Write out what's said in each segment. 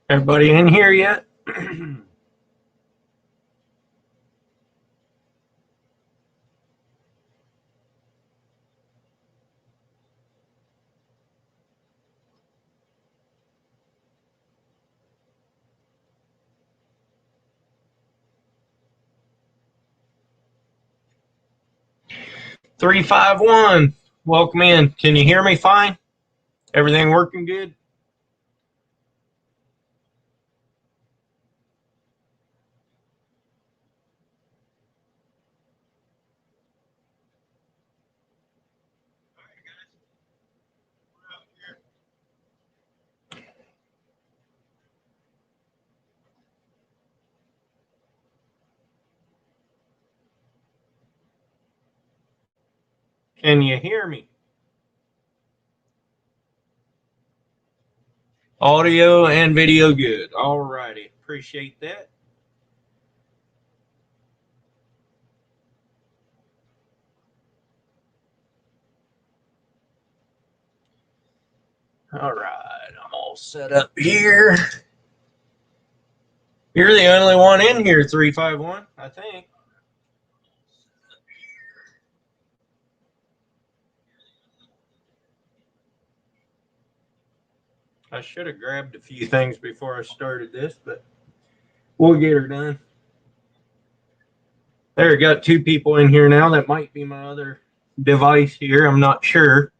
Everybody in here yet? 351. Welcome in. Can you hear me fine? Everything working good? Can you hear me? Audio and video good. All righty. Appreciate that. All right. I'm all set up here. You're the only one in here, 351, I think. I should have grabbed a few things before I started this, but we'll get her done. There, got two people in here now. That might be my other device here. I'm not sure.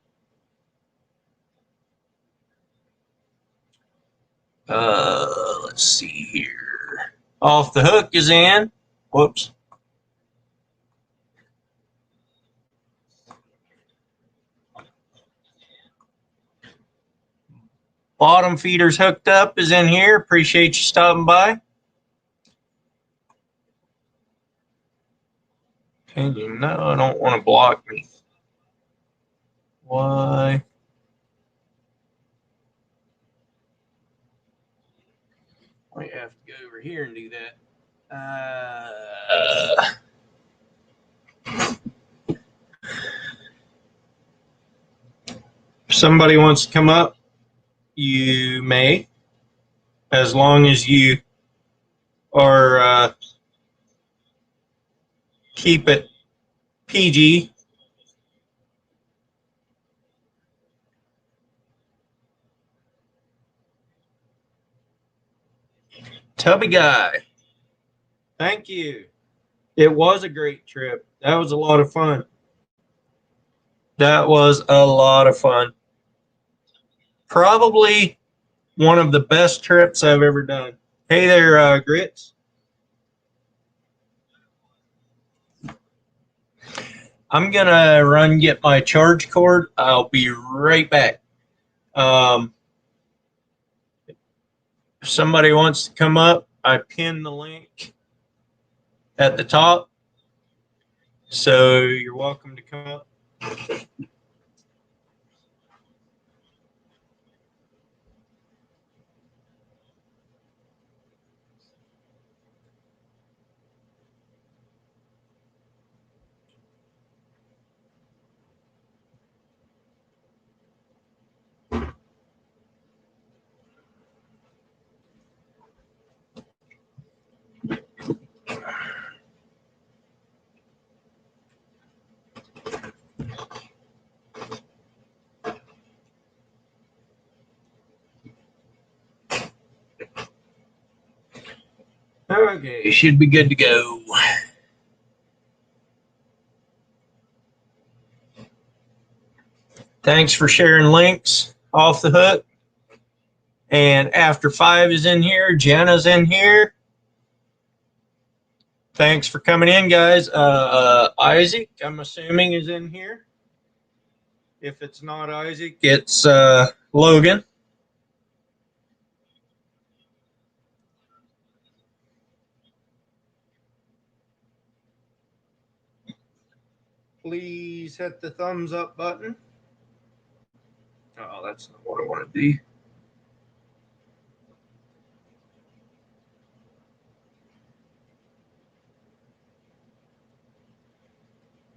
Let's see here. Off the Hook is in. Whoops. Bottom feeders hooked up is in here. Appreciate you stopping by. Can you? No, I don't want to block me. Why? I have to go over here and do that. If somebody wants to come up, you may, as long as you are keep it PG. Tubby Guy, thank you. It was a great trip. That was a lot of fun. That was a lot of fun. Probably one of the best trips I've ever done. Hey there, Grits. I'm going to run get my charge cord. I'll be right back. If somebody wants to come up, I pinned the link at the top. So you're welcome to come up. Okay, should be good to go. Thanks for sharing links. Off the Hook. And After 5 is in here. Jenna's in here. Thanks for coming in, guys. Isaac, I'm assuming, is in here. If it's not Isaac, it's Logan. Please hit the thumbs up button. Oh, that's not what I want to do.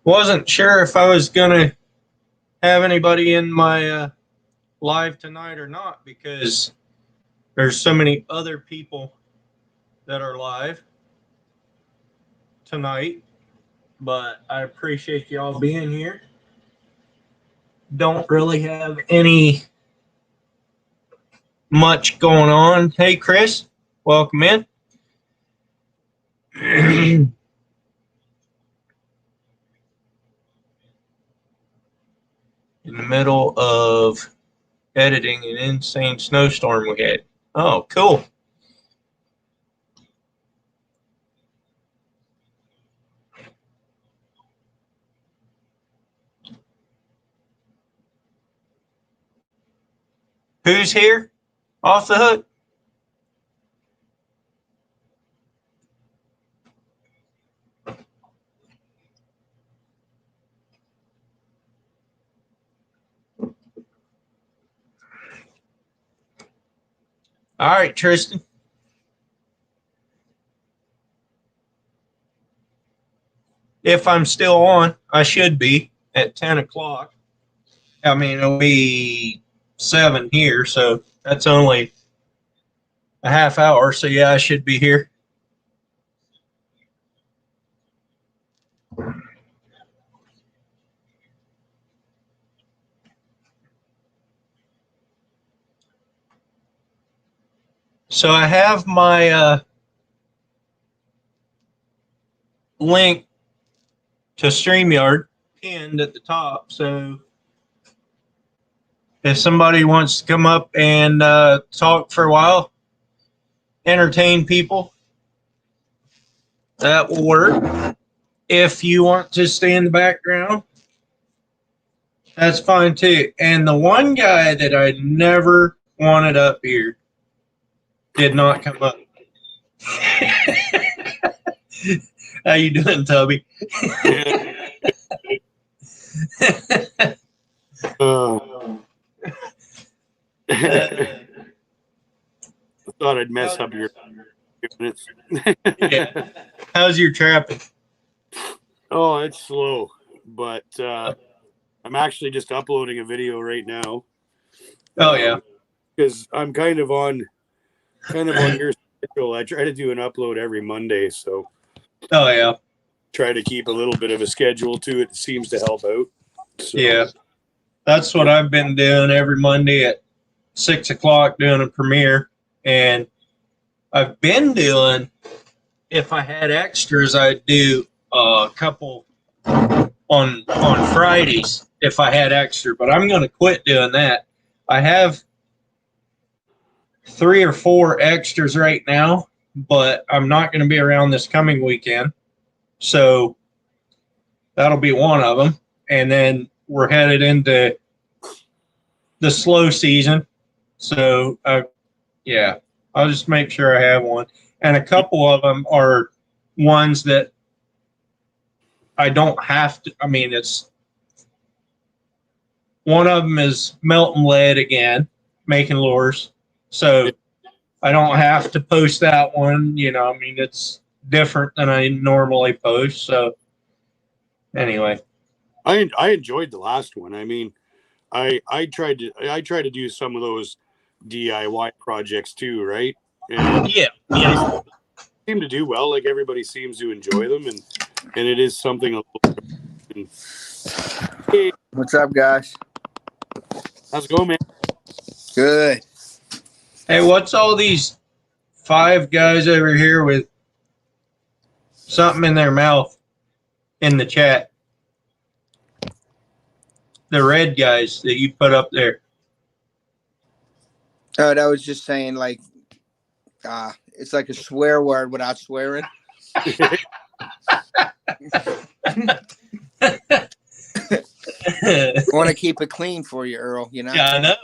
Wasn't sure if I was going to have anybody in my live tonight or not, because There's so many other people that are live tonight, but I appreciate y'all being here. Don't really have any much going on. Hey, Chris, welcome in. In the middle of editing an insane snowstorm we had. Oh, cool. Who's here? Off the hook? All right, Tristan. If I'm still on, I should be at 10 o'clock. I mean, it'll be 7 here, so that's only a half hour. So, yeah, I should be here. So I have my link to StreamYard pinned at the top. So if somebody wants to come up and talk for a while, entertain people, that will work. If you want to stay in the background, that's fine too. And the one guy that I never wanted up here did not come up. How you doing, Tubby? I thought I'd mess up your minutes. Yeah. How's your trapping? Oh, it's slow, but I'm actually just uploading a video right now. Oh yeah, because I'm kind of on your schedule. I try to do an upload every Monday, so oh yeah, try to keep a little bit of a schedule to it. It seems to help out. So, yeah. That's what I've been doing every Monday at 6 o'clock doing a premiere, and I've been doing. If I had extras, I'd do a couple on Fridays if I had extra, but I'm going to quit doing that. I have 3 or 4 extras right now, but I'm not going to be around this coming weekend, so that'll be one of them. And then we're headed into the slow season, so yeah, I'll just make sure I have one. And a couple of them are ones that I don't have to. I mean, it's one of them is melting lead again, making lures. So I don't have to post that one. You know, I mean, it's different than I normally post. So anyway, I enjoyed the last one. I mean, I try to do some of those DIY projects too, right? And yeah. seem to do well. Like everybody seems to enjoy them, and it is something. Hey, what's up, guys? How's it going, man? Good. Hey, what's all these 5 guys over here with something in their mouth in the chat? The red guys that you put up there. Oh, that was just saying, like, it's like a swear word without swearing. Want to keep it clean for you, Earl, you know? Yeah, I know.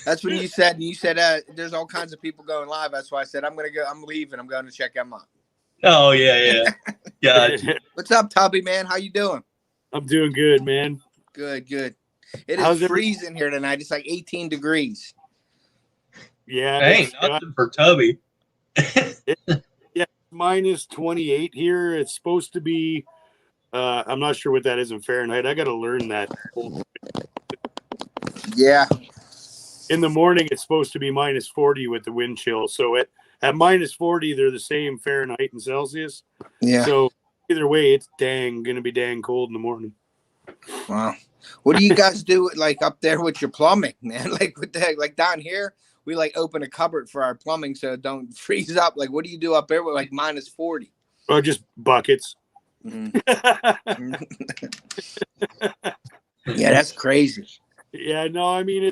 That's when you said there's all kinds of people going live. That's why I said I'm leaving. I'm going to check them out. Oh, yeah. Gotcha. What's up, Tubby, man? How you doing? I'm doing good, man. Good. It is freezing here tonight. It's like 18 degrees. Yeah. Hey, nothing for Tubby. Yeah, minus 28 here. It's supposed to be, I'm not sure what that is in Fahrenheit. I got to learn that. Yeah. in the morning it's supposed to be minus 40 with the wind chill. So at minus 40, they're the same Fahrenheit and Celsius. Yeah. So either way, it's gonna be dang cold in the morning. Wow. What do you guys do like up there with your plumbing, man? Like what the heck? Like down here, we like open a cupboard for our plumbing so it don't freeze up. Like what do you do up there with like minus 40? Oh, just buckets. Mm-hmm. Yeah, that's crazy. Yeah, no, I mean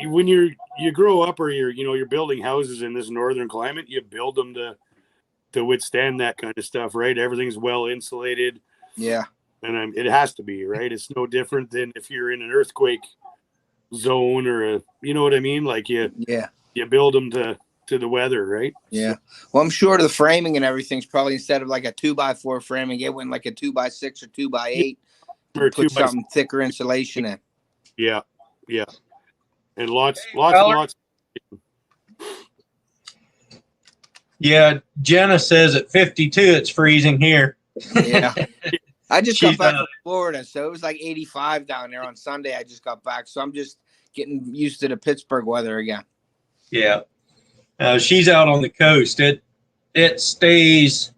when you grow up or you're building houses in this northern climate, you build them to withstand that kind of stuff, right? Everything's well insulated. Yeah. And it has to be, right? It's no different than if you're in an earthquake zone or you know what I mean? Like you build them to the weather, right? Yeah. Well, I'm sure the framing and everything's probably instead of like a 2x4 framing, it went like a 2x6 or 2x8 or put something thicker insulation in. Yeah. Yeah. And lots and lots. Yeah. Jenna says at 52, it's freezing here. Yeah. I just got back from Florida, so it was like 85 down there on Sunday. I just got back, so I'm just getting used to the Pittsburgh weather again. Yeah. She's out on the coast. It stays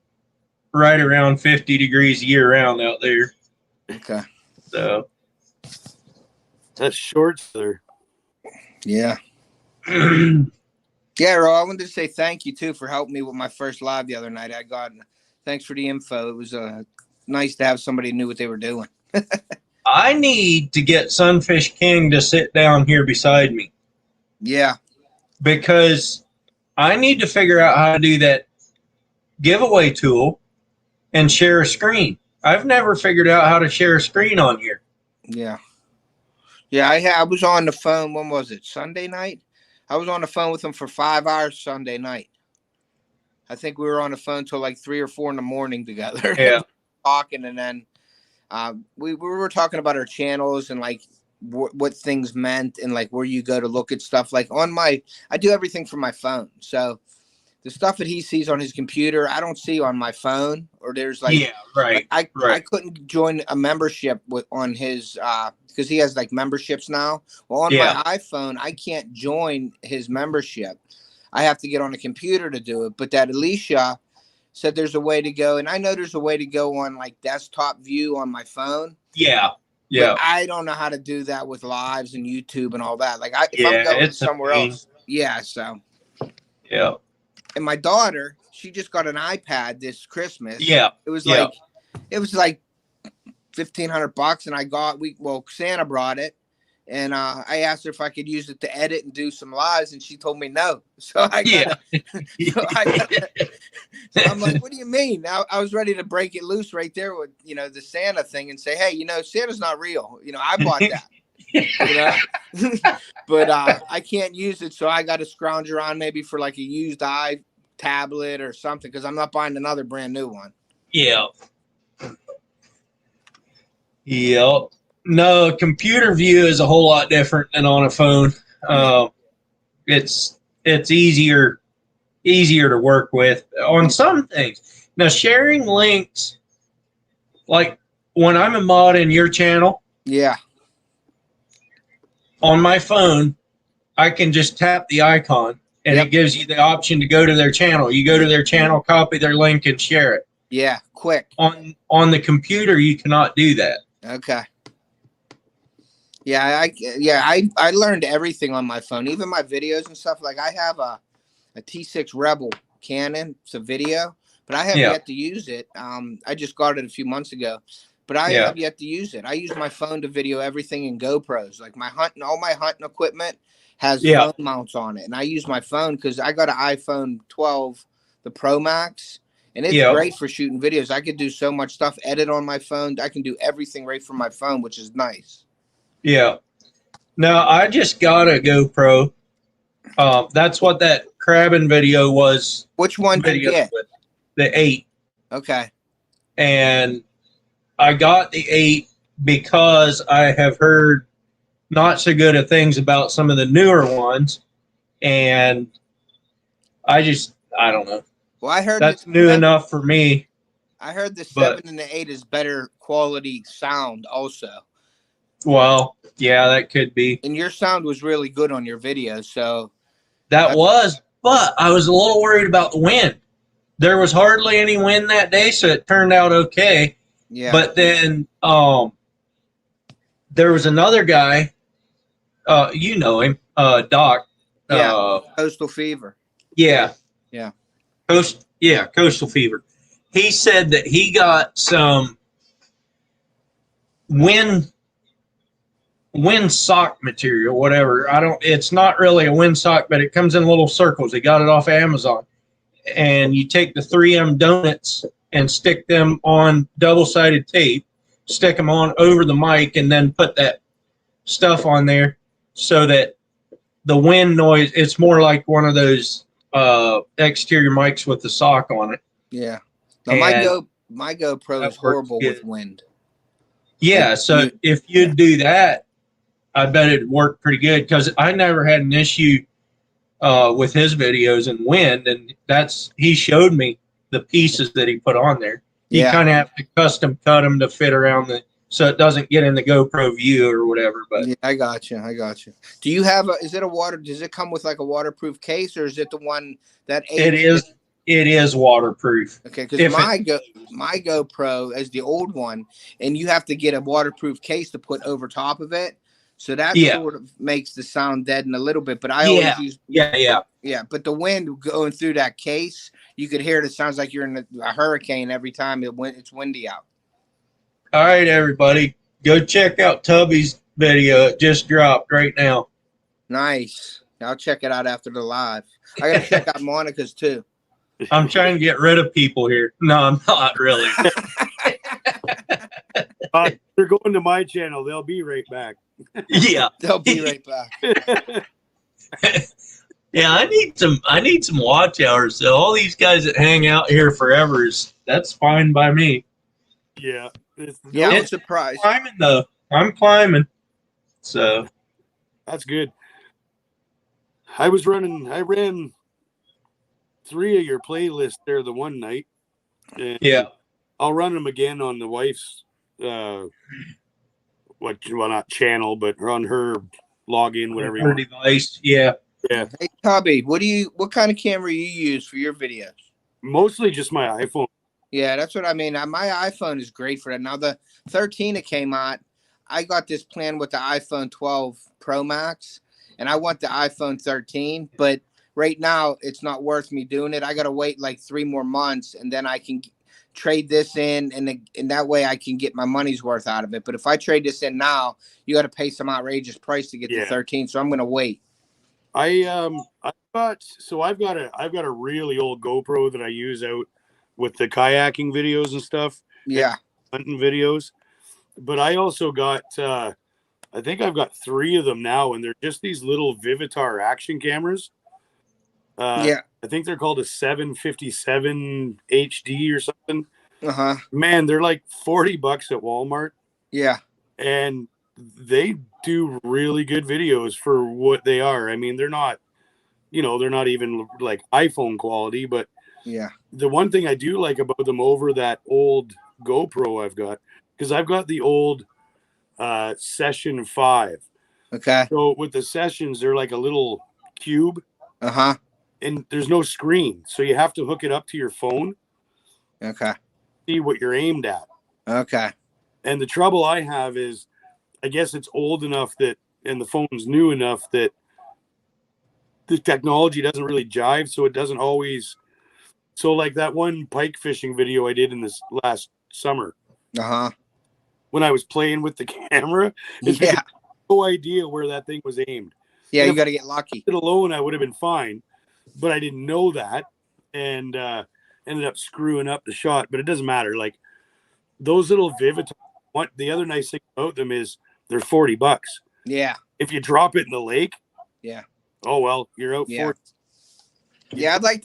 right around 50 degrees year round out there. Okay. So that's short there. Yeah. Yeah, Ro, I wanted to say thank you too for helping me with my first live the other night. Thanks for the info. It was nice to have somebody who knew what they were doing. I need to get Sunfish King to sit down here beside me. Yeah. Because I need to figure out how to do that giveaway tool and share a screen. I've never figured out how to share a screen on here. Yeah. Yeah, I was on the phone. When was it? Sunday night? I was on the phone with him for 5 hours Sunday night. I think we were on the phone till like 3 or 4 in the morning together. Yeah. Talking, and then we were talking about our channels and like what things meant and like where you go to look at stuff. Like I do everything from my phone, so the stuff that he sees on his computer I don't see on my phone. Or there's like I couldn't join a membership on his because he has like memberships now. Well, on my iPhone I can't join his membership. I have to get on a computer to do it. But that Alicia said there's a way to go, and I know there's a way to go on like desktop view on my phone. Yeah. Yeah. But I don't know how to do that with lives and YouTube and all that. Like if I'm going somewhere else. Yeah. So. Yeah. And my daughter, she just got an iPad this Christmas. Yeah. It was like $1,500, and Santa brought it. And I asked her if I could use it to edit and do some lives, and she told me no. So I'm like, what do you mean? I was ready to break it loose right there with, the Santa thing and say, hey, Santa's not real. I bought that. But I can't use it, so I got to scrounge around maybe for like a used tablet or something, because I'm not buying another brand new one. Yeah. Yep. No, computer view is a whole lot different than on a phone. It's easier to work with on some things. Now, sharing links, like when I'm a mod in your channel, on my phone, I can just tap the icon and it gives you the option to go to their channel. You go to their channel, copy their link, and share it. Yeah, quick. On the computer, you cannot do that. Okay. Yeah, I learned everything on my phone, even my videos and stuff. Like I have a T6 Rebel Canon, it's a video, but I have yet to use it. I just got it a few months ago, but I have yet to use it. I use my phone to video everything in GoPros. Like all my hunting equipment has phone mounts on it, and I use my phone because I got an iPhone 12, the Pro Max, and it's great for shooting videos. I could do so much stuff, edit on my phone. I can do everything right from my phone, which is nice. Yeah. Now, I just got a GoPro. That's what that crabbing video was. Which one did you get? The 8. Okay. And I got the 8 because I have heard not so good of things about some of the newer ones. And I don't know. Well, I heard that's new enough for me. I heard the 7 and the 8 is better quality sound also. Well, yeah, that could be. And your sound was really good on your video, so That was, but I was a little worried about the wind. There was hardly any wind that day, so it turned out okay. yeah. But then there was another guy, you know him, Doc. Yeah, Coastal Fever. Yeah. Yeah. Coastal Fever. He said that he got some wind sock material, whatever. It's not really a wind sock, but it comes in little circles. He got it off of Amazon. And you take the 3M donuts and stick them on double-sided tape, stick them on over the mic, and then put that stuff on there so that the wind noise, it's more like one of those exterior mics with the sock on it. Yeah. Now, my GoPro is horrible with wind. Yeah, so if you do that, I bet it'd work pretty good because I never had an issue with his videos and wind, and he showed me the pieces that he put on there. You kind of have to custom cut them to fit around so it doesn't get in the GoPro view or whatever. But yeah, I got you. Do you have does it come with like a waterproof case, or is it the one that it is waterproof? Okay, because my GoPro is the old one, and you have to get a waterproof case to put over top of it. So that sort of makes the sound deaden a little bit, but I always use but the wind going through that case, you could hear it. It sounds like you're in a hurricane every time it's windy out. All right, everybody, go check out Tubby's video. It just dropped right now. Nice. I'll check it out after the live. I gotta check out Monica's too. I'm trying to get rid of people here. No, I'm not really. They're going to my channel. They'll be right back. Yeah, they'll be right back. Yeah, I need some watch hours. So all these guys that hang out here forever that's fine by me. Yeah, I'm surprised. I'm climbing, so that's good. I ran 3 of your playlists there the one night. And yeah, I'll run them again on the wife's not channel, but on her login, whatever her device. Yeah. Yeah. Hey Tubby, what kind of camera you use for your videos? Mostly just my iPhone. Yeah, that's what I mean. My iPhone is great for that. Now the 13 that came out, I got this plan with the iPhone 12 Pro Max, and I want the iPhone 13, but right now it's not worth me doing it. I got to wait like 3 more months, and then I can trade this in, and that way I can get my money's worth out of it. But if I trade this in now, you got to pay some outrageous price to get the 13, so I'm going to wait. I've got a really old GoPro that I use out with the kayaking videos and stuff. Yeah. Hunting videos. But I also got I think I've got 3 of them now, and they're just these little Vivitar action cameras. I think they're called a 757 HD or something. Uh-huh. Man, they're like $40 at Walmart. Yeah. And they do really good videos for what they are. I mean, they're not even like iPhone quality, but yeah. The one thing I do like about them over that old GoPro I've got, because I've got the old Session 5. Okay. So with the Sessions, they're like a little cube. Uh-huh. And there's no screen. So you have to hook it up to your phone. Okay. See what you're aimed at. Okay. And the trouble I have is, I guess it's old enough and the phone's new enough that the technology doesn't really jive. So it doesn't always. So like that one pike fishing video I did in this last summer. Uh-huh. When I was playing with the camera, I had no idea where that thing was aimed. Yeah, you got to get lucky. It alone, I would have been fine, but I didn't know that, and ended up screwing up the shot. But it doesn't matter. Like those little Vivitar. The other nice thing about them is they're $40. Yeah. If you drop it in the lake. Yeah. Oh well, you're out for it. Yeah, I'd like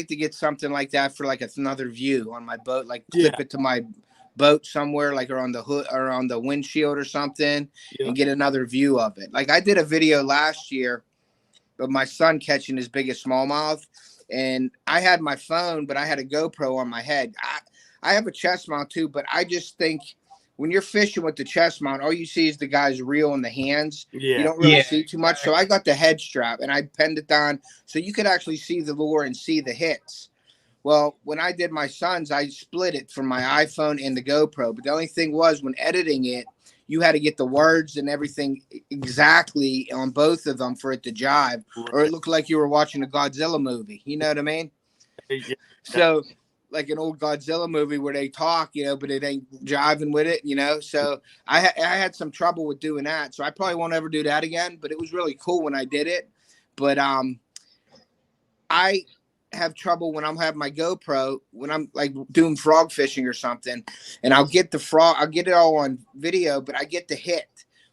to get something like that for like another view on my boat, like clip it to my boat somewhere, like or on the hood or on the windshield or something, and get another view of it. Like I did a video last year of my son catching his biggest smallmouth, and I had my phone, but I had a GoPro on my head. I have a chest mount too, but I just think when you're fishing with the chest mount, all you see is the guy's reel in the hands. Yeah. You don't really see too much. So I got the head strap and I pinned it down so you could actually see the lure and see the hits. Well, when I did my son's, I split it from my iPhone and the GoPro. But the only thing was when editing it, you had to get the words and everything exactly on both of them for it to jive, or it looked like you were watching a Godzilla movie. You know what I mean? Yeah. So, like an old Godzilla movie where they talk, you know, but it ain't jiving with it, you know. So I had some trouble with doing that. So I probably won't ever do that again. But it was really cool when I did it. But I have trouble when I'm having my GoPro when I'm like doing frog fishing or something, and I'll get the frog, I'll get it all on video, but I get the hit.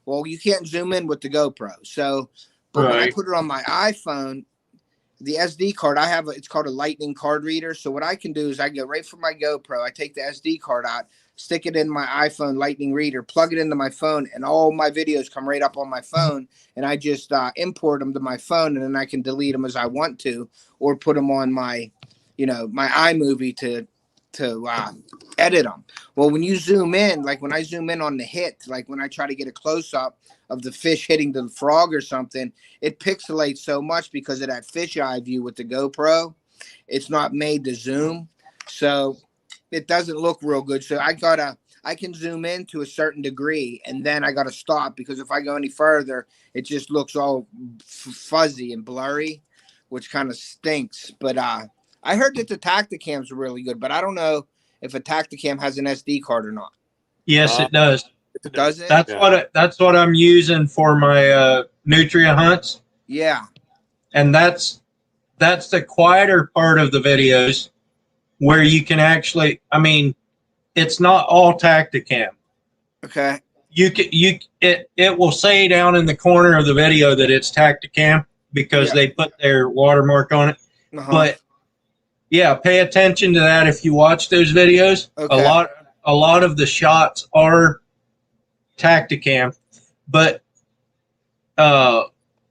Well, you can't zoom in with the GoPro. So, but when I put it on my iPhone, the SD card, I have it's called a Lightning card reader. So what I can do is I go right from my GoPro, I take the SD card out, stick it in my iPhone Lightning reader, plug it into my phone, and all my videos come right up on my phone. And I just import them to my phone, and then I can delete them as I want to, or put them on my, you know, my iMovie to edit them. Well, when you zoom in, like when I zoom in on the hit, like when I try to get a close up of the fish hitting the frog or something, it pixelates so much because of that fisheye view with the GoPro. It's not made to zoom, so it doesn't look real good. So I can zoom in to a certain degree, and then I gotta stop because if I go any further, it just looks all fuzzy and blurry, which kind of stinks. But I heard that the Tacticams are really good, but I don't know if a Tacticam has an SD card or not. Yes, it does. Does it? That's what I'm using for my nutria hunts. Yeah. And that's the quieter part of the videos where you can actually, I mean, it's not all Tacticam. Okay. It will say down in the corner of the video that it's Tacticam because they put their watermark on it. But yeah, pay attention to that if you watch those videos. Okay. A lot of the shots are Tacticam, but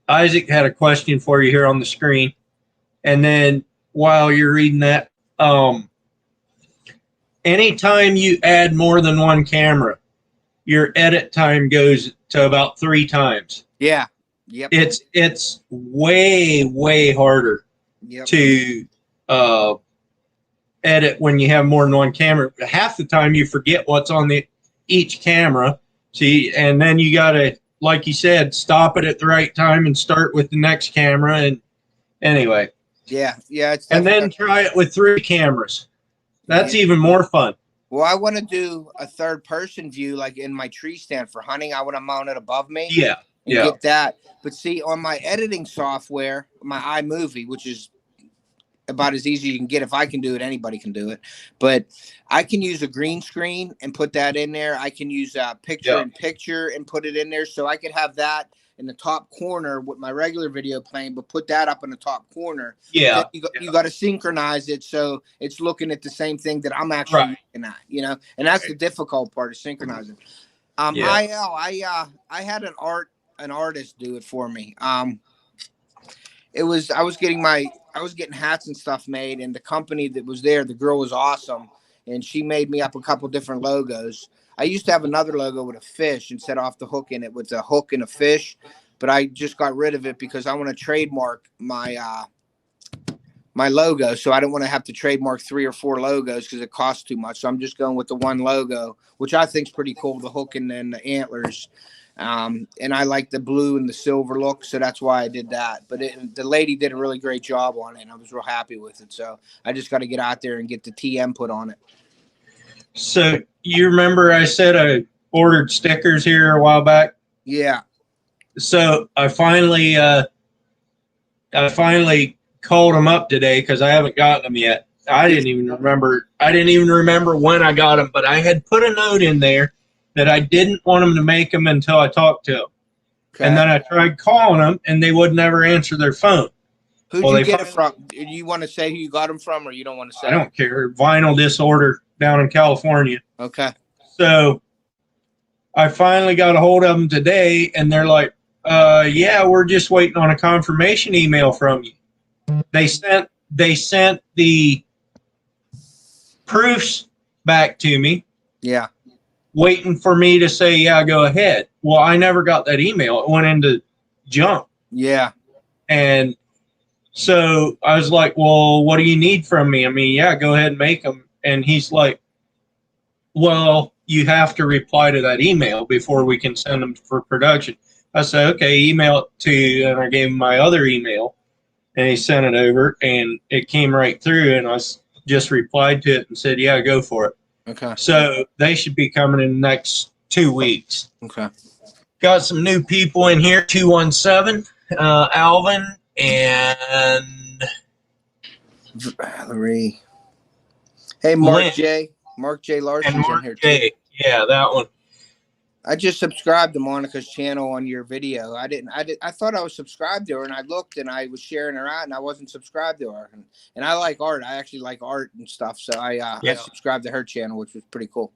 Isaac had a question for you here on the screen, and then while you're reading that, anytime you add more than one camera, your edit time goes to about 3 times. Yeah. Yep. It's way harder to edit when you have more than one camera. Half the time you forget what's on each camera. See, and then you gotta, like you said, stop it at the right time and start with the next camera. And anyway, yeah, and then try it with 3 cameras. That's even more fun. Well, I want to do a third-person view, like in my tree stand for hunting. I want to mount it above me. Yeah, get that. But see, on my editing software, my iMovie, which is about as easy as you can get. If I can do it, anybody can do it. But I can use a green screen and put that in there. I can use a picture-in-picture and put it in there. So I could have that in the top corner with my regular video playing, but put that up in the top corner. Yeah. You got to synchronize it so it's looking at the same thing that I'm actually looking at, you know? And that's the difficult part, is synchronizing. I had an artist do it for me. I was getting hats and stuff made, and the company that was there, the girl was awesome, and she made me up a couple different logos. I used to have another logo with a fish instead off the hook in it with a hook and a fish, but I just got rid of it because I want to trademark my my logo. So I don't want to have to trademark 3 or 4 logos because it costs too much. So I'm just going with the one logo, which I think is pretty cool, the hook and then the antlers. And I like the blue and the silver look, so that's why I did that. But the lady did a really great job on it, and I was real happy with it. So I just got to get out there and get the TM put on it. So you remember I said I ordered stickers here a while back? Yeah. So I finally called them up today because I haven't gotten them yet. I didn't even remember when I got them, but I had put a note in there that I didn't want them to make them until I talked to them. Okay. And then I tried calling them, and they would never answer their phone. Who'd you get it from? Do you want to say who you got them from, or you don't want to say? I don't care. Vinyl Disorder down in California. Okay. So I finally got a hold of them today, and they're like, yeah, we're just waiting on a confirmation email from you. They sent the proofs back to me. Yeah. waiting for me to say, yeah, go ahead. Well, I never got that email. It went into junk. Yeah. And so I was like, well, what do you need from me? I mean, yeah, go ahead and make them. And he's like, well, you have to reply to that email before we can send them for production. I said, okay, email it to you. And I gave him my other email, and he sent it over, and it came right through. And I just replied to it and said, yeah, go for it. Okay. So they should be coming in the next 2 weeks. Okay. Got some new people in here, 217, Alvin and Valerie. Hey, Mark Lynn. J. Mark J. Larson's and Mark in here J. too. Yeah, that one. I just subscribed to Monica's channel on your video. I thought I was subscribed to her, and I looked, and I was sharing her out, and I wasn't subscribed to her. And I like art. I actually like art and stuff, so I subscribed to her channel, which was pretty cool.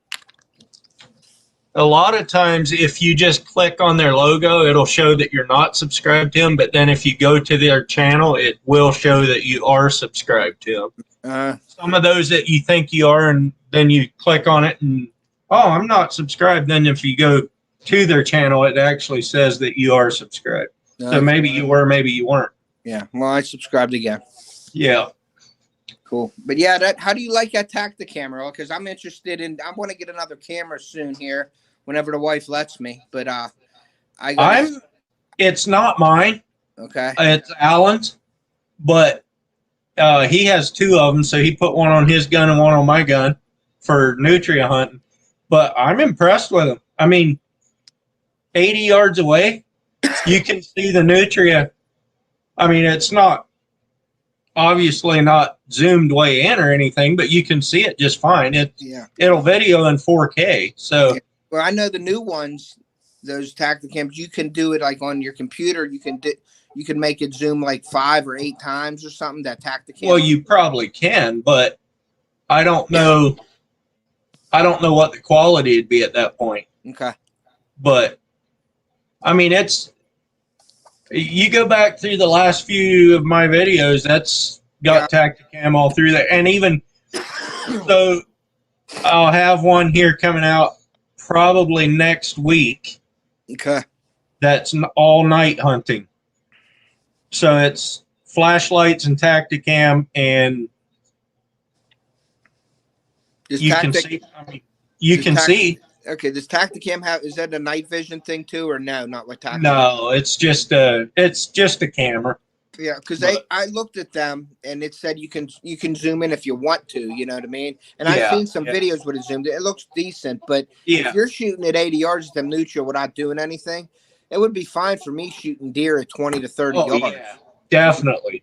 A lot of times, if you just click on their logo, it'll show that you're not subscribed to them. But then if you go to their channel, it will show that you are subscribed to them. Some of those that you think you are, and then you click on it and, oh, I'm not subscribed. Then if you go to their channel, it actually says that you are subscribed. So maybe you were, maybe you weren't. Yeah. Well, I subscribed again. Yeah. Cool. But yeah, how do you like that Tactic camera? Because I'm interested in, I want to get another camera soon here, whenever the wife lets me. But it's not mine. Okay. It's Alan's, but he has two of them, so he put one on his gun and one on my gun for nutria hunting. But I'm impressed with them. I mean, 80 yards away, you can see the nutria. I mean, it's not obviously not zoomed way in or anything, but you can see it just fine. It'll video in 4K. So, well, I know the new ones, those Tactic cams, you can do it like on your computer. You can make it zoom like 5 or 8 times or something. That Tactic cam. Well, you probably can, but I don't know. I don't know what the quality would be at that point. Okay. But I mean, you go back through the last few of my videos, that's got Tactic cam all through there. And even so, I'll have one here coming out probably next week. Okay. That's all night hunting. So it's flashlights and Tactic cam, and you can see. I mean, you can see. Okay, does Tactic cam is that a night vision thing too, or no? Not like Tactic. No, it's just a camera. Yeah, because I looked at them and it said you can zoom in if you want to. You know what I mean? And I've seen some videos with it zoomed in. It looks decent, but if you're shooting at 80 yards at them nutria without doing anything, it would be fine for me shooting deer at 20 to 30 yards. Yeah, definitely.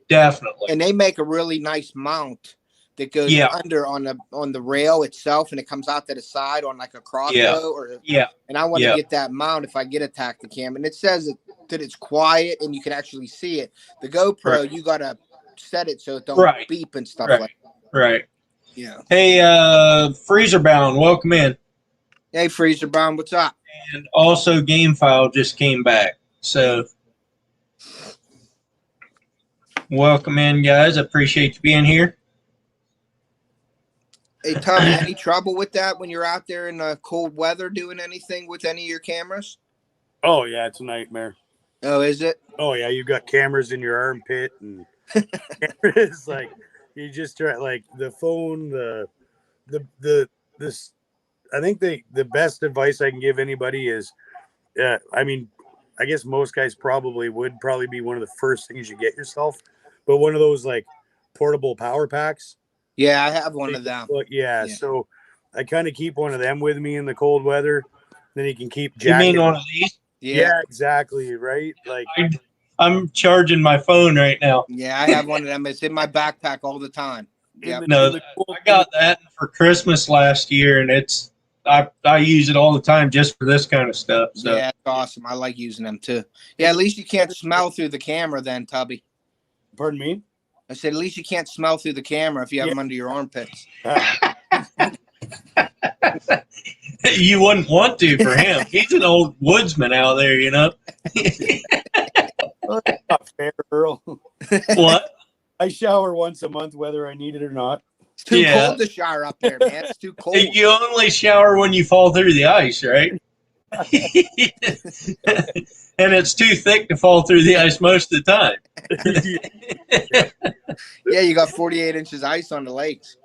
And they make a really nice mount that goes under on the rail itself, and it comes out to the side on like a crossbow. And I want to get that mount if I get a Tactic cam. And it says that it's quiet and you can actually see it. The GoPro, you gotta set it so it don't beep and stuff like that. Right. Yeah. Hey, Freezer Bound, welcome in. Hey, Freezer Bound, what's up? And also, Game File just came back, so welcome in, guys. I appreciate you being here. Hey, Tom, any trouble with that when you're out there in cold weather doing anything with any of your cameras? Oh, yeah, it's a nightmare. Oh, is it? Oh, yeah, you've got cameras in your armpit, and it's like you just try, like the phone, this. I think the best advice I can give anybody is, I mean, I guess most guys would probably be one of the first things you get yourself, but one of those like portable power packs. Yeah, I have one of them. Yeah, so I kind of keep one of them with me in the cold weather. Then you can keep jacking. You mean one of these? Yeah, exactly. Right. Like I'm charging my phone right now. Yeah, I have one of them. It's in my backpack all the time. Yeah. No, I got that for Christmas last year, and I use it all the time just for this kind of stuff. So. Yeah, it's awesome. I like using them too. Yeah, at least you can't smell through the camera then, Tubby. Pardon me? I said, at least you can't smell through the camera if you have them under your armpits. You wouldn't want to for him. He's an old woodsman out there, you know. Not fair, Earl. What? I shower once a month, whether I need it or not. It's too Yeah. cold to shower up there, man. It's too cold. You only shower when you fall through the ice, right? And it's too thick to fall through the ice most of the time. Yeah, you got 48 inches ice on the lakes.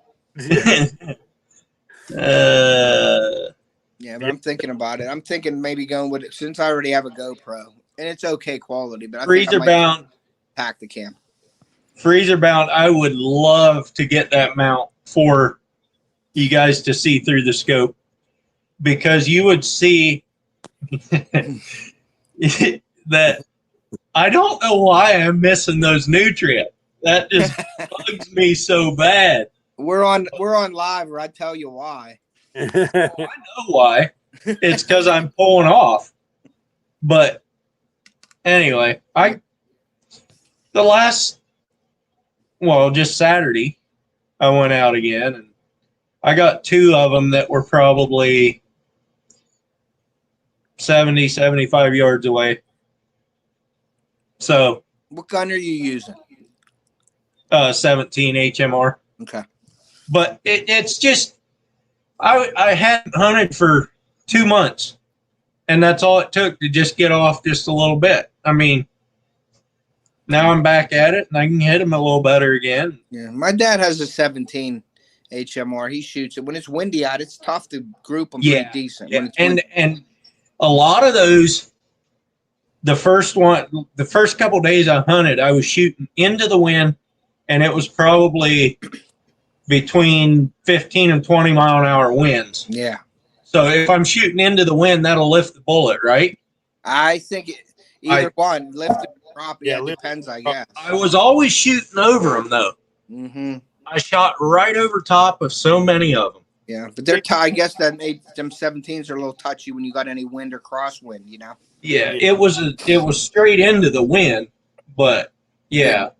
Yeah, but I'm thinking about it. I'm thinking maybe going with it since I already have a GoPro and it's okay quality. But I think I Freezer might bound. pack the cam. Freezer bound. I would love to get that mount for you guys to see through the scope, because you would see that. I don't know why I'm missing those nutrients. That just bugs me so bad. We're on live, or I tell you why. I know why. It's because I'm pulling off. But anyway, just Saturday, I went out again, and I got 2 of them that were probably 70, 75 yards away. So, What gun are you using? 17 HMR. Okay. But it's just, I hadn't hunted for 2 months, and that's all it took to just get off just a little bit. I mean, now I'm back at it, and I can hit them a little better again. Yeah, my dad has a 17 HMR. He shoots it when it's windy out. It's tough to group them pretty decent. Yeah. When it's And a lot of those, the first couple of days I hunted, I was shooting into the wind, and it was probably between 15 and 20 mile an hour winds. Yeah. So if I'm shooting into the wind, that'll lift the bullet, right? I think either one, lift it, drop it. Yeah, it depends, I guess. I was always shooting over them, though. Mm-hmm. I shot right over top of so many of them. Yeah, but they're I guess that made them 17s are a little touchy when you got any wind or crosswind, you know. Yeah, it was straight into the wind, but yeah.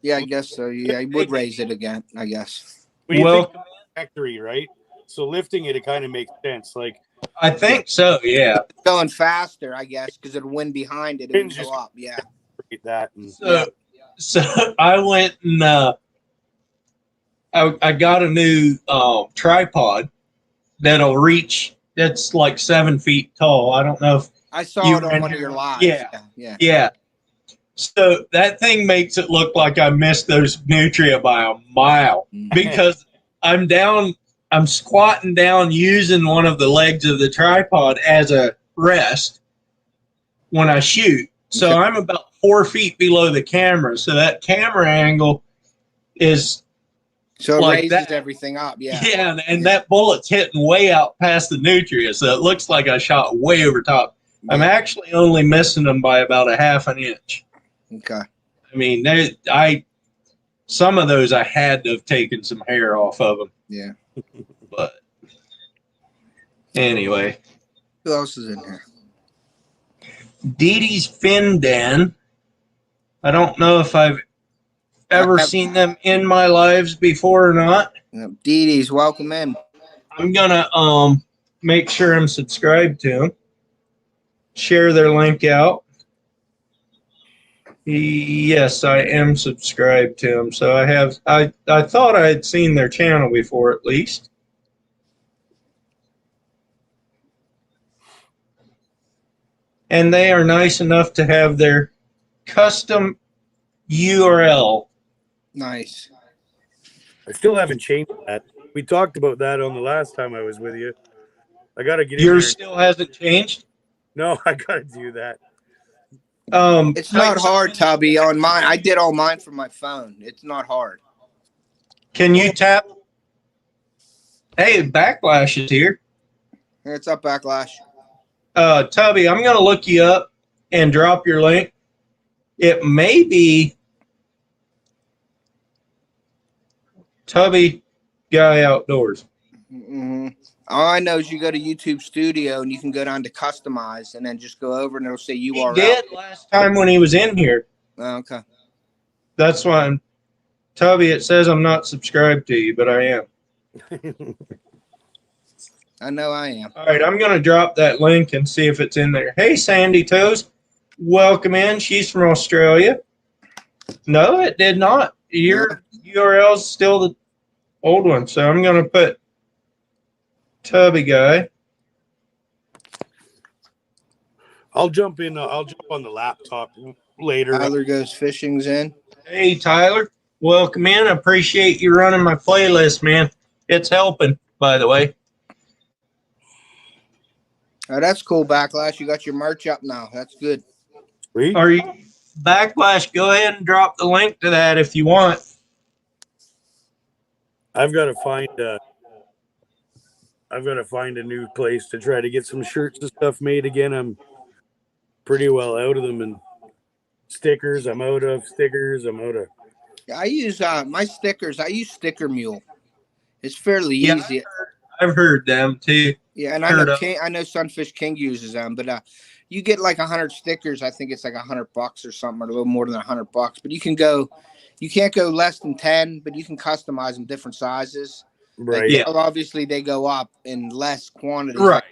Yeah, I guess so. Yeah, I would raise it again, I guess. Well, factory, right? So lifting it kind of makes sense. Like, I think so. Yeah, going faster, I guess, because of the wind behind it, it would go up. Yeah, that. So I went and I got a new tripod that'll reach. That's like 7 feet tall. I don't know if I saw it on one of your lives. Yeah. So that thing makes it look like I missed those nutria by a mile, because I'm squatting down using one of the legs of the tripod as a rest when I shoot. So I'm about 4 feet below the camera. So that camera angle is so it like raises that. Everything up. Yeah. Yeah. And that bullet's hitting way out past the nutria. So it looks like I shot way over top. Yeah. I'm actually only missing them by about a half an inch. Okay. I mean, some of those I had to have taken some hair off of them. Yeah. But anyway. Who else is in here? Dee Dee's Fin Den. I don't know if I've ever seen them in my lives before or not. Dee Dee's, welcome in. I'm gonna make sure I'm subscribed to them. Share their link out. Yes, I am subscribed to them. So I thought I had seen their channel before, at least. And they are nice enough to have their custom URL. Nice. I still haven't changed that. We talked about that on the last time I was with you. I got to get Yours still hasn't changed? No, I got to do that. It's not hard, Tubby. On mine, I did all mine from my phone. It's not hard. Can you tap? Hey, Backlash is here. It's up, Backlash. Tubby, I'm going to look you up and drop your link. It may be Tubby Guy Outdoors. Mm-hmm. All I know is you go to YouTube Studio and you can go down to customize and then just go over and it'll say URL. He did last time when he was in here. Oh, okay. That's why Tubby, it says I'm not subscribed to you, but I am. I know I am. All right, I'm going to drop that link and see if it's in there. Hey, Sandy Toes. Welcome in. She's from Australia. No, it did not. Your URL's still old one. So I'm going to put Tubby Guy. I'll jump in. I'll jump on the laptop later. Tyler Goes Fishing's in. Hey, Tyler. Welcome in. I appreciate you running my playlist, man. It's helping, by the way. Oh, that's cool, Backlash. You got your merch up now. That's good. Sweet. Are you Backlash? Go ahead and drop the link to that if you want. I've got to find a new place to try to get some shirts and stuff made again. I'm pretty well out of them, and stickers. I'm out of stickers. I use my stickers. I use Sticker Mule. It's fairly easy. I've heard them too. Yeah, and I know Sunfish King uses them, but you get like 100 stickers. I think it's like $100 or something, or a little more than $100. But you can't go less than 10, but you can customize them different sizes. Right. Like, obviously, they go up in less quantity. Right.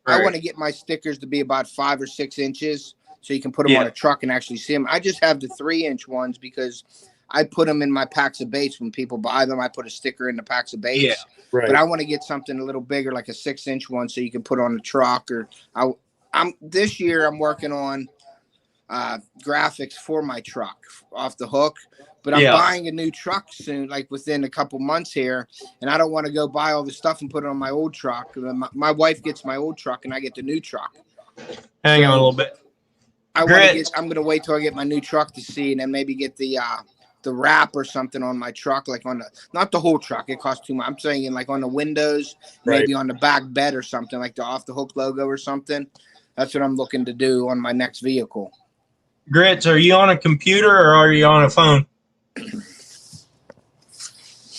I want to get my stickers to be about 5 or 6 inches, so you can put them on a truck and actually see them. I just have the 3-inch ones because I put them in my packs of baits. When people buy them, I put a sticker in the packs of baits. Yeah. Right. But I want to get something a little bigger, like a 6-inch one, so you can put on the truck. Or this year I'm working on graphics for my truck off the hook. But I'm buying a new truck soon, like within a couple months here, and I don't want to go buy all the stuff and put it on my old truck. My wife gets my old truck, and I get the new truck. Hang on a little bit. I'm going to wait till I get my new truck to see, and then maybe get the wrap or something on my truck, like on not the whole truck. It costs too much. I'm saying like on the windows, maybe on the back bed or something, like the Off the Hook logo or something. That's what I'm looking to do on my next vehicle. Grits, are you on a computer or are you on a phone?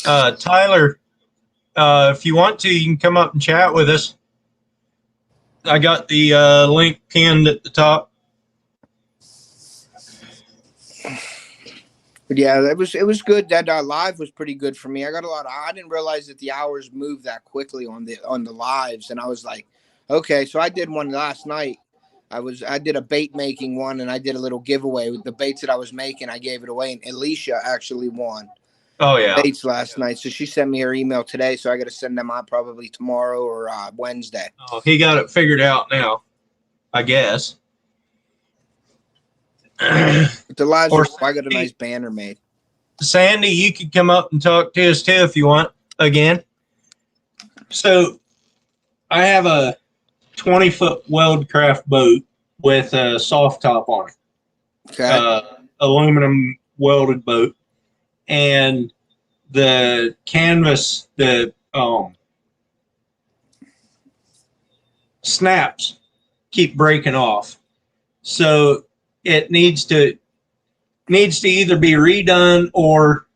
Tyler, if you want to, you can come up and chat with us. I got the link pinned at the top. But yeah, it was good. That live was pretty good for me. I got a lot. I didn't realize that the hours moved that quickly on the lives, and I was like, okay. So I did one last night. I did a bait making one, and I did a little giveaway with the baits that I was making. I gave it away, and Alicia actually won. Oh yeah, baits last night. So she sent me her email today. So I got to send them out probably tomorrow or Wednesday. Oh, he got it figured out now, I guess. But the lives I got a nice banner made. Sandy, you could come up and talk to us too if you want again. So I have a 20-foot Weldcraft boat with a soft top on it. Okay. Aluminum welded boat. And the canvas, the snaps keep breaking off. So it needs to either be redone, or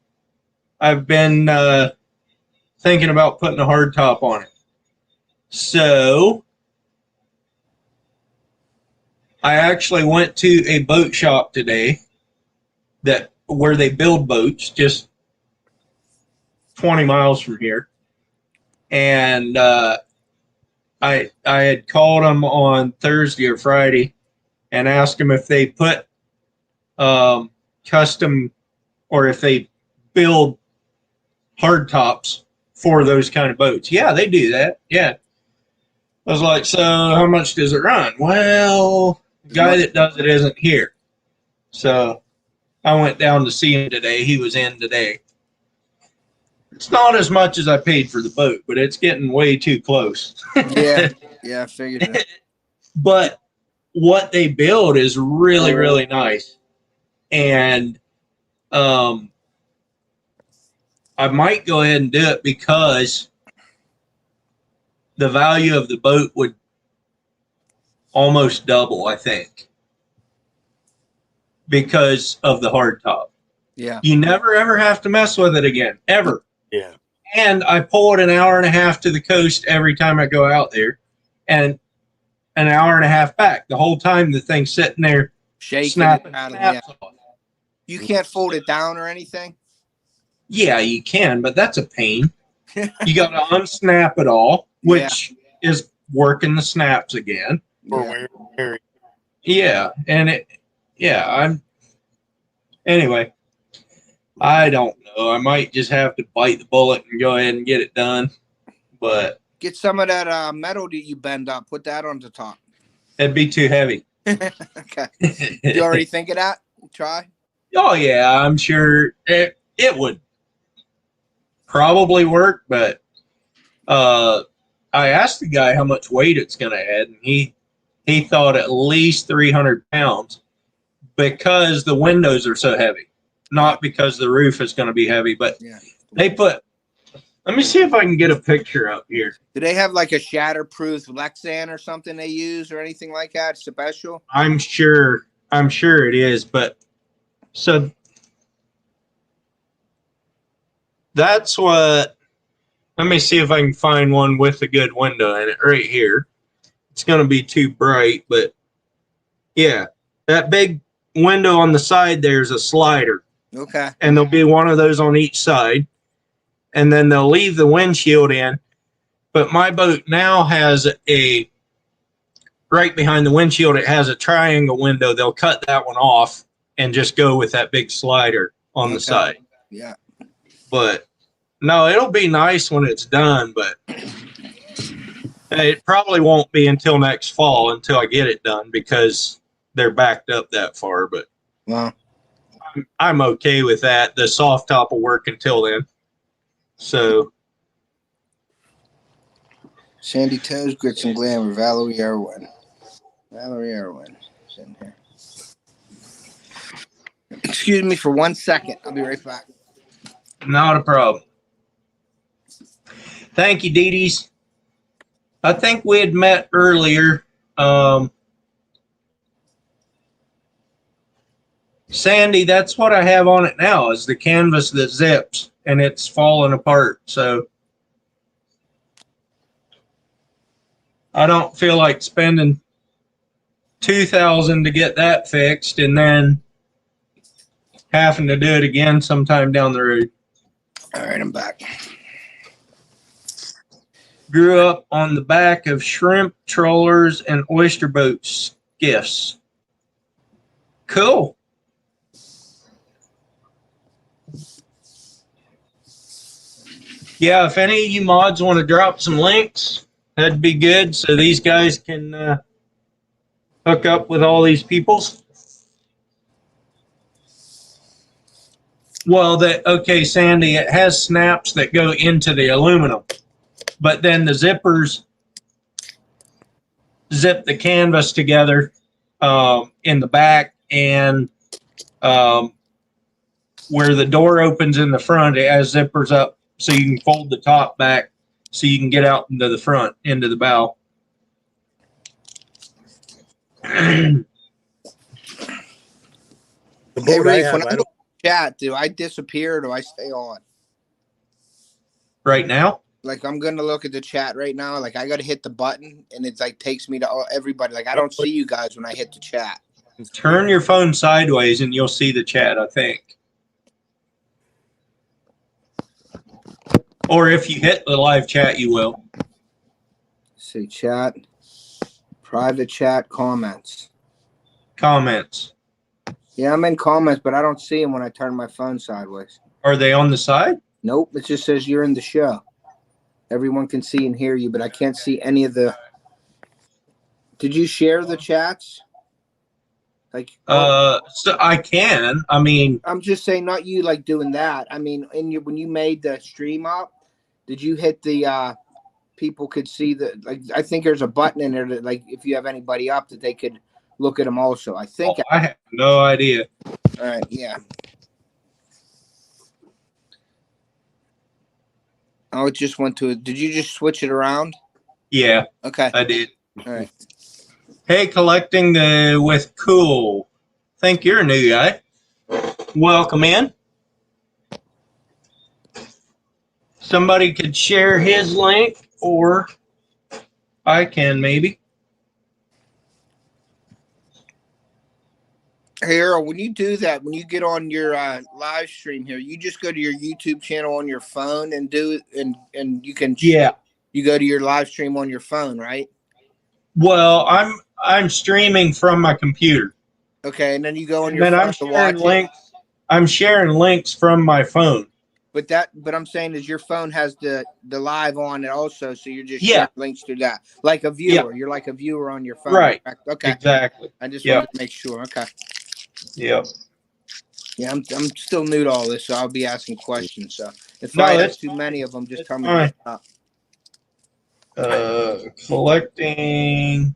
I've been thinking about putting a hard top on it. So I actually went to a boat shop today where they build boats just 20 miles from here. And I had called them on Thursday or Friday and asked them if they put custom, or if they build hard tops for those kind of boats. Yeah, they do that. Yeah. I was like, so how much does it run? Well, the guy that does it isn't here. So I went down to see him today. He was in today. It's not as much as I paid for the boat, but it's getting way too close. Yeah, I figured it. But what they build is really, really nice. And I might go ahead and do it because the value of the boat would almost double, I think, because of the hard top. Yeah. You never, ever have to mess with it again, ever. Yeah. And I pull it an hour and a half to the coast every time I go out there, and an hour and a half back. The whole time the thing's sitting there shaking, snapping snaps off. You can't fold it down or anything? Yeah, you can, but that's a pain. You got to unsnap it all, which is working the snaps again. Yeah. Yeah, and anyway. I don't know. I might just have to bite the bullet and go ahead and get it done. But get some of that metal that you bend up. Put that on the top. it'd be too heavy. Okay. You already think of that? Try? Oh, yeah. I'm sure it would probably work. But I asked the guy how much weight it's going to add, and he thought at least 300 pounds because the windows are so heavy. Not because the roof is going to be heavy, but yeah. They put, let me see if I can get a picture up here. Do they have like a shatterproof Lexan or something they use or anything like that special? I'm sure it is, but so that's what, let me see if I can find one with a good window in it right here. It's going to be too bright, but yeah, that big window on the side there's a slider. Okay. And there'll be one of those on each side. And then they'll leave the windshield in. But my boat now has right behind the windshield, it has a triangle window. They'll cut that one off and just go with that big slider on the side. Yeah. But no, it'll be nice when it's done, but it probably won't be until next fall until I get it done because they're backed up that far. But wow. I'm okay with that. The soft top will work until then. So, Sandy Toes, Grits and Glamour, Valerie Irwin. Valerie Irwin is in here. Excuse me for 1 second. I'll be right back. Not a problem. Thank you, Dee Dee's. I think we had met earlier. Sandy, that's what I have on it now is the canvas that zips, and it's falling apart. So I don't feel like spending $2,000 to get that fixed and then having to do it again sometime down the road. All right, I'm back. Grew up on the back of shrimp trawlers and oyster boats. Gifts. Cool. Yeah, if any of you mods want to drop some links, that'd be good so these guys can hook up with all these peoples. Well, okay, Sandy, it has snaps that go into the aluminum, but then the zippers zip the canvas together in the back, and where the door opens in the front, it has zippers up so you can fold the top back so you can get out into the front, into the bow. Hey, Rick, when I go chat, do I disappear or do I stay on? Right now? Like, I'm going to look at the chat right now. Like, I got to hit the button, and it's like takes me to everybody. Like, I don't see you guys when I hit the chat. Turn your phone sideways, and you'll see the chat, I think. Or if you hit the live chat, you will. See, chat. Private chat, comments. Comments. Yeah, I'm in comments, but I don't see them when I turn my phone sideways. Are they on the side? Nope, it just says you're in the show. Everyone can see and hear you, but I can't see any of the... Did you share the chats? Like, so I can. I mean... I'm just saying, not you like doing that. I mean, when you made the stream up, did you hit the... people could see the... Like, I think there's a button in there that, like, if you have anybody up, that they could look at them also. I think... I have no idea. All right, yeah. Oh, it just went to... Did you just switch it around? Yeah. Okay. I did. All right. Hey, collecting with Cool. Think you're a new guy. Welcome in. Somebody could share his link, or I can maybe. Hey, Earl, when you do that, when you get on your live stream here, you just go to your YouTube channel on your phone and do it, and you can... Yeah. You go to your live stream on your phone, right? Well, I'm streaming from my computer. Okay, and then you go on And your then phone I'm to sharing watch links. I'm sharing links from my phone. But I'm saying is your phone has the live on it also, so you're just Yeah. sharing links to that, like a viewer. Yep. You're like a viewer on your phone. Right. Correct? Okay. Exactly. I just Yep. wanted to make sure. Okay. Yep. Yeah, I'm still new to all this, so I'll be asking questions. So if No, I have it's too many of them, just it's tell me fine. to stop. Collecting.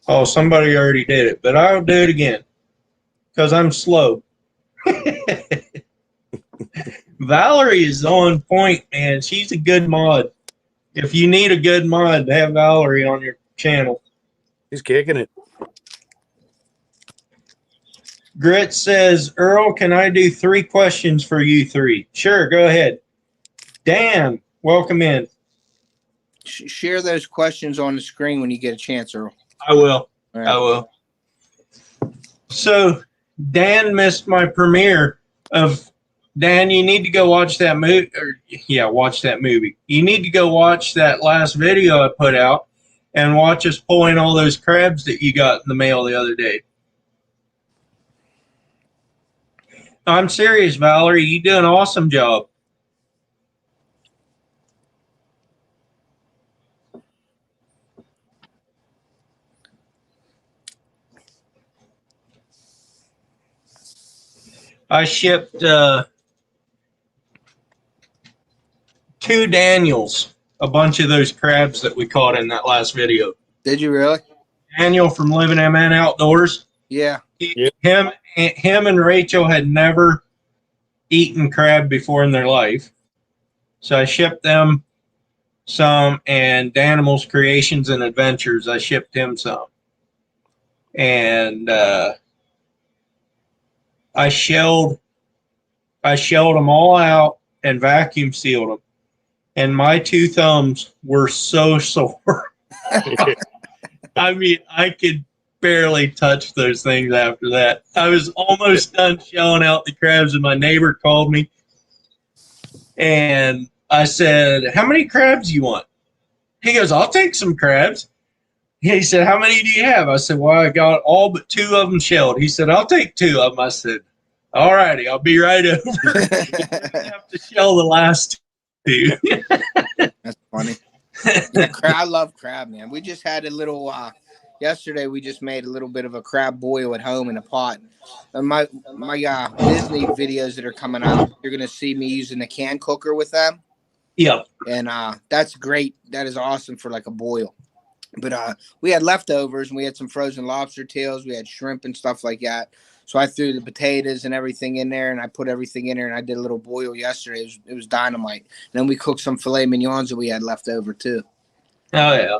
Oh, somebody already did it, but I'll do it again because I'm slow. Valerie is on point, man. She's a good mod. If you need a good mod, have Valerie on your channel. He's kicking it. Grit says, Earl, can I do 3 questions for you 3? Sure, go ahead. Dan, welcome in. Share those questions on the screen when you get a chance, Earl. I will. All right. I will. So, Dan missed my premiere of Dan. You need to go watch that movie. Watch that movie. You need to go watch that last video I put out and watch us pulling all those crabs that you got in the mail the other day. I'm serious, Valerie. You do an awesome job. I shipped 2 Daniels, a bunch of those crabs that we caught in that last video. Did you really? Daniel from Living MN Outdoors. Yeah. Him and Rachel had never eaten crab before in their life. So I shipped them some, and Danimals Creations and Adventures, I shipped him some. And I shelled them all out and vacuum sealed them. And my 2 thumbs were so sore. I mean, I could barely touch those things after that. I was almost done shelling out the crabs, and my neighbor called me. And I said, how many crabs do you want? He goes, I'll take some crabs. He said, how many do you have? I said, well, I got all but 2 of them shelled. He said, I'll take 2 of them. I said, all righty, I'll be right over. I have to shell the last 2. That's funny. Yeah, I love crab, man. We just had a little yesterday. We just made a little bit of a crab boil at home in a pot. And my Disney videos that are coming out, you're gonna see me using the can cooker with them. Yep. And that's great. That is awesome for like a boil. But we had leftovers, and we had some frozen lobster tails. We had shrimp and stuff like that. So I threw the potatoes and everything in there, and I put everything in there, and I did a little boil yesterday. It was dynamite. And then we cooked some filet mignons that we had left over too. Oh, yeah.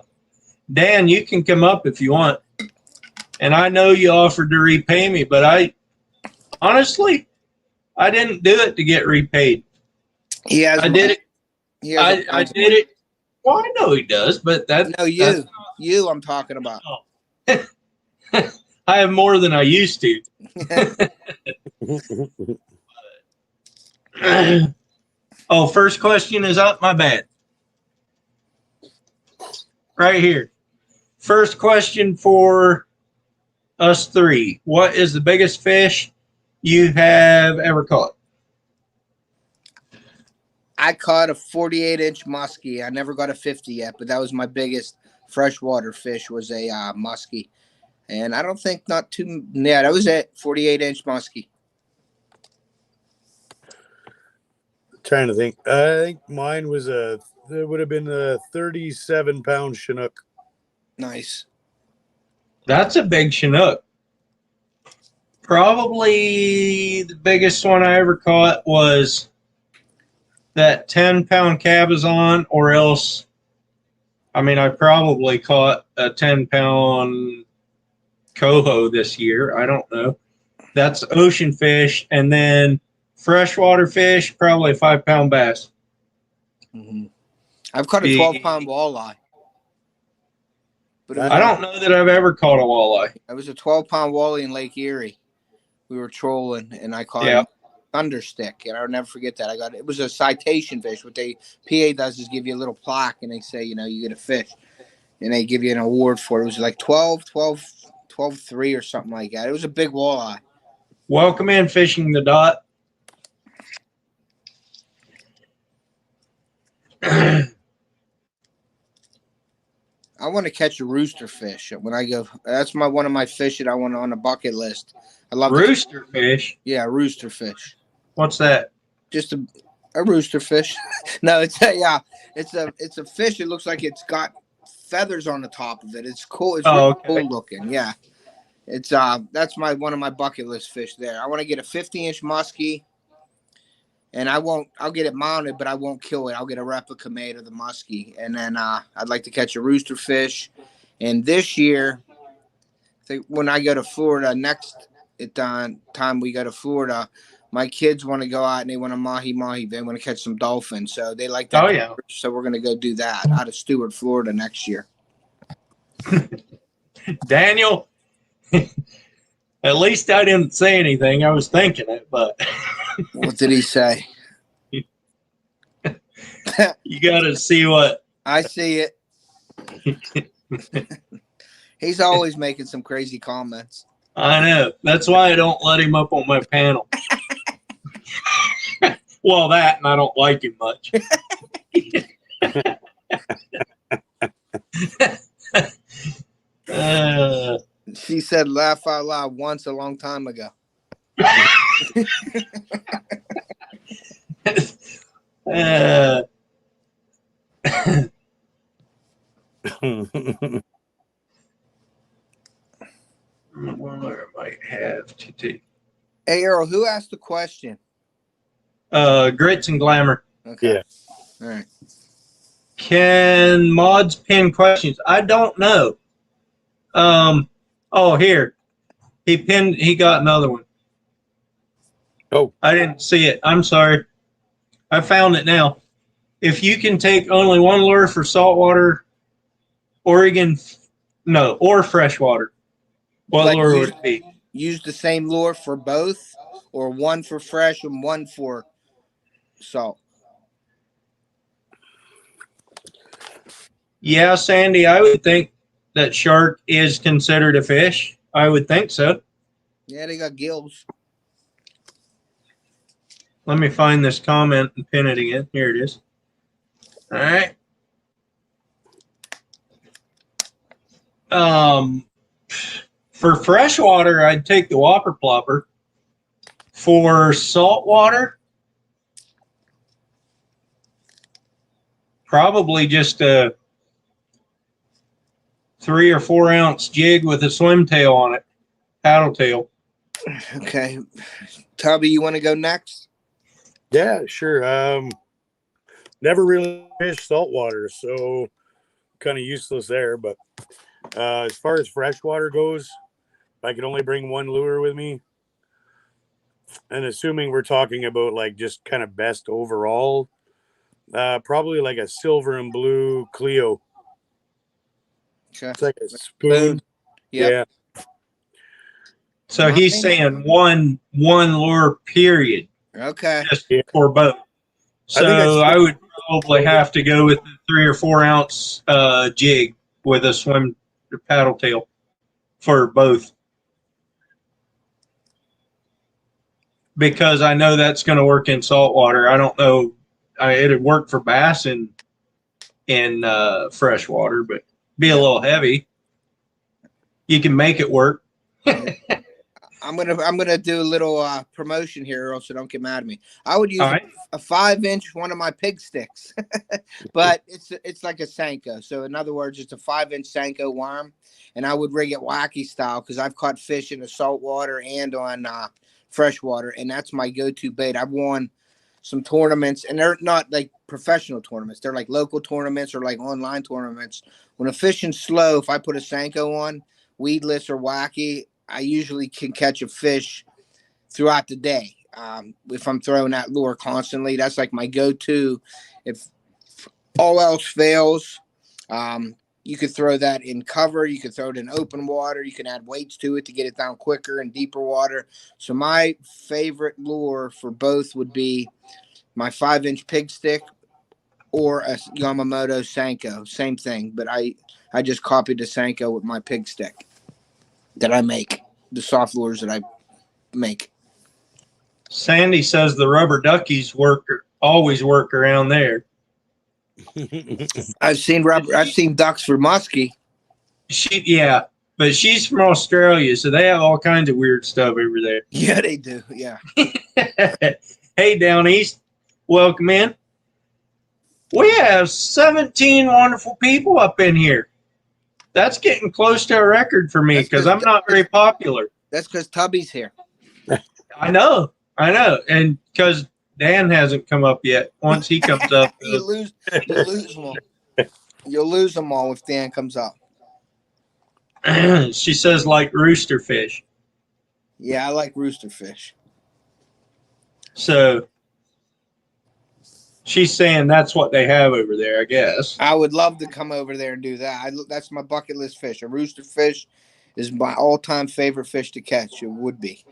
Dan, you can come up if you want. And I know you offered to repay me, but I didn't do it to get repaid. I did it. I did it. Well, I know he does, but you I'm talking about. I have more than I used to. Oh, first question is up. My bad. Right here. First question for us 3. What is the biggest fish you have ever caught? I caught a 48-inch muskie. I never got a 50 yet, but that was my biggest freshwater fish, was a muskie. And I don't think that was it. 48-inch muskie. Trying to think. I think mine was it would have been a 37-pound Chinook. Nice. That's a big Chinook. Probably the biggest one I ever caught was that 10-pound cabezon, or else, I mean, I probably caught a 10-pound coho this year. I don't know. That's ocean fish. And then freshwater fish, probably a 5-pound bass. Mm-hmm. I've caught a 12-pound walleye. But I don't know that I've ever caught a walleye. It was a 12-pound walleye in Lake Erie. We were trolling, and I caught a thunderstick, and I'll never forget that. It was a citation fish. What PA does is give you a little plaque, and they say, you get a fish. and they give you an award for it. It was like 12-3 or something like that. It was a big walleye. Welcome in Fishing the Dot. I want to catch a rooster fish when I go. That's one of my fish that I want on the bucket list. I love rooster fish. Yeah, rooster fish. What's that? Just a rooster fish. No, it's a fish. It looks like it's got feathers on the top of it. It's cool. It's really cool looking. Yeah, it's that's one of my bucket list fish there. I want to get a 50-inch muskie, and I'll get it mounted, but I won't kill it. I'll get a replica made of the muskie, and then I'd like to catch a rooster fish. And this year, I think when I go to Florida next time we go to Florida, my kids want to go out and they want to mahi. They want to catch some dolphins, so they like that. Oh yeah. So we're gonna go do that out of Stewart, Florida next year. Daniel, at least I didn't say anything. I was thinking it, but what did he say? You got to see what I see it. He's always making some crazy comments. I know. That's why I don't let him up on my panel. Well, that, and I don't like him much. She said laugh out loud once a long time ago. I might have to take. Hey, Earl, who asked the question? Grits and Glamour. Okay. Yeah. All right. Can mods pin questions? I don't know. Oh, here. He got another one. Oh. I didn't see it. I'm sorry. I found it now. If you can take only one lure for saltwater, or freshwater, what lure would it be? Use the same lure for both, or one for fresh and one for salt? Yeah, Sandy, I would think that shark is considered a fish. I would think so. Yeah, they got gills. Let me find this comment and pin it again. Here it is. All right. For freshwater, I'd take the whopper plopper. For saltwater, probably just a 3 or 4 ounce jig with a swim tail on it, paddle tail. Okay. Tubby, you want to go next? Yeah, sure. Never really fished saltwater, so kind of useless there. But as far as freshwater goes, if I could only bring one lure with me, and assuming we're talking about like just kind of best overall, probably like a silver and blue Clio. Okay. It's like a spoon. Yep. Yeah. So he's saying one lure period. Okay. Just for both. So I would probably have to go with the 3 or 4 ounce jig with a swim paddle tail for both. Because I know that's going to work in saltwater. I don't know. It'd work for bass in freshwater, but be a little heavy. You can make it work. I'm gonna do a little promotion here, Earl, so don't get mad at me. I would use a 5-inch one of my pig sticks, but it's like a Senko. So in other words, it's a 5-inch Senko worm, and I would rig it wacky style because I've caught fish in the saltwater and on freshwater, and that's my go-to bait. I've won some tournaments, and they're not like professional tournaments. They're like local tournaments or like online tournaments. When a fishing's slow, if I put a Senko on, weedless or wacky, I usually can catch a fish throughout the day. If I'm throwing that lure constantly, that's like my go-to. If all else fails, you could throw that in cover. You could throw it in open water. You can add weights to it to get it down quicker in deeper water. So my favorite lure for both would be my 5-inch pig stick or a Yamamoto Senko. Same thing, but I just copied the Senko with my pig stick that I make, the soft lures that I make. Sandy says the rubber duckies always work around there. I've seen ducks for muskie. Yeah, but she's from Australia, so they have all kinds of weird stuff over there. Yeah, they do. Yeah. Hey, Down East, welcome in. We have 17 wonderful people up in here. That's getting close to a record for me because I'm not very popular. That's because Tubby's here. I know. And because Dan hasn't come up yet. Once he comes up. you lose them all. You'll lose them all if Dan comes up. She says like rooster fish. Yeah, I like rooster fish. So she's saying that's what they have over there, I guess. I would love to come over there and do that. That's my bucket list fish. A rooster fish is my all-time favorite fish to catch. It would be.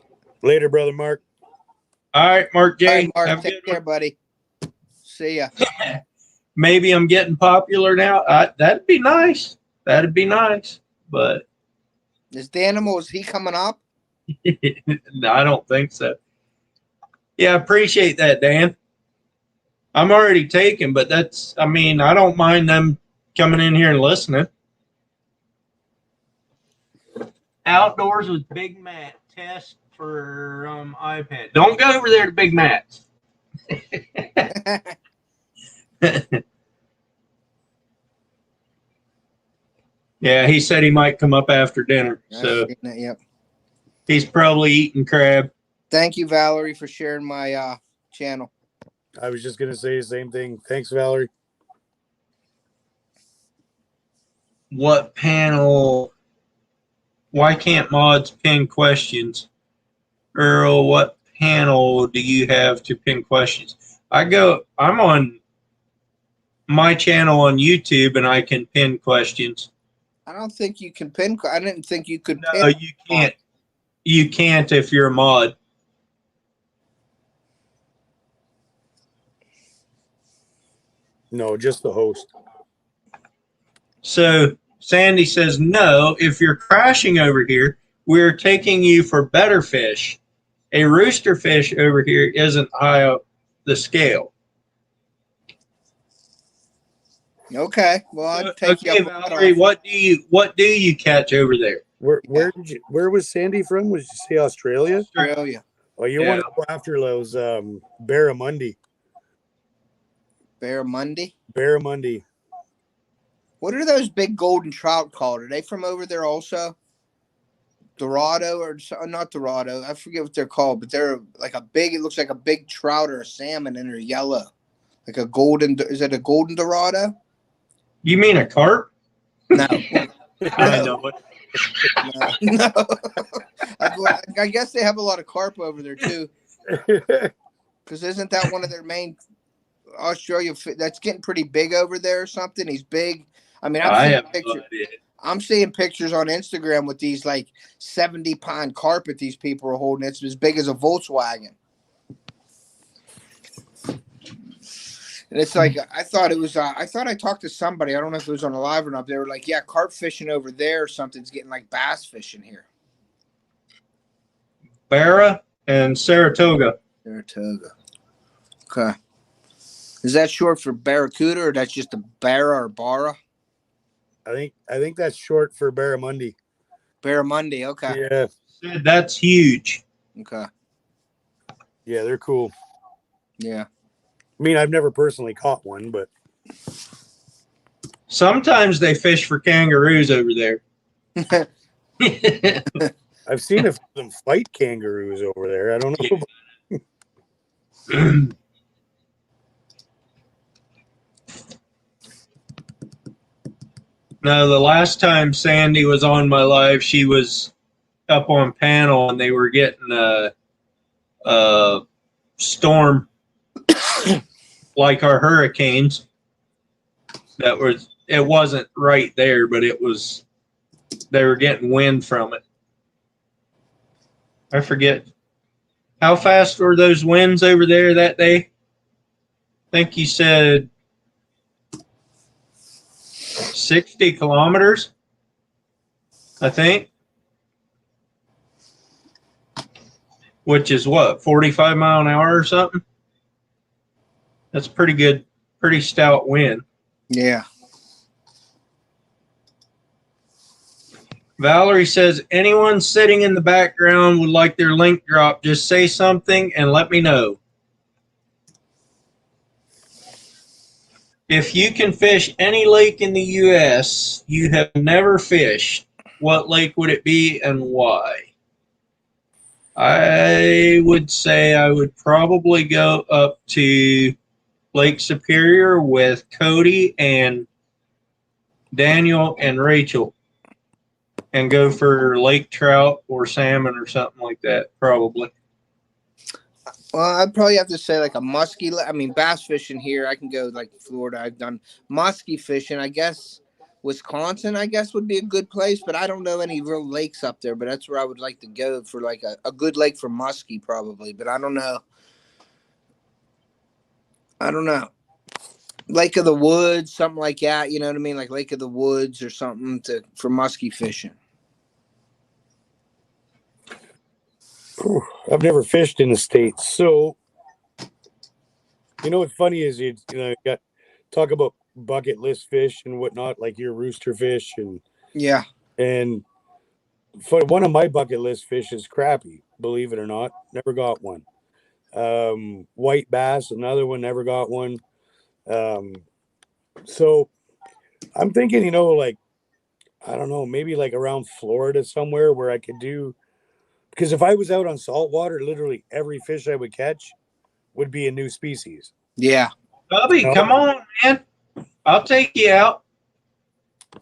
Later, brother Mark. All right, Mark J. All right, Mark, have take care, buddy. See ya. Maybe I'm getting popular now. That'd be nice. But Is the animal, is he coming up? no, I don't think so. Yeah, I appreciate that, Dan. I'm already taken, but I don't mind them coming in here and listening. Outdoors with Big Matt. Test for iPad. Don't go over there to Big Matt's. Yeah, he said he might come up after dinner. So yep. He's probably eating crab. Thank you, Valerie, for sharing my channel. I was just going to say the same thing. Thanks, Valerie. What panel? Why can't mods pin questions? Earl, what panel do you have to pin questions? I'm on my channel on YouTube and I can pin questions. I don't think you can pin. I didn't think you could pin. No, you can't. You can't if you're a mod. No, just the host. So Sandy says, no, if you're crashing over here, we're taking you for better fish. A rooster fish over here isn't high up the scale. Okay, well, I'll take you. Valerie, what do you catch over there? Where was Sandy from? Was you say Australia? Australia. Oh, you want to go after those barramundi. Barramundi? Barramundi. What are those big golden trout called? Are they from over there also? Dorado or not Dorado? I forget what they're called, but they're like it looks like a big trout or a salmon and they're yellow. Like a golden, is it a golden Dorado? You mean a carp? No. I know it. No. I guess they have a lot of carp over there too. Because isn't that one of their main Australia? That's getting pretty big over there or something. He's big. I mean, I'm seeing pictures on Instagram with these like 70-pound carp that these people are holding. It's as big as a Volkswagen. And it's like, I thought I talked to somebody. I don't know if it was on a live or not. They were like, yeah, carp fishing over there or something's getting like bass fishing here. Barra and Saratoga. Saratoga. Okay. Is that short for barracuda or that's just a barra or barra? I think that's short for barramundi. Barramundi, okay. Yeah. That's huge. Okay. Yeah, they're cool. Yeah. I mean, I've never personally caught one, but sometimes they fish for kangaroos over there. I've seen them fight kangaroos over there. I don't know. No, the last time Sandy was on my live, she was up on panel and they were getting a storm like our hurricanes. It wasn't right there, but they were getting wind from it. I forget. How fast were those winds over there that day? I think you said 60 kilometers, I think. Which is what, 45 mile an hour or something? That's pretty good, pretty stout wind. Yeah. Valerie says, anyone sitting in the background would like their link drop, just say something and let me know. If you can fish any lake in the U.S. you have never fished, what lake would it be and why? I would say I would probably go up to Lake Superior with Cody and Daniel and Rachel and go for lake trout or salmon or something like that, probably. Well, I'd probably have to say like a musky. I mean, bass fishing here, I can go like Florida. I've done musky fishing. I guess Wisconsin, I guess, would be a good place, but I don't know any real lakes up there. But that's where I would like to go for like a good lake for muskie, probably. But I don't know. Lake of the Woods, something like that. You know what I mean? Like Lake of the Woods or something for musky fishing. I've never fished in the States, so you know what's funny is you got talk about bucket list fish and whatnot, like your rooster fish and Yeah. And for one of my bucket list fish is crappie, believe it or not. Never got one. White bass, another one, never got one. So I'm thinking, like, I don't know, maybe like around Florida somewhere where I could do, because if I was out on saltwater, literally every fish I would catch would be a new species. Yeah. Bubby, come on, man. I'll take you out.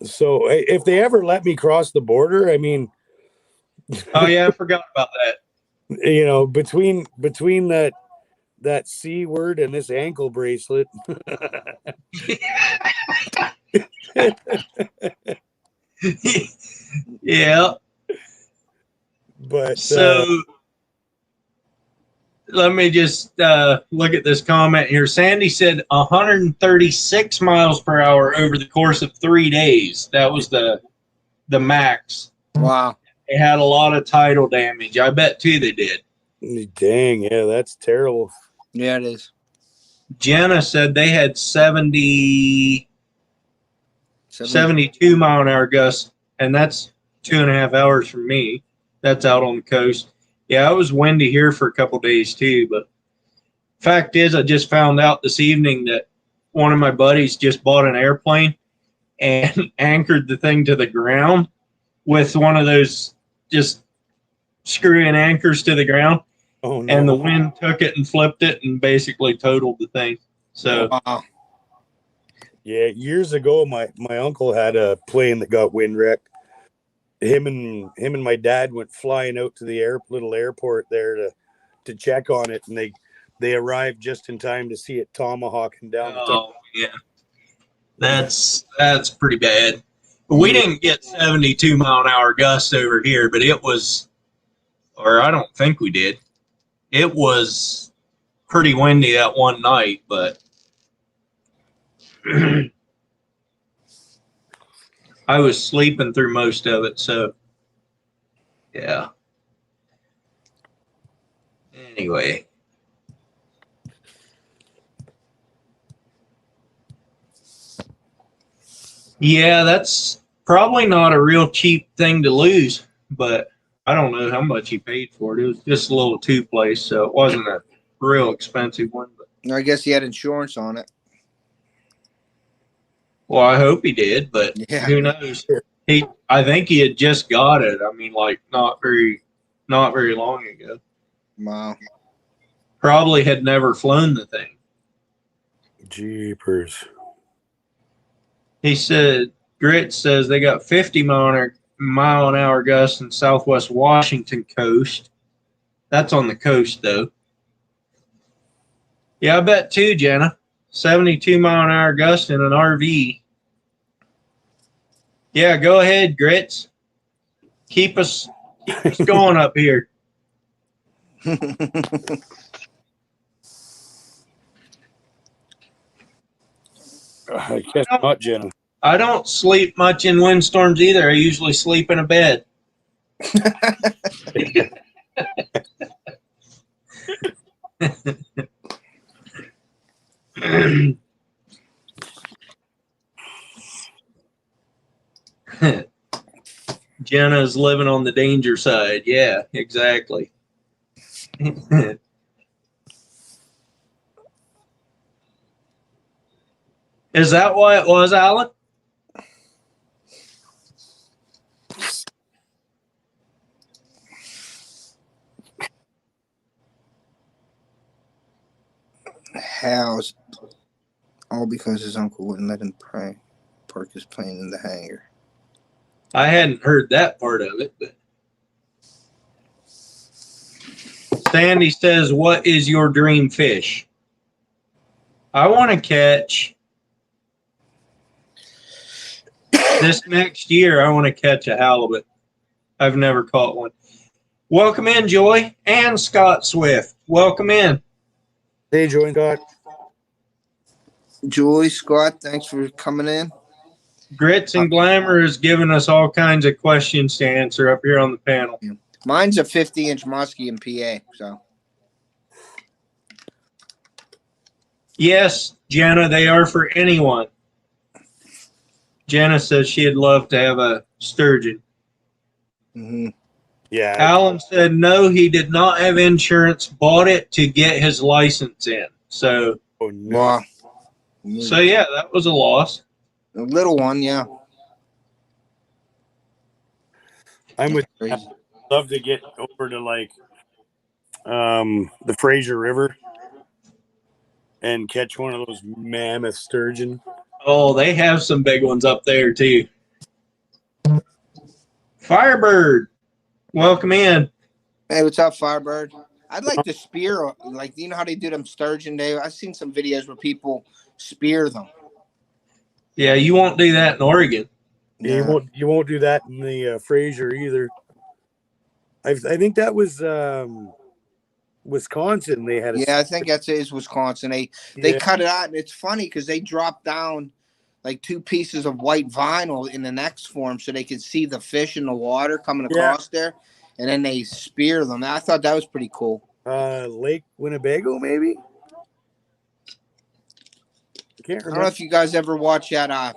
So if they ever let me cross the border, I mean, oh yeah, I forgot about that. Between that C word and this ankle bracelet. yeah. But so let me just look at this comment here. Sandy said 136 miles per hour over the course of 3 days. That was the max. Wow. They had a lot of tidal damage. I bet too they did. Dang, yeah, that's terrible. Yeah, it is. Jenna said they had 72 mile an hour gusts, and that's 2.5 hours from me. That's out on the coast. Yeah, it was windy here for a couple days too, but fact is I just found out this evening that one of my buddies just bought an airplane and anchored the thing to the ground with one of those just screw-in anchors to the ground. Oh, no. And the wind took it and flipped it and basically totaled the thing. So, wow. Yeah, years ago, my uncle had a plane that got wind wrecked. Him and my dad went flying out to the little airport there to check on it, and they arrived just in time to see it tomahawking down. Oh yeah, that's pretty bad. We didn't get 72 mile an hour gusts over here, but it was, or I don't think we did. It was pretty windy that one night, but I was sleeping through most of it, so yeah. Anyway. Yeah, that's probably not a real cheap thing to lose, but I don't know how much he paid for it. It was just a little two-place, so it wasn't a real expensive one. But I guess he had insurance on it. well, I hope he did, but who knows? I think he had just got it. I mean, like not very long ago. Wow. Probably had never flown the thing. Jeepers. He said, Grit says they got 50 mile an hour gusts in southwest Washington coast. That's on the coast, though. Yeah, I bet too, Jenna. 72 mile an hour gust in an RV. Yeah, go ahead, Grits. Keep us going up here. I guess not, Jenna. I don't sleep much in windstorms either. I usually sleep in a bed. Jenna's living on the danger side. Yeah, exactly. Is that why it was, Alan? How's all because his uncle wouldn't let him park his plane in the hangar. I hadn't heard that part of it, but Sandy says, what is your dream fish? I want to catch this next year. I want to catch a halibut. I've never caught one. Welcome in, Joy and Scott Swift. Welcome in. Hey, Joy and Scott. Joy, Scott, thanks for coming in. Grits and Glamour has given us all kinds of questions to answer up here on the panel. Mine's a 50-inch muskie in PA, so. Yes, Jenna, they are for anyone. Jenna says she'd love to have a sturgeon. Mm-hmm. Yeah. Alan said no, he did not have insurance, bought it to get his license in. So, Oh, no. Wow. So yeah, that was a loss. A little one, yeah. I'm with Crazy. I'd love to get over to like the Fraser River and catch one of those mammoth sturgeon. Oh, they have some big ones up there too. Firebird, welcome in. Hey, what's up, Firebird? I'd like to spear, like, you know how they do them sturgeon day? I've seen some videos where people spear them. Yeah, you won't do that in Oregon. Yeah, you won't do that in the Fraser either. I think that was Wisconsin. They had I think that's it. Is Wisconsin. They cut it out, and it's funny because they dropped down like 2 pieces of white vinyl in the X form so they could see the fish in the water coming across there, and then they spear them. I thought that was pretty cool. Lake Winnebago, maybe. I can't remember. I don't know if you guys ever watch that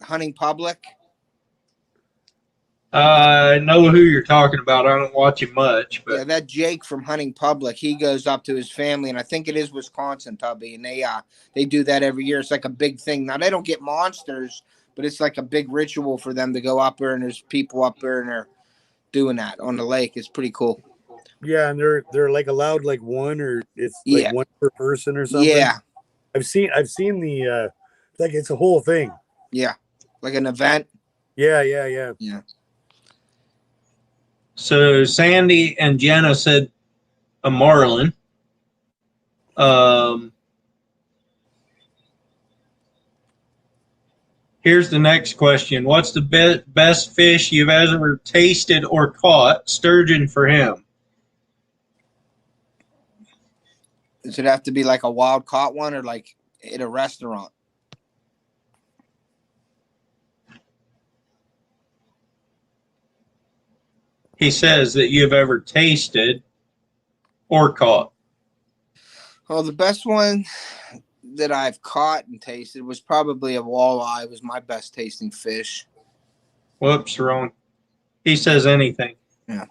Hunting Public. I know who you're talking about. I don't watch it much, but Yeah, that Jake from Hunting Public, he goes up to his family, and I think it is Wisconsin, Tubby, and they do that every year. It's like a big thing. Now they don't get monsters, but it's like a big ritual for them to go up there, and there's people up there, and they're doing that on the lake. It's pretty cool. Yeah, and they're like allowed like one, or it's like one per person or something. Yeah, I've seen the like it's a whole thing. Yeah, like an event. Yeah. So Sandy and Jenna said a marlin. Here's the next question. What's the best fish you've ever tasted or caught? Sturgeon for him. Does it have to be like a wild caught one or like at a restaurant? He says that you've ever tasted or caught. Well, the best one that I've caught and tasted was probably a walleye. It was my best tasting fish. Whoops, wrong. He says anything. Yeah.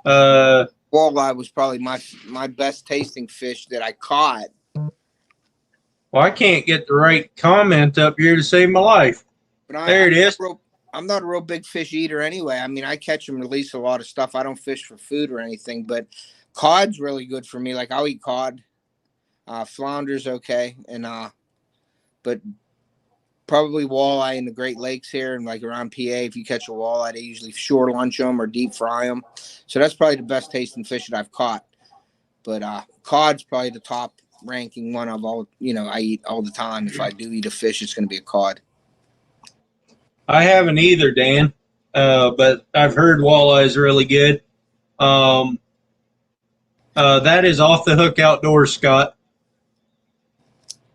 Walleye was probably my best tasting fish that I caught. Well, I can't get the right comment up here to save my life. But there it is. I'm not a real big fish eater anyway. I mean, I catch and release a lot of stuff. I don't fish for food or anything, but cod's really good for me. Like I'll eat cod. Flounder's okay, and but probably walleye in the Great Lakes here and like around PA. If you catch a walleye, they usually shore lunch them or deep fry them. So that's probably the best tasting fish that I've caught. But cod's probably the top ranking one of all. I eat all the time. If I do eat a fish, it's going to be a cod. I haven't either, Dan, but I've heard walleye's really good. That is Off the Hook Outdoors, Scott.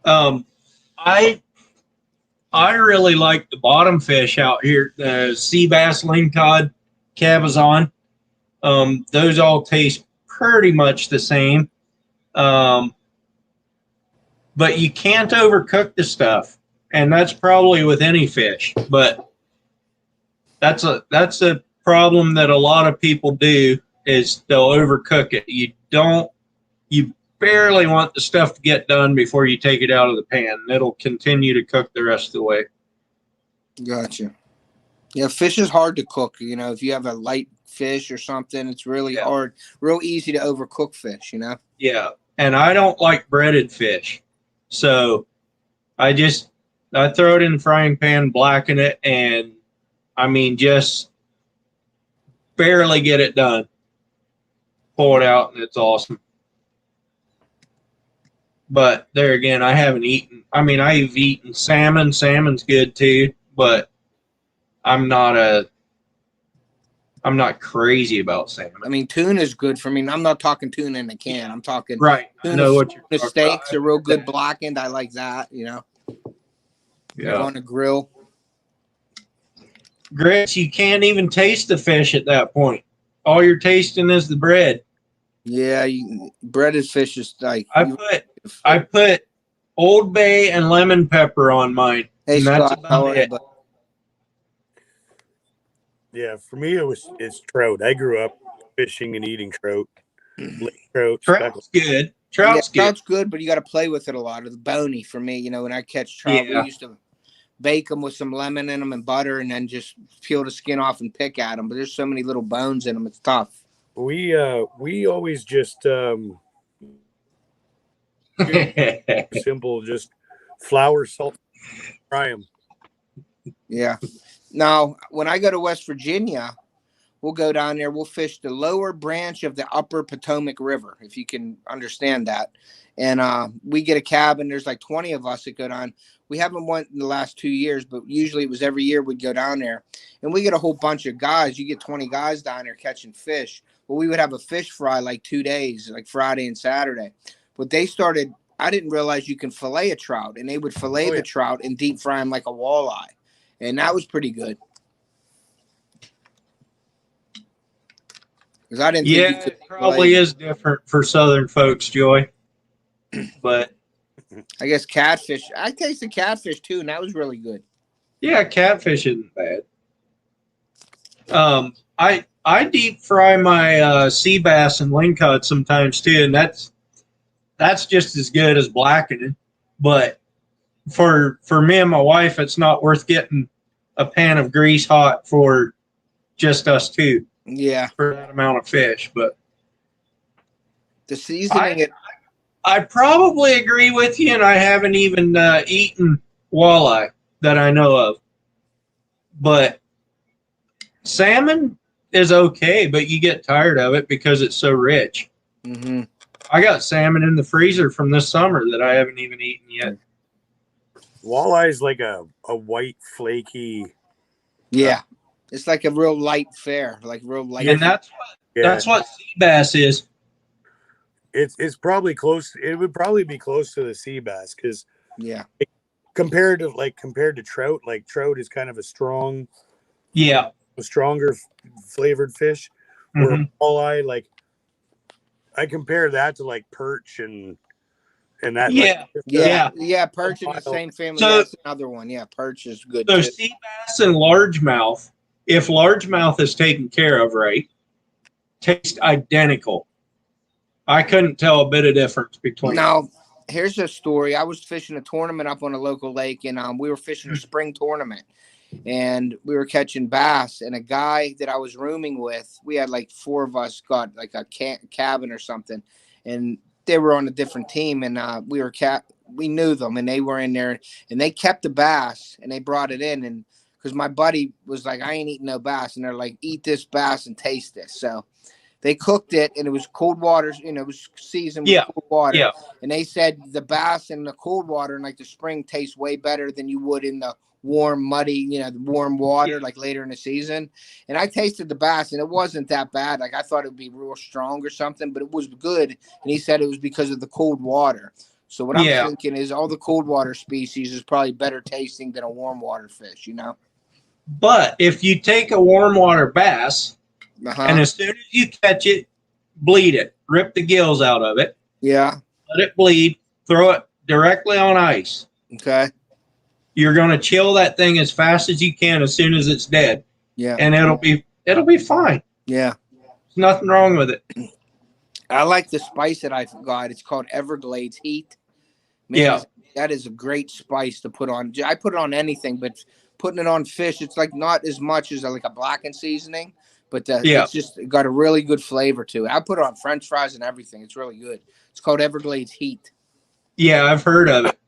I I really like the bottom fish out here, the sea bass, lingcod, cabezon. Those all taste pretty much the same. But you can't overcook the stuff, and that's probably with any fish. But that's a problem that a lot of people do, is they'll overcook it. You barely want the stuff to get done before you take it out of the pan. It'll continue to cook the rest of the way. Gotcha. Yeah, fish is hard to cook. You know, if you have a light fish or something, it's really hard, real easy to overcook fish, you know? Yeah, and I don't like breaded fish. So I throw it in the frying pan, blacken it, and I mean, just barely get it done. Pull it out, and it's awesome. But there again, I haven't eaten. I mean, I've eaten salmon. Salmon's good too, but I'm not crazy about salmon. I mean, tuna is good for me. I'm not talking tuna in a can. I'm talking right. I know what you're talking steaks about. are real good blackened. I like that, you know. Yeah. Like on a grill. Grits, you can't even taste the fish at that point. All you're tasting is the bread. Yeah, breaded fish is like. I put Old Bay and lemon pepper on mine. Hey, and that's Scott, about it. Yeah, for me it's trout. I grew up fishing and eating trout. Trout. Trout's good. Trout's good. Trout's good, but you got to play with it a lot. It's bony for me. You know, when I catch trout, we used to bake them with some lemon in them and butter, and then just peel the skin off and pick at them. But there's so many little bones in them; it's tough. We always just simple, just flour, salt, fry them. Yeah. Now, when I go to West Virginia, we'll go down there. We'll fish the lower branch of the upper Potomac River, if you can understand that. And we get a cabin. There's like 20 of us that go down. We haven't went in the last 2 years, but usually it was every year we'd go down there. And we get a whole bunch of guys. You get 20 guys down there catching fish. Well, we would have a fish fry like 2 days, like Friday and Saturday. But they started, I didn't realize you can fillet a trout. And they would fillet the trout and deep fry them like a walleye. And that was pretty good. Because I didn't think you could it probably is different for Southern folks, Joy. But I guess catfish. I tasted catfish too, and that was really good. Yeah, catfish isn't bad. I deep fry my sea bass and lingcod sometimes too, and that's just as good as blackening. But for me and my wife, it's not worth getting a pan of grease hot for just us two. Yeah, for that amount of fish. But the seasoning, I probably agree with you, and I haven't even eaten walleye that I know of. But salmon is okay, but you get tired of it because it's so rich. Mm-hmm. I got salmon in the freezer from this summer that I haven't even eaten yet. Walleye is like a white, flaky. Yeah, it's like a real light fare, like real light. And that's what sea bass is. It's probably close. It would probably be close to the sea bass because compared to trout, like trout is kind of a stronger flavored fish. Where walleye, like I compare that to like perch and that. Perch in the same family. So, that's another one. Yeah, perch is good. So too. sea bass and largemouth, if largemouth is taken care of right, taste identical. I couldn't tell a bit of difference between. Now, here's a story. I was fishing a tournament up on a local lake, and we were fishing a spring tournament, and we were catching bass. And a guy that I was rooming with, we had like 4 of us got like a cabin or something, and they were on a different team, and we knew them, and they were in there, and they kept the bass, and they brought it in, and because my buddy was like, I ain't eating no bass, and they're like, eat this bass and taste this. So they cooked it, and it was cold water, it was seasoned with cold water. Yeah. And they said the bass in the cold water and like the spring tastes way better than you would in the warm, muddy, the warm water, like later in the season. And I tasted the bass, and it wasn't that bad. Like I thought it would be real strong or something, but it was good. And he said it was because of the cold water. So what I'm thinking is all the cold water species is probably better tasting than a warm water fish, you know? But if you take a warm water bass, and as soon as you catch it, bleed it, rip the gills out of it. Yeah. Let it bleed, throw it directly on ice. Okay. You're going to chill that thing as fast as you can as soon as it's dead. Yeah. And it'll be fine. Yeah. There's nothing wrong with it. I like the spice that I've got. It's called Everglades Heat. Man, that is a great spice to put on. I put it on anything, but putting it on fish, it's like not as much as like a blackened seasoning, but it's just got a really good flavor to it. I put it on French fries and everything. It's really good. It's called Everglades Heat. Yeah, I've heard of it.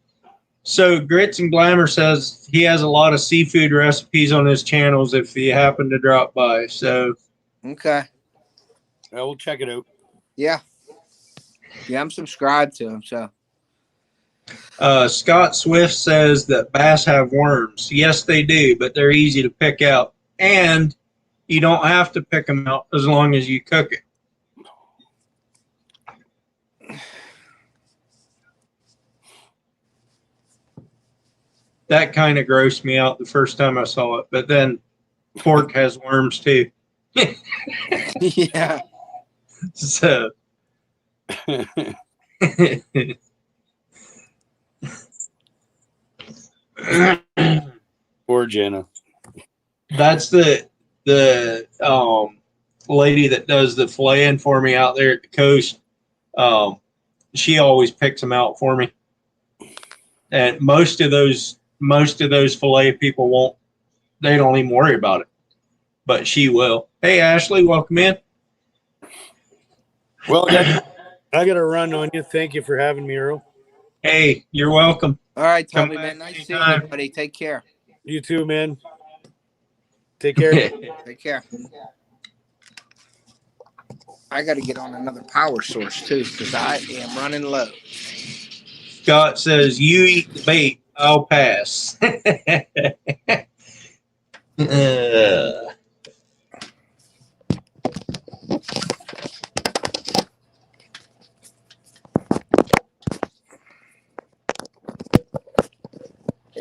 So Grits and Glamour says he has a lot of seafood recipes on his channels if you happen to drop by. So okay, I will check it out. Yeah, I'm subscribed to him. So Scott Swift says that bass have worms. Yes, they do, but they're easy to pick out, and you don't have to pick them out as long as you cook it. That kind of grossed me out the first time I saw it, but then pork has worms too. Yeah. So. Poor Jenna. That's the lady that does the filleting for me out there at the coast. She always picks them out for me, and most of those fillet people they don't even worry about it, but she will. Hey Ashley, welcome in. Well, I got to run on you. Thank you for having me, Earl. Hey, you're welcome. All right, Tommy, man. Nice seeing you, buddy. Take care. You too, man. Take care. Take care. I got to get on another power source, too, because I am running low. Scott says, you eat the bait, I'll pass.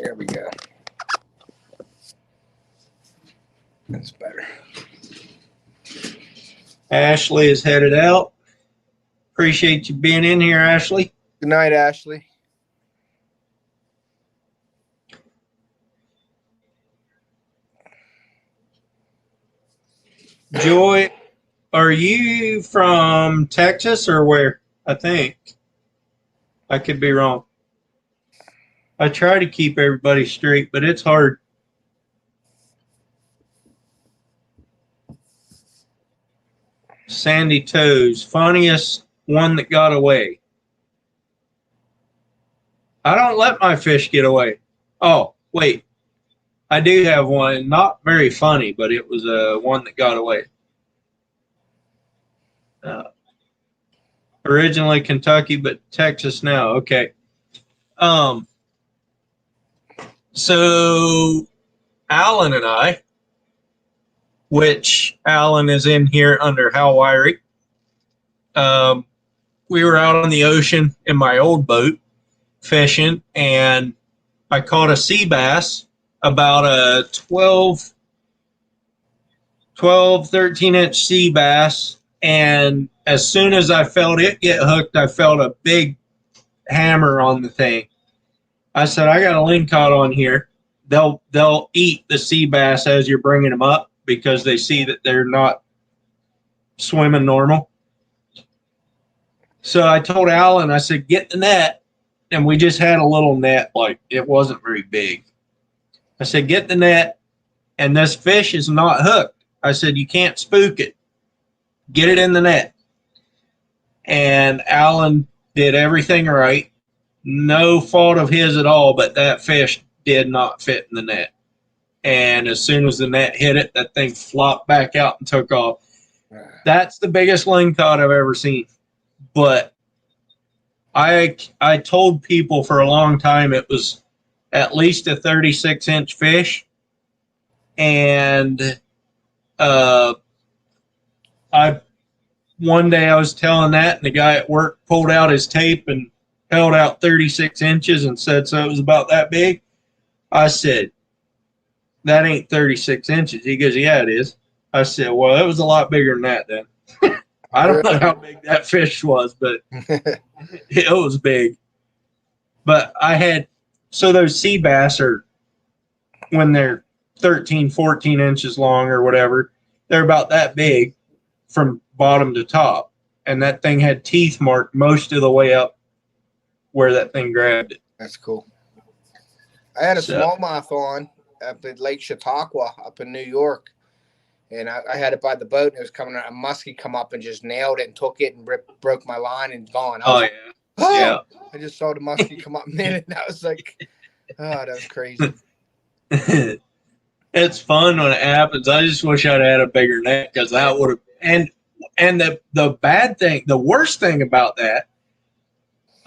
There we go. That's better. Ashley is headed out. Appreciate you being in here, Ashley. Good night, Ashley. Joy, are you from Texas or where? I think. I could be wrong. I try to keep everybody straight, but it's hard. Sandy Toes, funniest one that got away. I don't let my fish get away. Oh, wait. I do have one, not very funny, but it was one that got away. Originally Kentucky, but Texas now. Okay. So Alan and I, which Alan is in here under Hal Wyrick, we were out on the ocean in my old boat fishing, and I caught a sea bass, about a 13-inch sea bass, and as soon as I felt it get hooked, I felt a big hammer on the thing. I said, I got a lingcod on here. They'll eat the sea bass as you're bringing them up because they see that they're not swimming normal. So I told Alan, I said, get the net. And we just had a little net, like it wasn't very big. I said, get the net, and this fish is not hooked. I said, you can't spook it. Get it in the net. And Alan did everything right. No fault of his at all, but that fish did not fit in the net. And as soon as the net hit it, that thing flopped back out and took off. That's the biggest lingcod I've ever seen. But I told people for a long time it was at least a 36-inch fish. And one day I was telling that, and the guy at work pulled out his tape and held out 36 inches and said, so it was about that big. I said, that ain't 36 inches. He goes, yeah, it is. I said, well, it was a lot bigger than that then. I don't know how big that fish was, but it was big. But so those sea bass are, when they're 13, 14 inches long or whatever, they're about that big from bottom to top. And that thing had teeth marked most of the way up where that thing grabbed it. That's cool. I had a smallmouth on up at Lake Chautauqua up in New York. And I had it by the boat, and it was coming out. A muskie come up and just nailed it and took it and broke my line and gone. Yeah. I just saw the muskie come up in it, and I was like, oh, that was crazy. It's fun when it happens. I just wish I'd had a bigger net, because that would have. And the bad thing, the worst thing about that,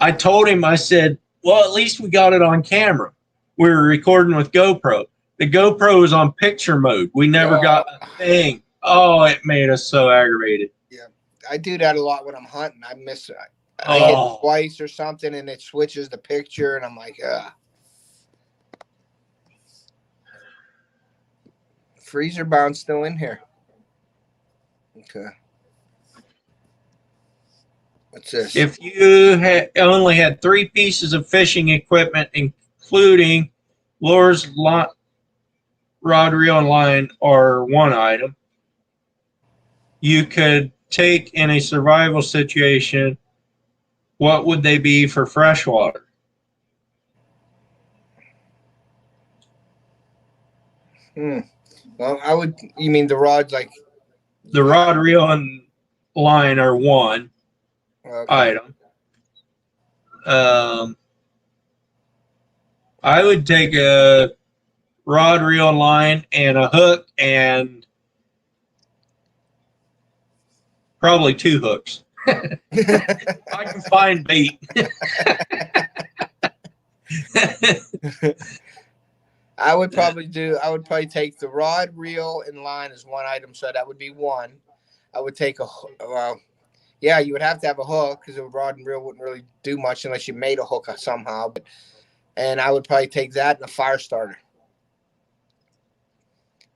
I told him, I said, well, at least we got it on camera. We were recording with GoPro. The GoPro was on picture mode. We never got a thing. Oh, it made us so aggravated. Yeah, I do that a lot when I'm hunting. I miss it. I hit it twice or something, and it switches the picture, and I'm like, ugh. Freezer bound still in here. Okay. What's this? If you only had 3 pieces of fishing equipment, including lures, rod, reel, and line, are one item, you could take in a survival situation, what would they be for freshwater? Well, you mean the rods, like? The rod, reel, and line are one item. I would take a rod, reel, and line, and a hook, and probably 2 hooks. I can find bait. I would probably take the rod, reel, and line as one item, so that would be one. I would take you would have to have a hook, because a rod and reel wouldn't really do much unless you made a hook somehow. And I would probably take that and a fire starter.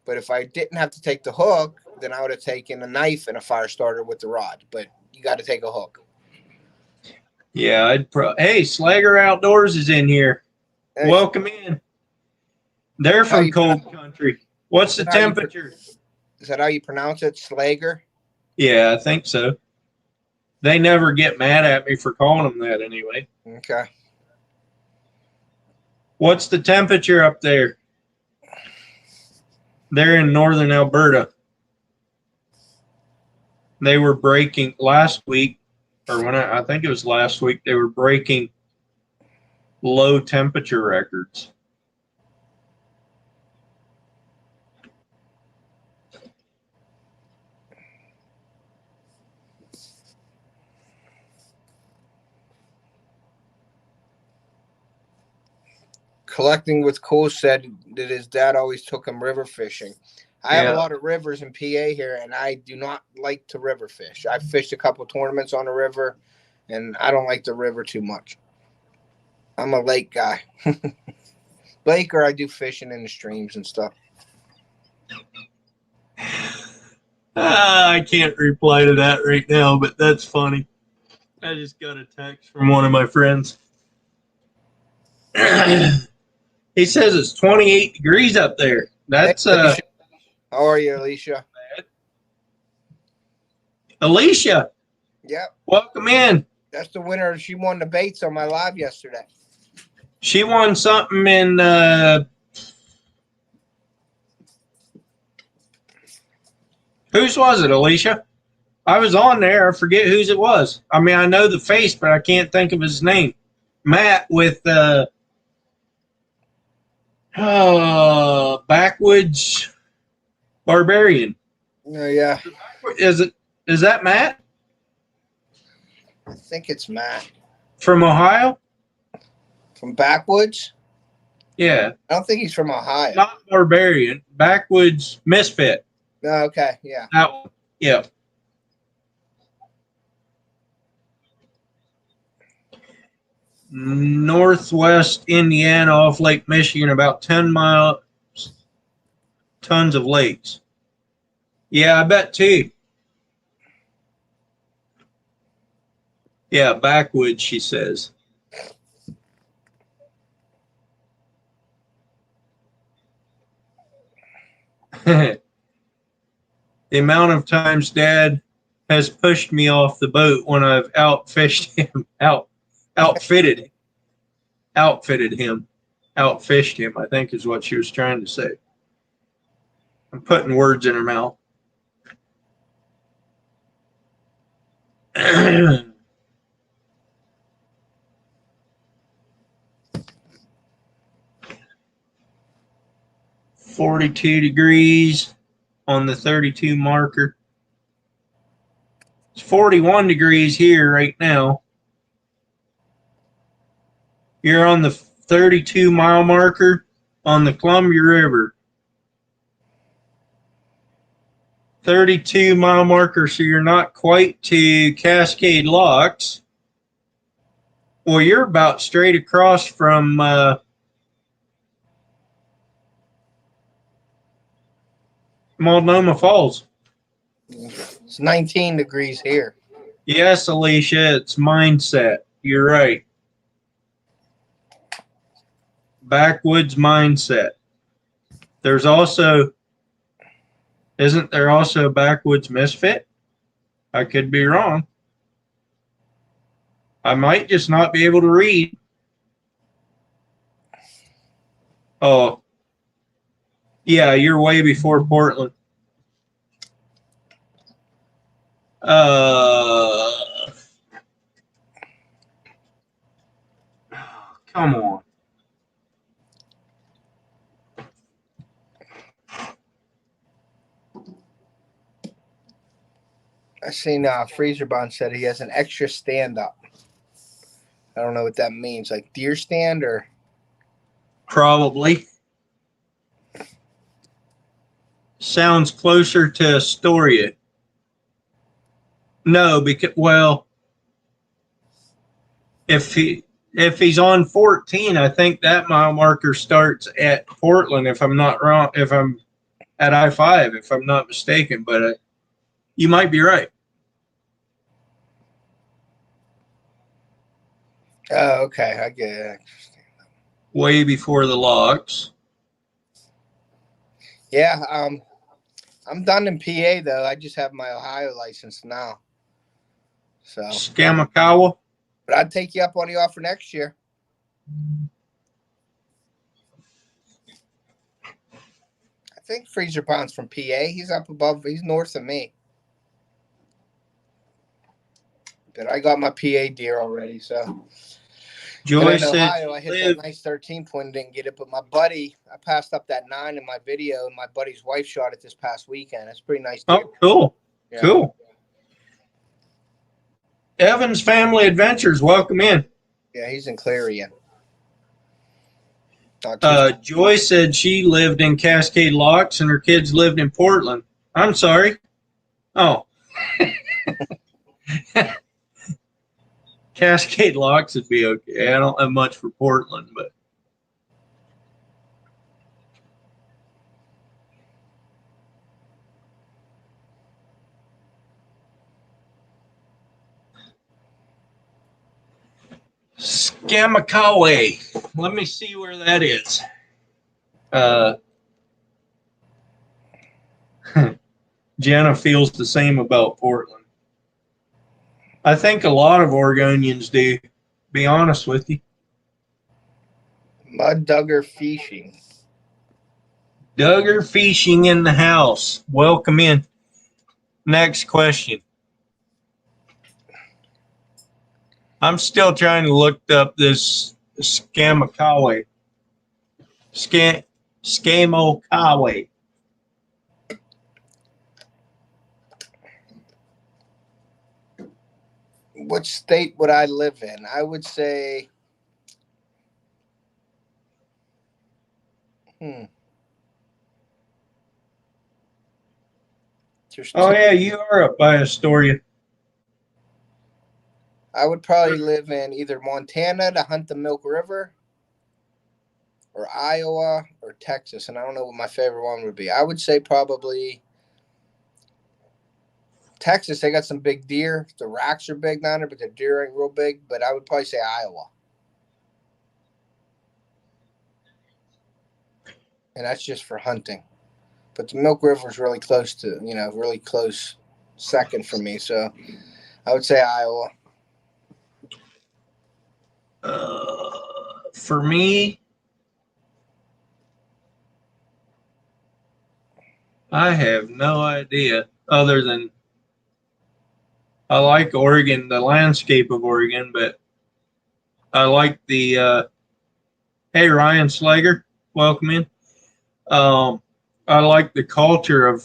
But if I didn't have to take the hook, then I would have taken a knife and a fire starter with the rod. But you got to take a hook. Yeah, hey, Slager Outdoors is in here. Hey. Welcome in. They're from cold country. What's the temperature? Is that how you pronounce it? Slager? Yeah, I think so. They never get mad at me for calling them that anyway. Okay. What's the temperature up there? They're in northern Alberta. They were breaking last week, or when I think it was last week, they were breaking low temperature records. Collecting with Cole said that his dad always took him river fishing. I have a lot of rivers in PA here, and I do not like to river fish. I've fished a couple of tournaments on the river, and I don't like the river too much. I'm a lake guy. Lake, or I do fishing in the streams and stuff. I can't reply to that right now, but that's funny. I just got a text from one of my friends. He says it's 28 degrees up there. That's How are you, Alicia? Alicia. Yep. Welcome in. That's the winner. She won the baits on my live yesterday. She won something in whose was it, Alicia? I was on there. I forget whose it was. I mean, I know the face, but I can't think of his name. Matt with Backwoods Barbarian. Oh, yeah. Is that Matt? I think it's Matt. From Ohio? From Backwoods? Yeah. I don't think he's from Ohio. Not Barbarian. Backwoods Misfit. Oh, okay, yeah. That one. Yeah. Northwest Indiana off Lake Michigan, about 10 miles, tons of lakes. Yeah, I bet too. Yeah, backwoods, she says. The amount of times Dad has pushed me off the boat when I've outfished him, outfitted him, outfished him, I think is what she was trying to say. I'm putting words in her mouth. 42 degrees on the 32 marker. It's 41 degrees here right now. You're on the 32 mile marker on the Columbia River. 32 mile marker, so you're not quite to Cascade Locks. Well, you're about straight across from Multnomah Falls. It's 19 degrees here. Yes, Alicia, it's mindset. You're right. Backwoods mindset. There's also, isn't there also a backwoods misfit? I could be wrong. I might just not be able to read. Oh, yeah, you're way before Portland. Come on. I seen Freezer Bond said he has an extra stand up. I don't know what that means, like deer stand or Probably. Sounds closer to Astoria. No, because, well, if he's on 14, I think that mile marker starts at Portland. If I'm not wrong, if I'm at I-5, if I'm not mistaken, but you might be right. oh, okay, I get it. Way before the locks. Yeah, I'm done in PA though. I just have my Ohio license now. So, Skamakawa. but I'd take you up on the offer next year. I think Freezer Pond's from PA. He's up above. He's north of me. But I got my PA deer already. So, Joy in said Ohio, I hit that nice 13 point, didn't get it. But my buddy, I passed up that 9 in my video, and my buddy's wife shot it this past weekend. It's pretty nice deer. Oh, cool. Yeah. Cool. Evans Family Adventures, welcome in. Yeah, he's in Clarion. Joy said she lived in Cascade Locks and her kids lived in Portland. I'm sorry. Oh. Cascade Locks would be okay. I don't have much for Portland, but. Skamakawa. Let me see where that is. Jenna feels the same about Portland. I think a lot of Oregonians do, be honest with you. Mud Duggar Fishing. Duggar Fishing in the house. Welcome in. Next question. I'm still trying to look up this Skamakawa. Skamokawa. Which state would I live in? I would say. Oh, yeah, you are up by Astoria. I would probably live in either Montana to hunt the Milk River, or Iowa, or Texas. And I don't know what my favorite one would be. I would say probably Texas. They got some big deer. The racks are big down there, but the deer ain't real big. But I would probably say Iowa. And that's just for hunting. But the Milk River is really close to, really close second for me. So I would say Iowa. For me, I have no idea other than I like Oregon, the landscape of Oregon, but I like the, hey, Ryan Slager, welcome in. I like the culture of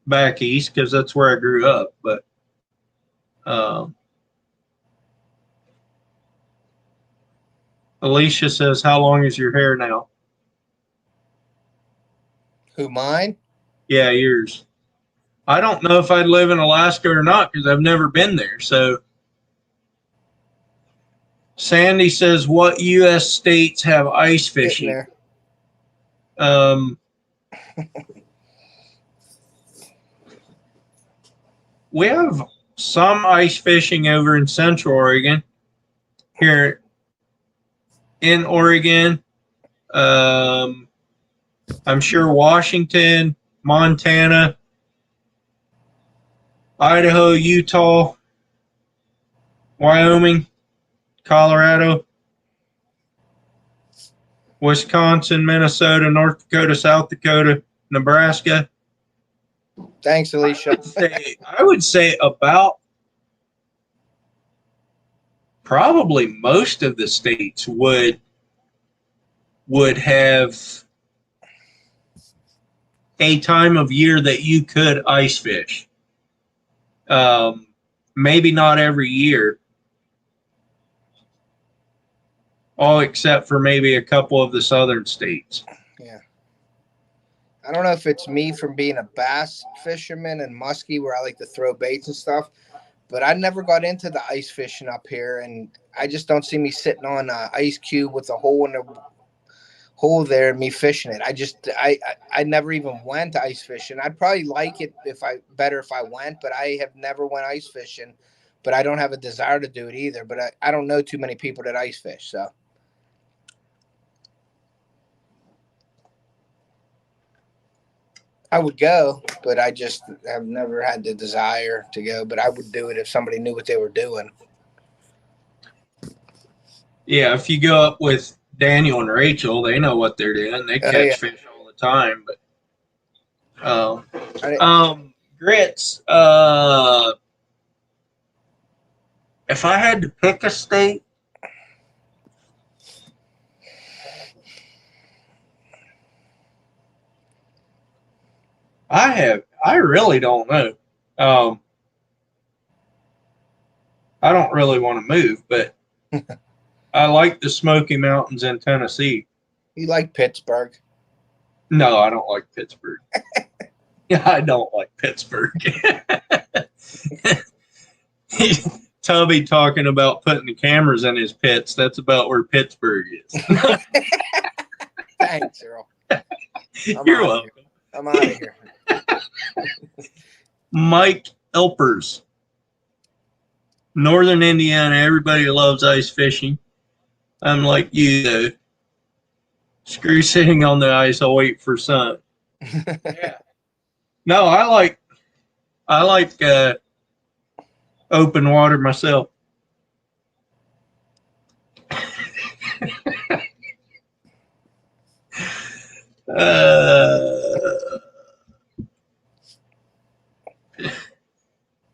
back east because that's where I grew up, but Alicia says, how long is your hair now? Who, mine? Yeah, yours. I don't know if I'd live in Alaska or not because I've never been there. So Sandy says, what U.S. states have ice fishing? We have some ice fishing over in Central Oregon. Here in Oregon, I'm sure Washington, Montana, Idaho, Utah, Wyoming, Colorado, Wisconsin, Minnesota, North Dakota, South Dakota, Nebraska. Thanks, Alicia. I would say about probably most of the states would have a time of year that you could ice fish. Maybe not every year, all except for maybe a couple of the southern states. Yeah. I don't know if it's me from being a bass fisherman and muskie where I like to throw baits and stuff, but I never got into the ice fishing up here, and I just don't see me sitting on an ice cube with a hole in the hole there and me fishing it. I never even went ice fishing. I'd probably like it better if I went, but I have never went ice fishing, but I don't have a desire to do it either. But I don't know too many people that ice fish, so. I would go, but I just have never had the desire to go, but I would do it if somebody knew what they were doing. Yeah, if you go up with Daniel and Rachel, they know what they're doing. They catch fish all the time. But grits, if I had to pick a state, I really don't know. I don't really want to move, but I like the Smoky Mountains in Tennessee. You like Pittsburgh? No, I don't like Pittsburgh. I don't like Pittsburgh. Tubby talking about putting the cameras in his pits. That's about where Pittsburgh is. Thanks, Earl. You're welcome. I'm out of here. Mike Elpers. Northern Indiana, everybody loves ice fishing. I'm like you, though. Screw sitting on the ice, I'll wait for sun. Yeah. No, I like open water myself.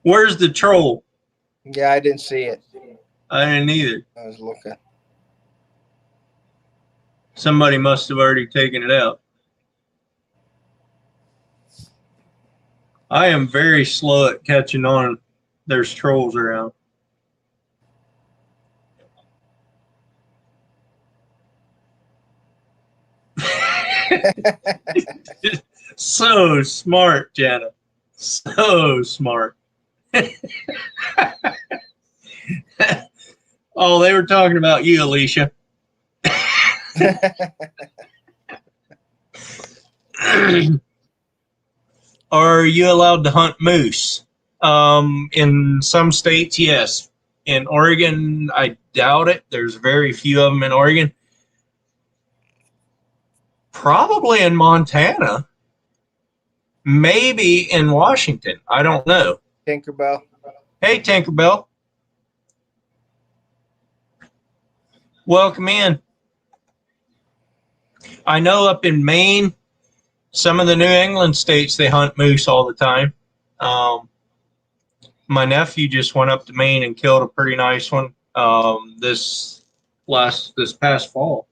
Where's the troll? Yeah, I didn't see it. I didn't either. I was looking. Somebody must have already taken it out. I am very slow at catching on. There's trolls around. So smart, Jana. So smart. Oh, they were talking about you, Alicia. Are you allowed to hunt moose? In some states, yes. In Oregon, I doubt it. There's very few of them in Oregon. Probably in Montana. Maybe in Washington. I don't know. Tinkerbell. Hey, Tinkerbell. Welcome in. I know up in Maine, some of the New England states, they hunt moose all the time. My nephew just went up to Maine and killed a pretty nice one this past fall.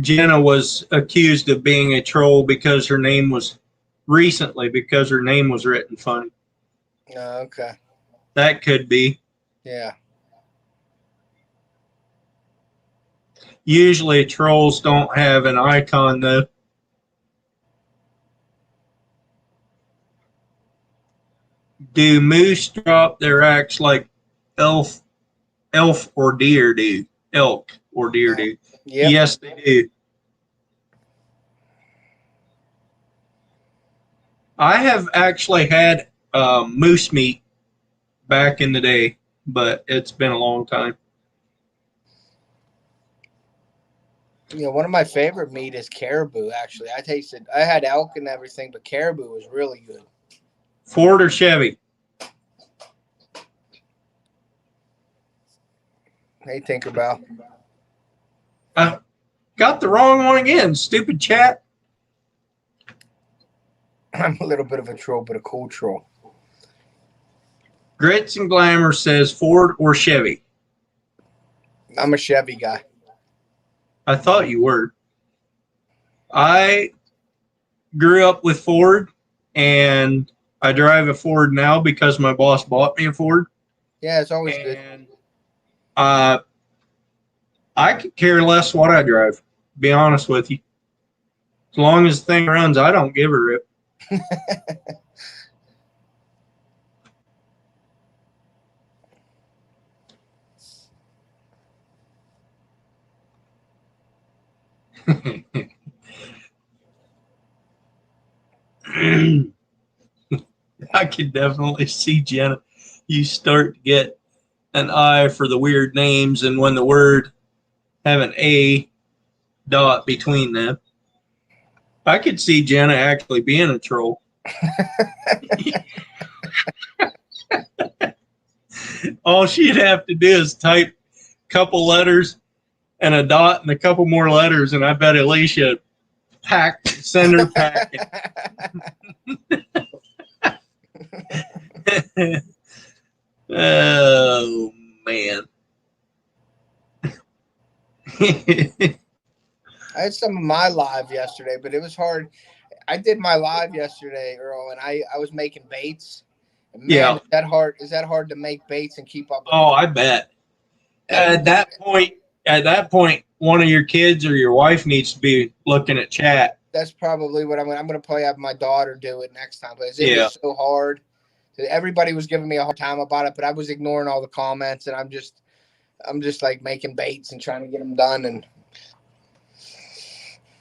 Jenna was accused of being a troll because her name was written funny. Oh, okay. That could be. Yeah. Usually trolls don't have an icon though. Do moose drop their axe like elk or deer do? Elk or deer do? Yep. Yes, they do. I have actually had moose meat back in the day, but it's been a long time. Yeah, one of my favorite meat is caribou, actually. I had elk and everything, but caribou was really good. Ford or Chevy? Hey, Tinkerbell. Got the wrong one again, stupid chat. I'm a little bit of a troll, but a cool troll. Grits and Glamour says Ford or Chevy. I'm a Chevy guy. I thought you were. I grew up with Ford, and I drive a Ford now because my boss bought me a Ford. Yeah, it's always good. I could care less what I drive, to be honest with you. As long as the thing runs, I don't give a rip. I can definitely see, Jenna, you start to get an eye for the weird names and when the word have an A dot between them. I could see Jenna actually being a troll. All she'd have to do is type a couple letters and a dot and a couple more letters, and I bet Alicia send her packet. Oh, man. I had some of my live yesterday, but it was hard. I did my live yesterday, Earl, and I was making baits. And man, Yeah. Is that hard to make baits and keep up with Oh, I bet. At that point, one of your kids or your wife needs to be looking at chat. That's probably what I'm going to probably have my daughter do it next time. Because it was so hard. Everybody was giving me a hard time about it, but I was ignoring all the comments, and I'm just like making baits and trying to get them done. And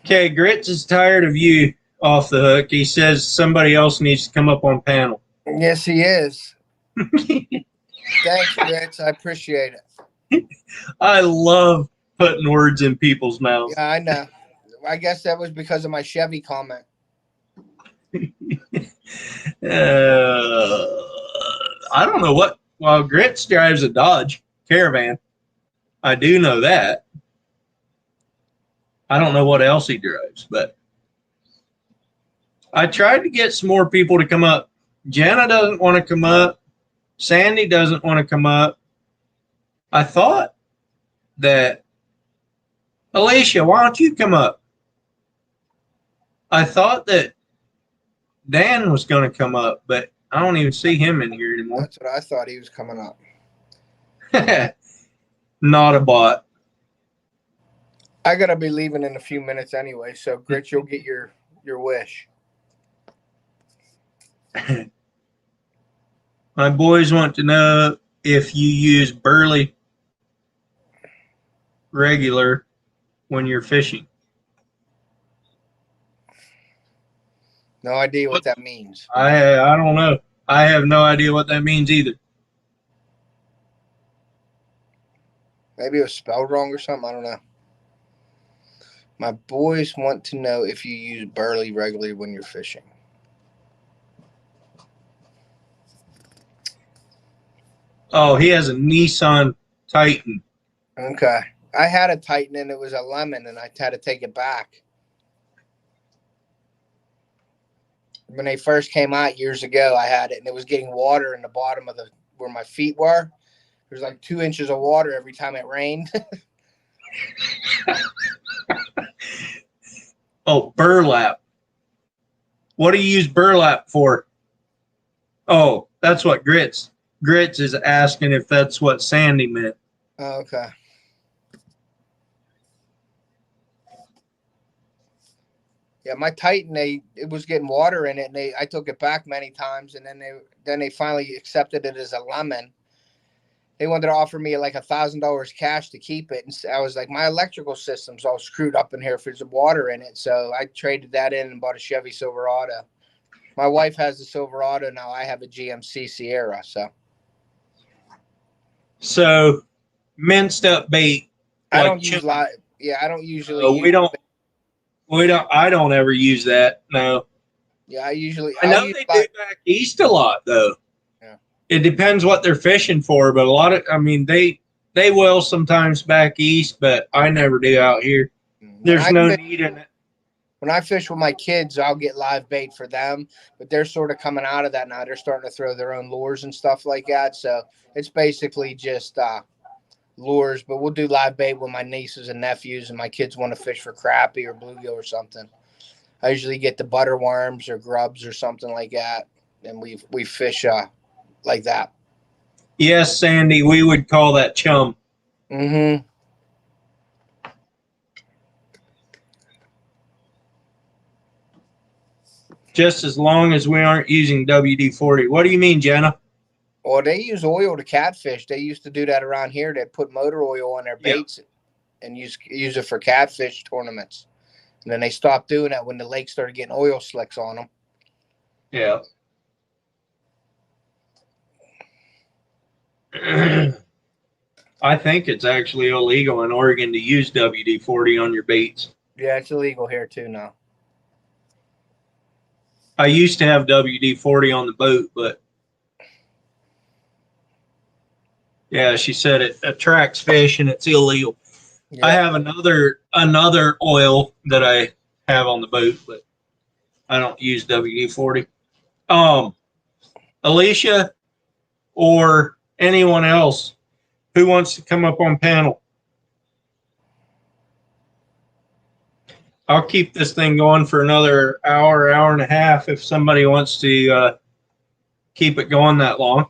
okay, Grits is tired of you off the hook. He says somebody else needs to come up on panel. Yes, he is. Thanks, Grits. I appreciate it. I love putting words in people's mouths. Yeah, I know. I guess that was because of my Chevy comment. I don't know what. Well, Grits drives a Dodge Caravan. I do know that. I don't know what else he drives, but I tried to get some more people to come up. Jenna doesn't want to come up. Sandy doesn't want to come up. I thought that, Alicia, why don't you come up? I thought that Dan was going to come up, but I don't even see him in here anymore. That's what I thought. He was coming up. Not a bot. I got to be leaving in a few minutes anyway, so Gritch, you'll get your wish. My boys want to know if you use burley regular when you're fishing. No idea what that means. I don't know. I have no idea what that means either. Maybe it was spelled wrong or something. I don't know. My boys want to know if you use burley regularly when you're fishing. Oh, he has a Nissan Titan. Okay. I had a Titan and it was a lemon and I had to take it back. When they first came out years ago, I had it and it was getting water in the bottom of where my feet were. There's like 2 inches of water every time it rained. Oh, burlap. What do you use burlap for? Oh, that's what Grits is asking if that's what Sandy meant. Oh, okay. Yeah, my Titan, it was getting water in it, and I took it back many times, and then they finally accepted it as a lemon. They wanted to offer me like $1,000 cash to keep it, and I was like, my electrical system's all screwed up in here if there's water in it, so I traded that in and bought a Chevy Silverado. My wife has a Silverado now. I have a GMC Sierra, So minced up bait. I like don't use I don't usually. I don't ever use that. No. Yeah, I know they do back east a lot though. Yeah. It depends what they're fishing for, but a lot of, they will sometimes back east, but I never do out here. There's no need in it. When I fish with my kids, I'll get live bait for them, but they're sort of coming out of that now. They're starting to throw their own lures and stuff like that. So it's basically just lures, but we'll do live bait with my nieces and nephews, and my kids want to fish for crappie or bluegill or something. I usually get the butter worms or grubs or something like that, and we fish like that. Yes, Sandy, we would call that chum. Mm-hmm. Just as long as we aren't using WD-40. What do you mean, Jenna? Well, they use oil to catfish. They used to do that around here. They'd put motor oil on their baits and use it for catfish tournaments. And then they stopped doing that when the lake started getting oil slicks on them. Yeah. I think it's actually illegal in Oregon to use WD-40 on your baits. Yeah, it's illegal here too now. I used to have WD-40 on the boat, but yeah, she said it attracts fish and it's illegal. Yeah. I have another oil that I have on the boat, but I don't use WD-40. Alicia or anyone else who wants to come up on panel? I'll keep this thing going for another hour and a half if somebody wants to keep it going that long.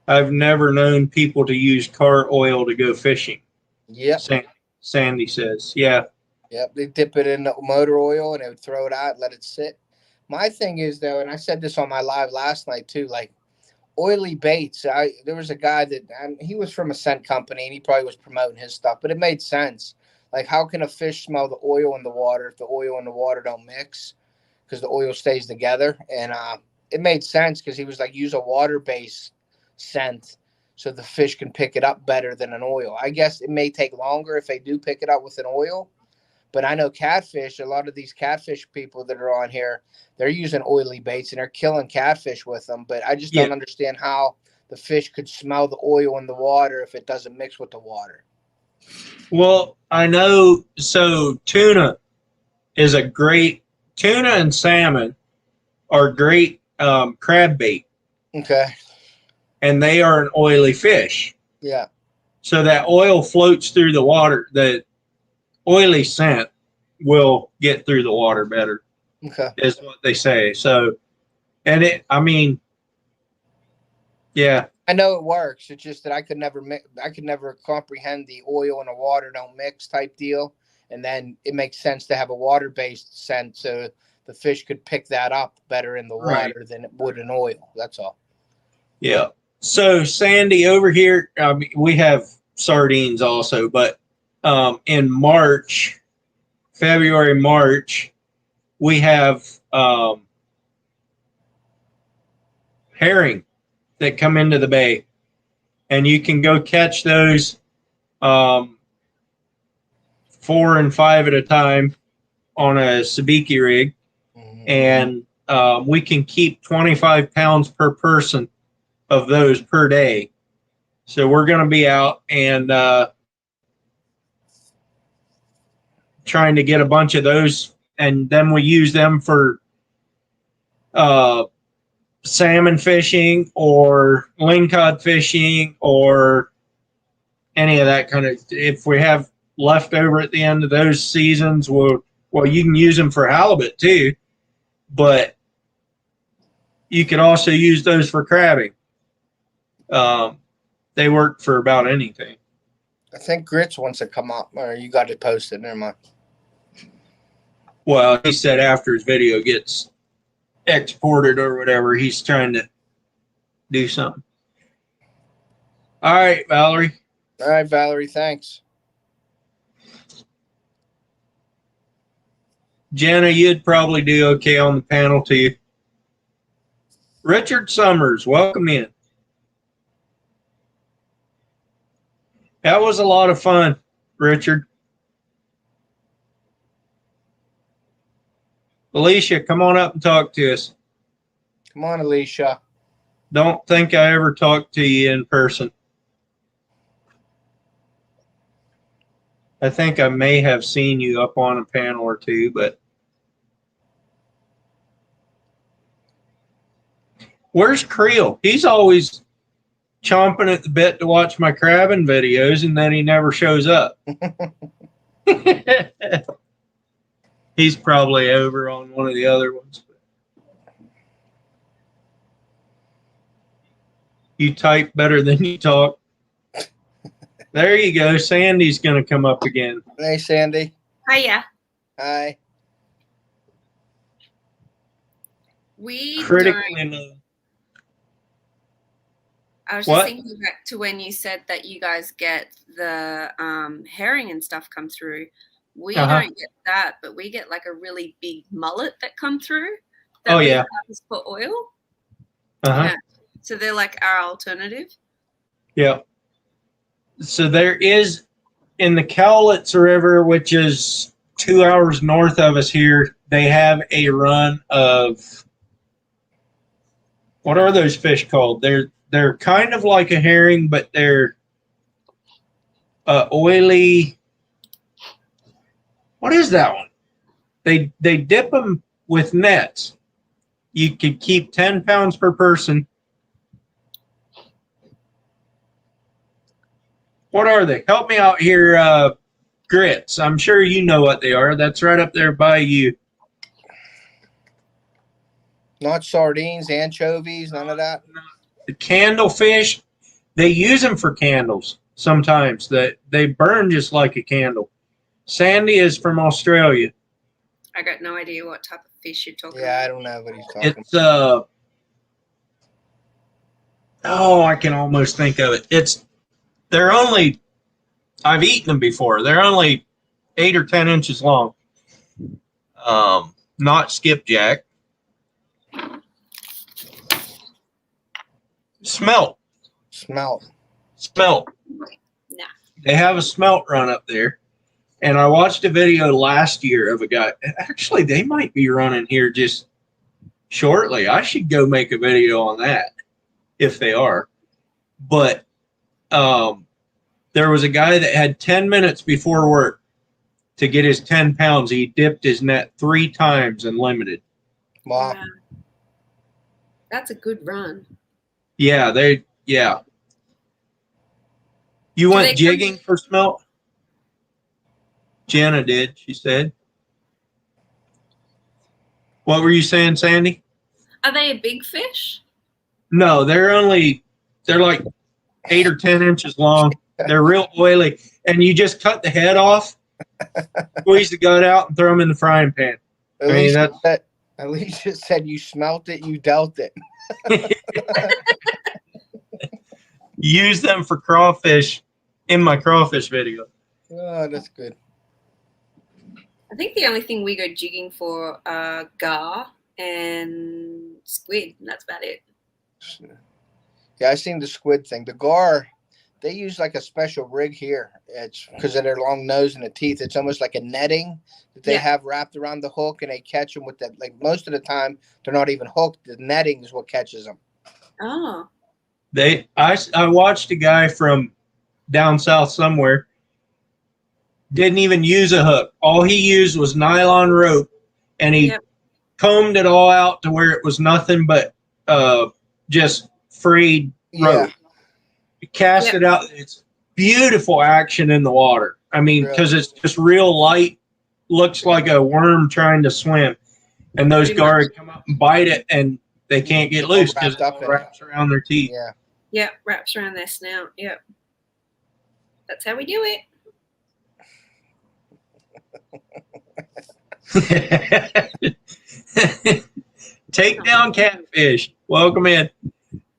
I've never known people to use car oil to go fishing. Yep. Sandy says, yeah. Yep, they dip it in the motor oil and they would throw it out, let it sit. My thing is, though, and I said this on my live last night, too, like oily baits. There was a guy he was from a scent company, and he probably was promoting his stuff, but it made sense. Like, how can a fish smell the oil in the water if the oil and the water don't mix? Because the oil stays together. And it made sense because he was like, use a water-based scent so the fish can pick it up better than an oil. I guess it may take longer if they do pick it up with an oil. But I know catfish, a lot of these catfish people that are on here, they're using oily baits and they're killing catfish with them. But I just don't understand how the fish could smell the oil in the water if it doesn't mix with the water. Well, I know. So tuna and salmon are great crab bait. Okay. And they are an oily fish. Yeah. So that oil floats through the water. The oily scent will get through the water better. Okay. Is what they say. So, and yeah, I know it works. It's just that I could never comprehend the oil and the water don't mix type deal. And then it makes sense to have a water-based scent so the fish could pick that up better in the Right. water than it would in oil. That's all. Yeah. So Sandy, over here, we have sardines also, but in March, February, March, we have herring that come into the bay, and you can go catch those 4 and 5 at a time on a sabiki rig, and we can keep 25 pounds per person of those per day. So we're going to be out and trying to get a bunch of those, and then we use them for salmon fishing or lingcod fishing or any of that kind of. If we have leftover at the end of those seasons, well, you can use them for halibut too, but you could also use those for crabbing. They work for about anything. I think Grits wants to come up, or you got it posted. Never mind. Well, he said after his video gets exported or whatever, he's trying to do something. All right, Valerie. All right, Valerie, thanks. Jenna, you'd probably do okay on the panel too. Richard Summers, welcome in. That was a lot of fun, Richard. Alicia, come on up and talk to us. Come on, Alicia. Don't think I ever talked to you in person. I think I may have seen you up on a panel or two, but where's Creel? He's always chomping at the bit to watch my crabbing videos, and then he never shows up. He's probably over on one of the other ones. You type better than you talk. There you go. Sandy's going to come up again. Hey, Sandy. Hiya. Hi. We Critically don't. low. I was What? just thinking back to when you said that you guys get the herring and stuff come through. We don't get that, but we get like a really big mullet that come through. That Oh, yeah. is for oil. Uh-huh. Yeah. So they're like our alternative. Yeah. So there is in the Cowlitz River, which is 2 hours north of us here, they have a run of, what are those fish called? They're kind of like a herring, but they're oily. What is that one? They dip them with nets. You could keep 10 pounds per person. What are they? Help me out here, Grits. I'm sure you know what they are. That's right up there by you. Not sardines, anchovies, none of that. The candle fish, they use them for candles sometimes. They burn just like a candle. Sandy is from Australia. I got no idea what type of fish you're talking Yeah, about. I don't know what he's talking about. It's I can almost think of it. They're only, I've eaten them before. They're only 8 or 10 inches long. Not skipjack. Smelt. Smelt. Nah. They have a smelt run up there. And I watched a video last year of a guy. Actually, they might be running here just shortly. I should go make a video on that if they are. But there was a guy that had 10 minutes before work to get his 10 pounds. He dipped his net 3 times and limited. Wow. Yeah. That's a good run. Yeah, You Do went they jigging for smelt? Jenna did, she said. What were you saying, Sandy? Are they a big fish? No, they're only They're like 8 or 10 inches long. They're real oily. And you just cut the head off, squeeze the gut out, and throw them in the frying pan. At least it said you smelt it, you dealt it. Use them for crawfish in my crawfish video. Oh, that's good. I think the only thing we go jigging for are gar and squid, and that's about it. Yeah, I seen the squid thing. The gar, they use like a special rig here. It's because of their long nose and the teeth. It's almost like a netting that they have wrapped around the hook, and they catch them with that. Like most of the time, they're not even hooked. The netting is what catches them. Oh. I watched a guy from down south somewhere. Didn't even use a hook. All he used was nylon rope, and he combed it all out to where it was nothing but just frayed rope. He cast it out. It's beautiful action in the water. I mean, because it's just real light, looks like a worm trying to swim. And those guards come up and bite it, and they can't get loose because it all wraps around their teeth. Yeah. Yeah, wraps around their snout. Yep. That's how we do it. Take down catfish. Welcome in.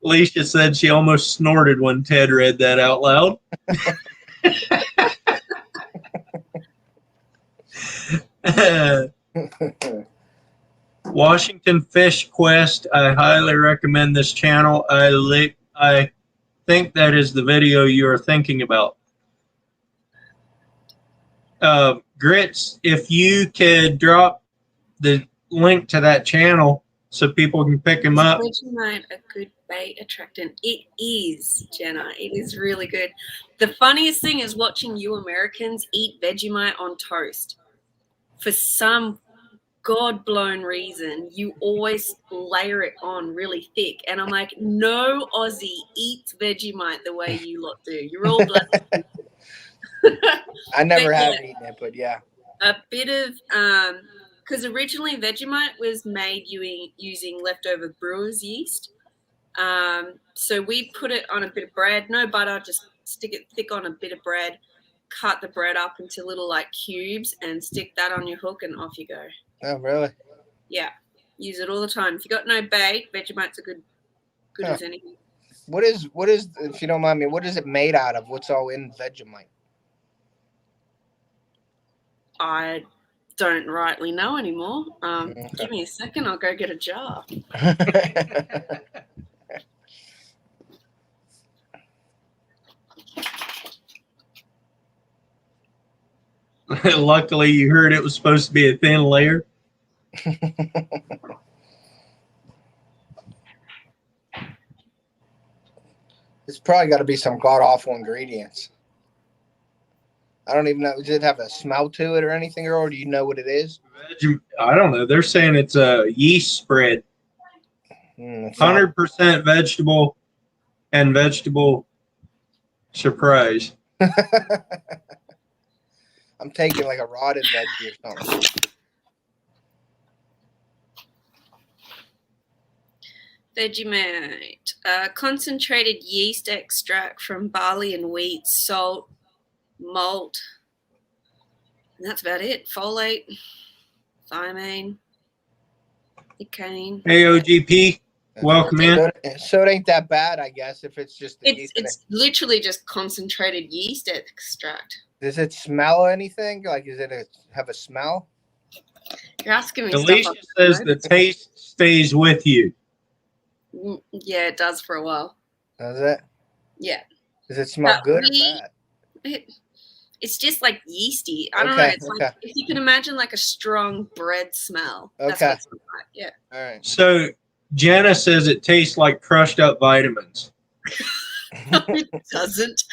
Alicia said she almost snorted when Ted read that out loud. Washington Fish Quest. I highly recommend this channel. I think that is the video you are thinking about. Grits, if you could drop the link to that channel so people can pick them up. Is Vegemite a good bait attractant? It is, Jenna. It is really good. The funniest thing is watching you Americans eat Vegemite on toast. For some God-blown reason, you always layer it on really thick. And I'm like, no Aussie eats Vegemite the way you lot do. You're all black. I never have eaten it, but yeah. A bit of, because originally Vegemite was made using leftover brewer's yeast. So we put it on a bit of bread, no butter, just stick it thick on a bit of bread, cut the bread up into little like cubes and stick that on your hook and off you go. Oh, really? Yeah. Use it all the time. If you got no bait, Vegemite's a good as anything. What is, if you don't mind me, what is it made out of? What's all in Vegemite? I don't rightly know anymore. Give me a second. I'll go get a jar. Luckily, you heard it was supposed to be a thin layer. It's probably got to be some god-awful ingredients. I don't even know. Does it have a smell to it or anything, or do you know what it is? I don't know. They're saying it's a yeast spread. 100% vegetable and vegetable surprise. I'm taking like a rotted veggie or something. Vegemite, concentrated yeast extract from barley and wheat, salt, malt, and that's about it. Folate, thiamine, nicotine. Hey, OGP, welcome in. So it ain't that bad, I guess, if it's just the yeast. It's literally just concentrated yeast extract. Does it smell anything? Like, have a smell? You're asking me. Alicia says the taste stays with you. Yeah, it does for a while. Does it? Yeah. Does it smell good or bad? It's just like yeasty. I don't know. It's like if you can imagine like a strong bread smell. That's what it's like. Yeah. All right. So Jenna says it tastes like crushed up vitamins. No, it doesn't.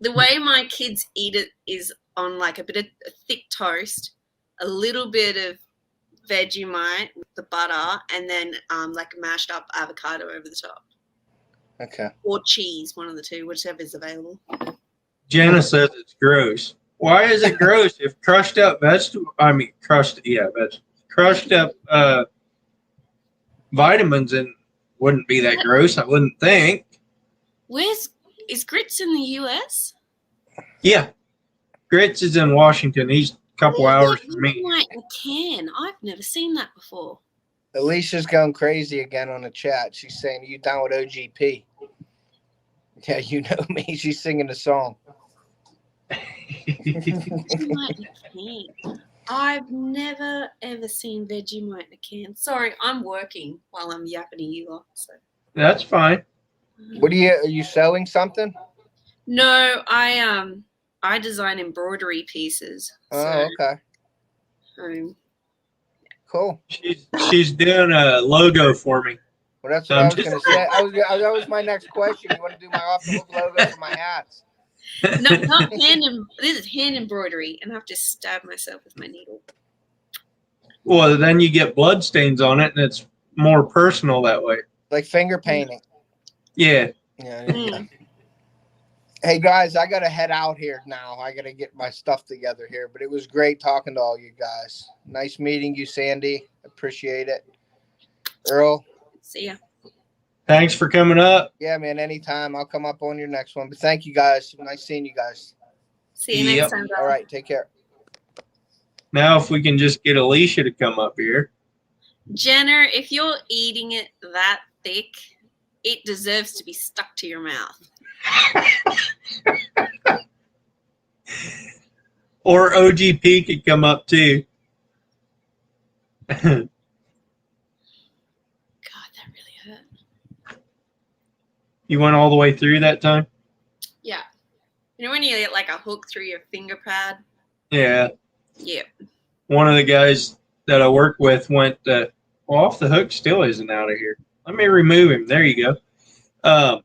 The way my kids eat it is on like a bit of thick toast, a little bit of Vegemite with the butter, and then like mashed up avocado over the top. Okay. Or cheese, one of the two, whichever is available. Jenna says it's gross. Why is it gross? If crushed up crushed up vitamins and wouldn't be that gross, I wouldn't think. Is Grits in the US? Yeah. Grits is in Washington. He's a couple hours from me. Vegemite in a can. I've never seen that before. Alicia's going crazy again on the chat. She's saying, "Are you down with OGP?" Yeah, you know me. She's singing the song. Vegemite in a can. I've never ever seen Vegemite in a can. Sorry, I'm working while I'm yapping to you lot. So. That's fine. What are you sewing something? No, I design embroidery pieces. Oh, okay. Cool. She's doing a logo for me. Well, that's what I was going to say. That was my next question. You want to do my off-the-hook logo for my hats? No, not this is hand embroidery, and I have to stab myself with my needle. Well, then you get blood stains on it, and it's more personal that way. Like finger painting. Yeah. Yeah. Hey guys, I gotta head out here now. I gotta get my stuff together here. But it was great talking to all you guys. Nice meeting you, Sandy. Appreciate it. Earl. See ya. Thanks for coming up. Yeah, man. Anytime. I'll come up on your next one. But thank you guys. Nice seeing you guys. See you next time. All right. Take care. Now, if we can just get Alicia to come up here. Jenner, if you're eating it that thick, it deserves to be stuck to your mouth. Or OGP could come up too. God, that really hurt. You went all the way through that time? Yeah. You know when you get like a hook through your finger pad? Yeah. Yeah. One of the guys that I work with went, well, off the hook still isn't out of here. Let me remove him. There you go.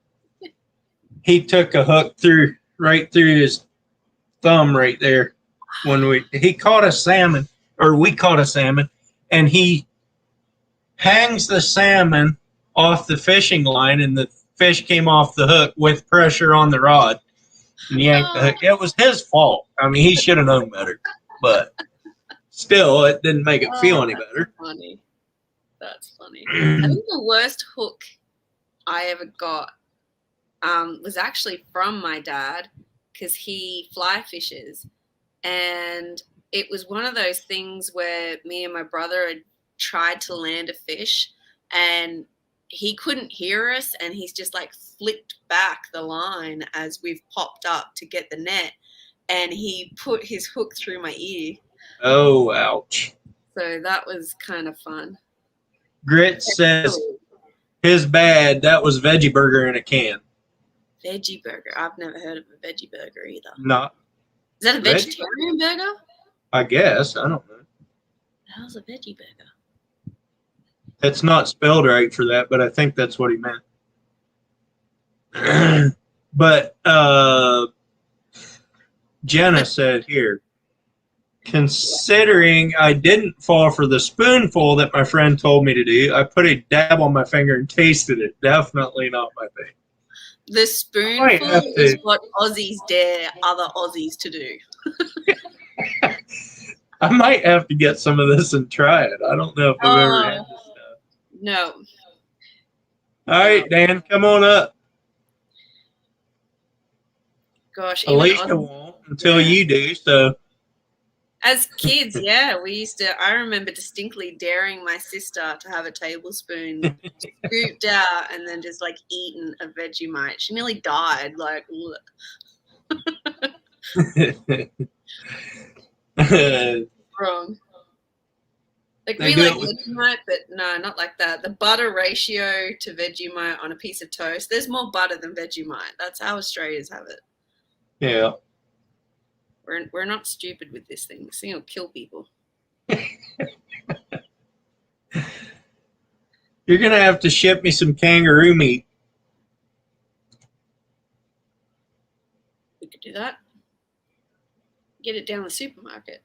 He took a hook right through his thumb right there when he caught a salmon, or we caught a salmon, and he hangs the salmon off the fishing line, and the fish came off the hook with pressure on the rod and yanked the hook. It was his fault. I mean, he should have known better, but still, it didn't make it feel any better. Funny. That's funny. I think the worst hook I ever got was actually from my dad, because he fly fishes, and it was one of those things where me and my brother had tried to land a fish, and he couldn't hear us, and he's just like flicked back the line as we've popped up to get the net, and he put his hook through my ear. Oh, ouch. So that was kind of fun. Grit says his bad. That was veggie burger in a can. Veggie burger. I've never heard of a veggie burger either. Not. Is that a vegetarian burger? I guess. I don't know. The hell's a veggie burger? It's not spelled right for that, but I think that's what he meant. But Jenna said here, considering I didn't fall for the spoonful that my friend told me to do, I put a dab on my finger and tasted it. Definitely not my thing. The spoonful is what Aussies dare other Aussies to do. I might have to get some of this and try it. I don't know if I've ever had this stuff. No. All right, Dan, come on up. Gosh. Alicia won't until you do, so. As kids, yeah, I remember distinctly daring my sister to have a tablespoon scooped out and then just like eating a Vegemite. She nearly died. Like, wrong. Like we like Vegemite, but no, not like that. The butter ratio to Vegemite on a piece of toast, there's more butter than Vegemite. That's how Australians have it. Yeah. We're not stupid with this thing. This thing will kill people. You're going to have to ship me some kangaroo meat. We could do that. Get it down the supermarket.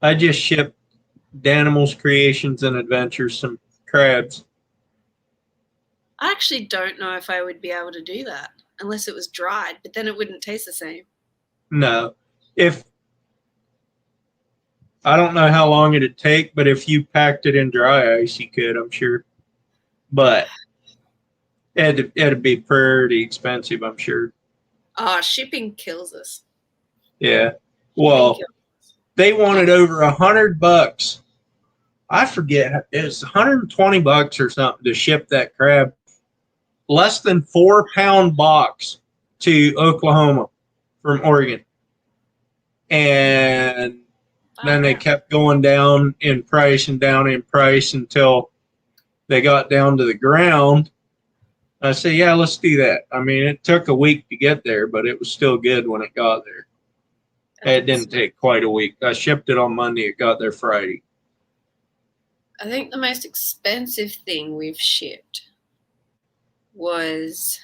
I just shipped Danimals Creations and Adventures some crabs. I actually don't know if I would be able to do that unless it was dried, but then it wouldn't taste the same. No. I don't know how long it'd take, but if you packed it in dry ice, you could, I'm sure. but it'd be pretty expensive, I'm sure. Shipping kills us. Yeah. Shipping Well, kills us. they wanted over $100. I forget, it's $120 or something to ship that crab. Less than 4-pound box to Oklahoma from Oregon. And then they kept going down in price and down in price until they got down to the ground. I said, yeah, let's do that. I mean, it took a week to get there, but it was still good when it got there. It didn't take quite a week. I shipped it on Monday. It got there Friday. I think the most expensive thing we've shipped was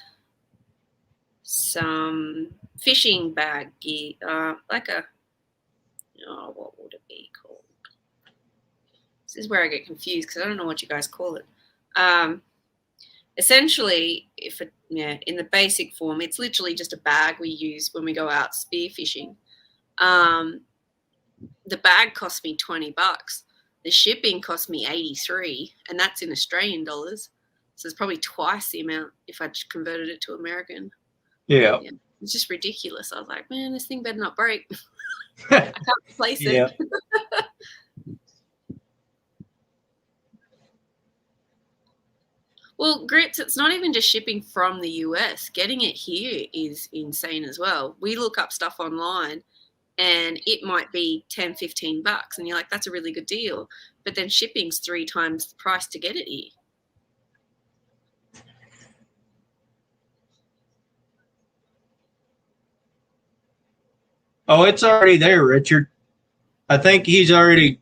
some fishing bag gear, like a, what would it be called? This is where I get confused because I don't know what you guys call it. Essentially, in the basic form, it's literally just a bag we use when we go out spearfishing. The bag cost me $20. The shipping cost me $83, and that's in Australian dollars. So it's probably twice the amount if I converted it to American. Yeah. It's just ridiculous. I was like, man, this thing better not break. I can't replace it. Yeah. Well, Grits, it's not even just shipping from the US. Getting it here is insane as well. We look up stuff online and it might be $10, $15, and you're like, that's a really good deal. But then shipping's 3 times the price to get it here. Oh, it's already there, Richard. I think he's already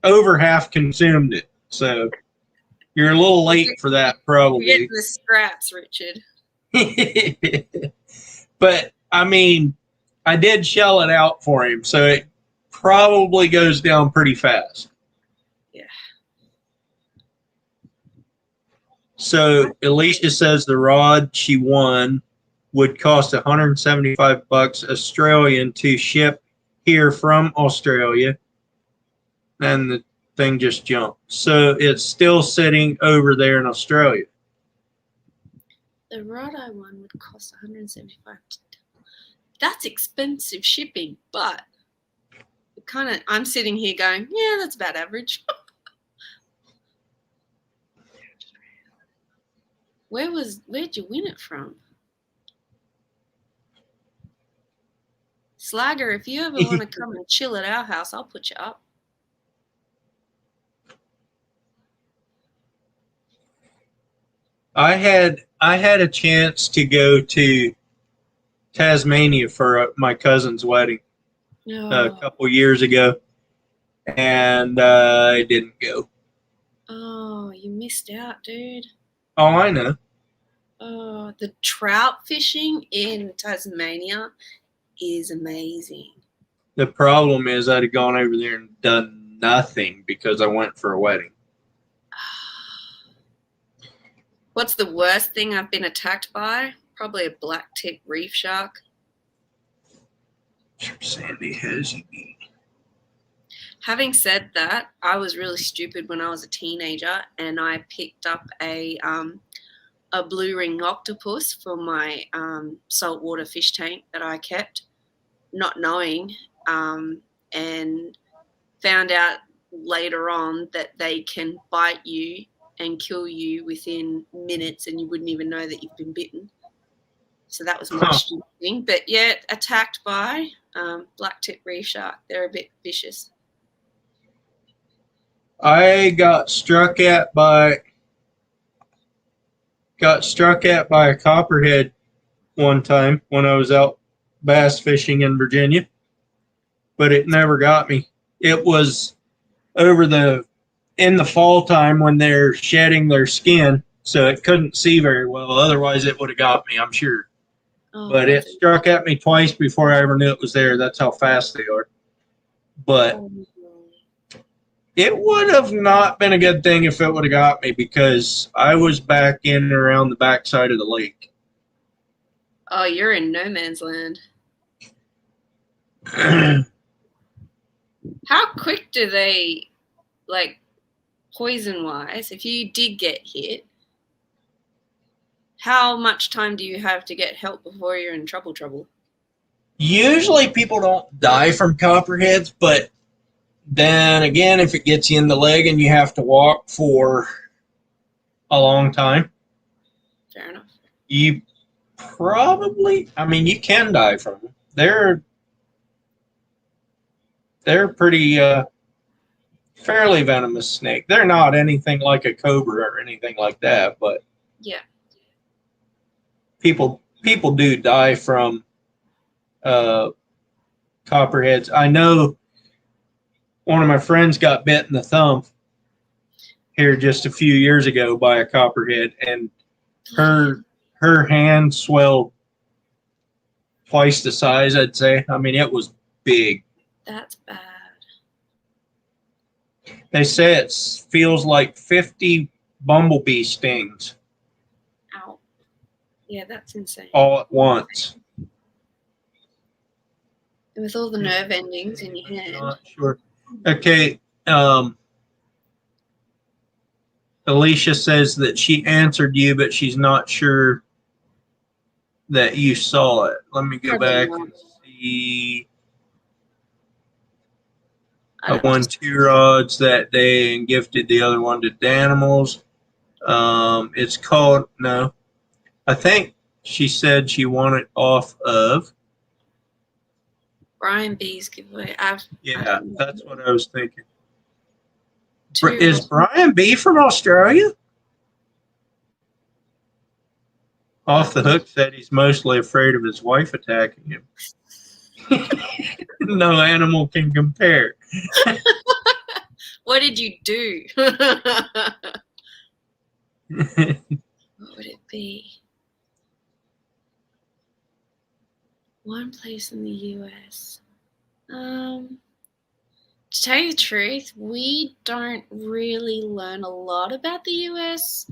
over half consumed it. So you're a little late for that, probably. You're getting the scraps, Richard. But I mean, I did shell it out for him, so it probably goes down pretty fast. Yeah. So Alicia says the rod she won would cost $175 Australian to ship here from Australia. And the thing just jumped. So it's still sitting over there in Australia. The rod I won would cost $175. That's expensive shipping, but I'm sitting here going, yeah, that's about average. Where'd you win it from? Slagger, if you ever want to come and chill at our house, I'll put you up. I had a chance to go to Tasmania for my cousin's wedding a couple years ago, and I didn't go. Oh, you missed out, dude. Oh, I know. Oh, the trout fishing in Tasmania is amazing. The problem is I'd have gone over there and done nothing because I went for a wedding. What's the worst thing I've been attacked by? Probably a black-tip reef shark. Sandy has you. Having said that, I was really stupid when I was a teenager, and I picked up a blue ring octopus for my saltwater fish tank that I kept, not knowing, and found out later on that they can bite you and kill you within minutes, and you wouldn't even know that you've been bitten. So that was my stupid thing. But yeah, attacked by black-tip reef shark. They're a bit vicious. I got struck at by a copperhead one time when I was out bass fishing in Virginia, but it never got me. It was in the fall time when they're shedding their skin, so it couldn't see very well. Otherwise, it would have got me, I'm sure. But it struck at me twice before I ever knew it was there. That's how fast they are. But it would have not been a good thing if it would have got me, because I was back in and around the backside of the lake. Oh, you're in no man's land. How quick do they, poison wise, if you did get hit, how much time do you have to get help before you're in trouble? Usually people don't die from copperheads, but then again, if it gets you in the leg and you have to walk for a long time, Fair enough. you probably, I mean, you can die from them. They're pretty fairly venomous snake. They're not anything like a cobra or anything like that, but yeah, people do die from copperheads. I know one of my friends got bit in the thumb here just a few years ago by a copperhead, and her hand swelled twice the size, I'd say. I mean, it was big. That's bad. They say it feels like 50 bumblebee stings. Ow. Yeah, that's insane. All at once. With all the nerve endings in your hand. Not sure. Okay. Alicia says that she answered you, but she's not sure that you saw it. Let me go back and see. I won 2 rods that day and gifted the other one to Danimals. It's called, no, I think she said she won it off of. Brian B's giveaway. Yeah, that's what I was thinking. 2 Is Brian B from Australia? Off the Hook said he's mostly afraid of his wife attacking him. No animal can compare. What did you do? What would it be? One place in the US. To tell you the truth, we don't really learn a lot about the US.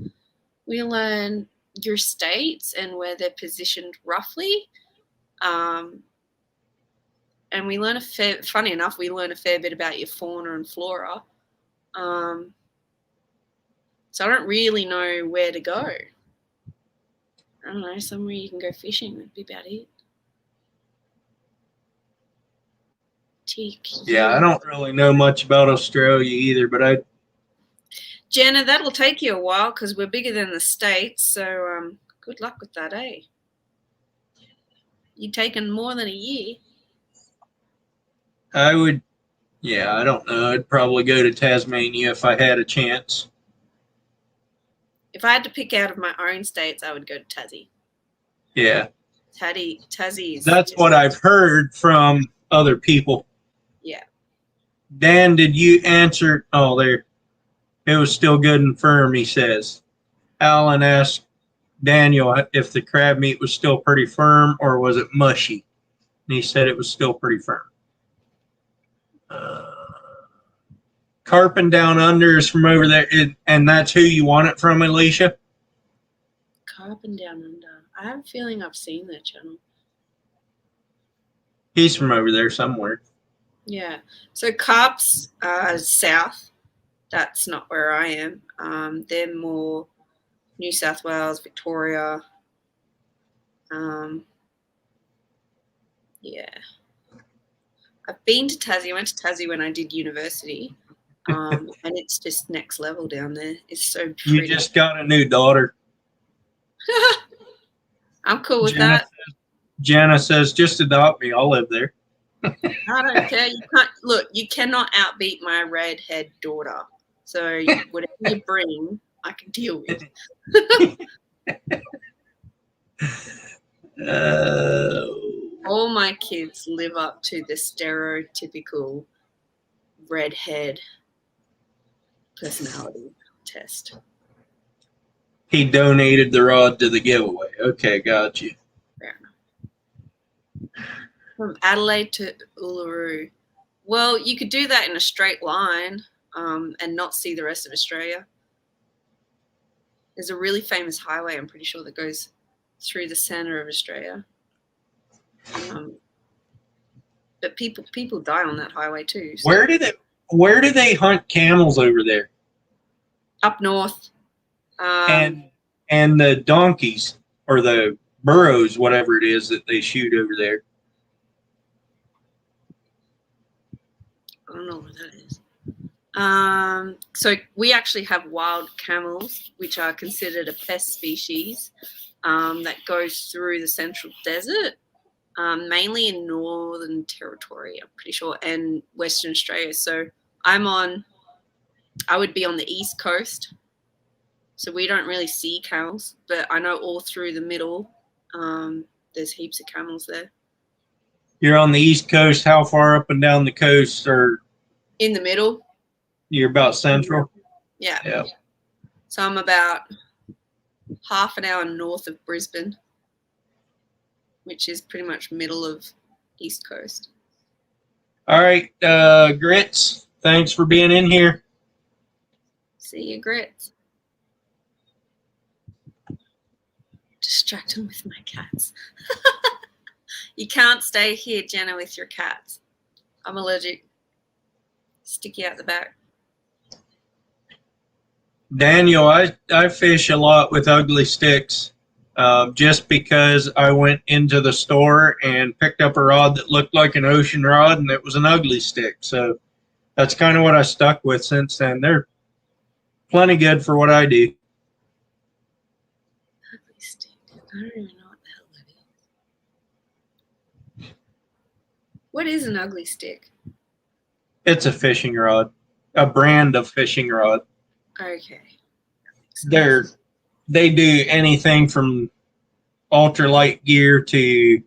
We learn your states and where they're positioned roughly. And we learn funny enough, we learn a fair bit about your fauna and flora. So I don't really know where to go. I don't know, somewhere you can go fishing would be about it. Yeah, I don't really know much about Australia either, but Jenna, that'll take you a while because we're bigger than the States, so good luck with that, eh? You've taken more than a year. I would, yeah, I don't know. I'd probably go to Tasmania if I had a chance. If I had to pick out of my own states, I would go to Tassie. Yeah. Tassie. That's what I've heard from other people. Yeah. Dan, did you answer? Oh, there. It was still good and firm, he says. Alan asked Daniel if the crab meat was still pretty firm or was it mushy. And he said it was still pretty firm. Carping Down Under is from over there, and that's who you want it from, Alicia? Carping Down Under. I have a feeling I've seen that channel. He's from over there somewhere. Yeah. So Carp's south. That's not where I am. They're more New South Wales, Victoria. Yeah. I've been to Tassie. I went to Tassie when I did university. And it's just next level down there. It's so pretty. You just got a new daughter. I'm cool with that. Jana says, just adopt me. I'll live there. I don't care. You can't look. You cannot outbeat my redhead daughter. So whatever you bring, I can deal with. All my kids live up to the stereotypical redhead personality test. He donated the rod to the giveaway. Okay, got you. Fair enough. From Adelaide to Uluru. Well, you could do that in a straight line and not see the rest of Australia. There's a really famous highway, I'm pretty sure, that goes through the center of Australia. But people die on that highway too. So. Where do they hunt camels over there? up north. And the donkeys or the burros, whatever it is that they shoot over there. I don't know what that is. So we actually have wild camels, which are considered a pest species that goes through the central desert, mainly in Northern Territory, I'm pretty sure, and Western Australia. So I would be on the East Coast. So we don't really see camels, but I know all through the middle, there's heaps of camels there. You're on the East Coast. How far up and down the coast? Or In the middle. You're about central? Yeah. So I'm about half an hour north of Brisbane, which is pretty much middle of East Coast. All right, Grits, thanks for being in here. See you, Grits. Distract him with my cats. You can't stay here, Jenna, with your cats. I'm allergic. Stick you out the back. Daniel, I fish a lot with ugly sticks just because I went into the store and picked up a rod that looked like an ocean rod, and it was an ugly stick. So that's kind of what I stuck with since then. They're plenty good for what I do. Ugly stick. I don't even know what the hell that is. What is an ugly stick? It's a fishing rod, a brand of fishing rod. Okay. They do anything from ultralight gear to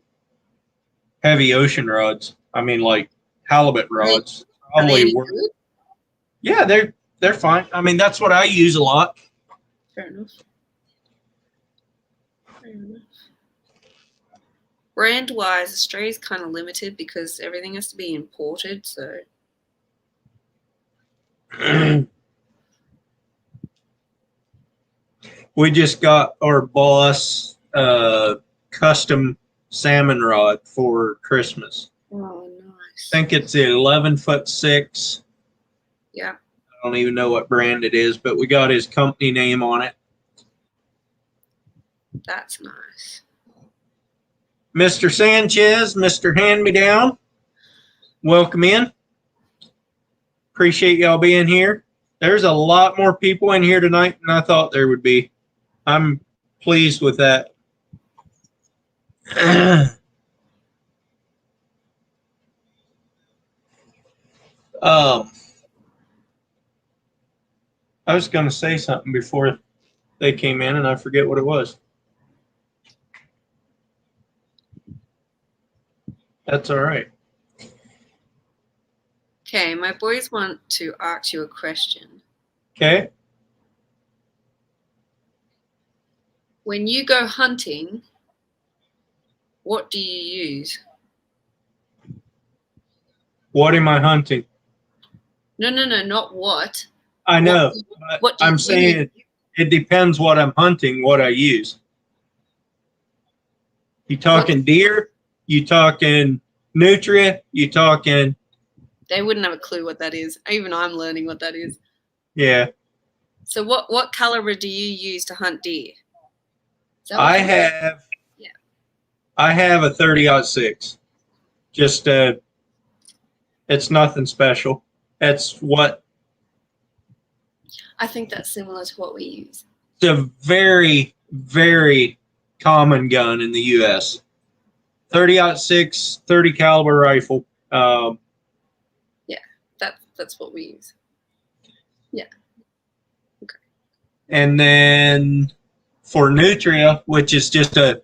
heavy ocean rods. I mean, like halibut rods. Are they any Probably good? Yeah, they're fine. I mean, that's what I use a lot. Fair enough. Brand-wise, Australia's kind of limited because everything has to be imported. So we just got our boss custom salmon rod for Christmas. oh, nice. I think it's 11'6". Yeah. I don't even know what brand it is, but we got his company name on it. That's nice. Mr. Sanchez, Mr. Hand-Me-Down, welcome in. Appreciate y'all being here. There's a lot more people in here tonight than I thought there would be. I'm pleased with that. I was going to say something before they came in, and I forget what it was. That's all right. Okay, my boys want to ask you a question. Okay. When you go hunting, what do you use? What am I hunting? No, not what. I know. What do you I'm saying it depends what I'm hunting, what I use. You talking deer? You talking nutria? You talking? They wouldn't have a clue what that is. Even I'm learning what that is. Yeah. So what caliber do you use to hunt deer? I have a 30-06. Just it's nothing special. That's what. I think that's similar to what we use. It's a very, very common gun in the U.S. 30-06, 30 caliber rifle. That's what we use. Yeah. Okay. And then for nutria, which is just a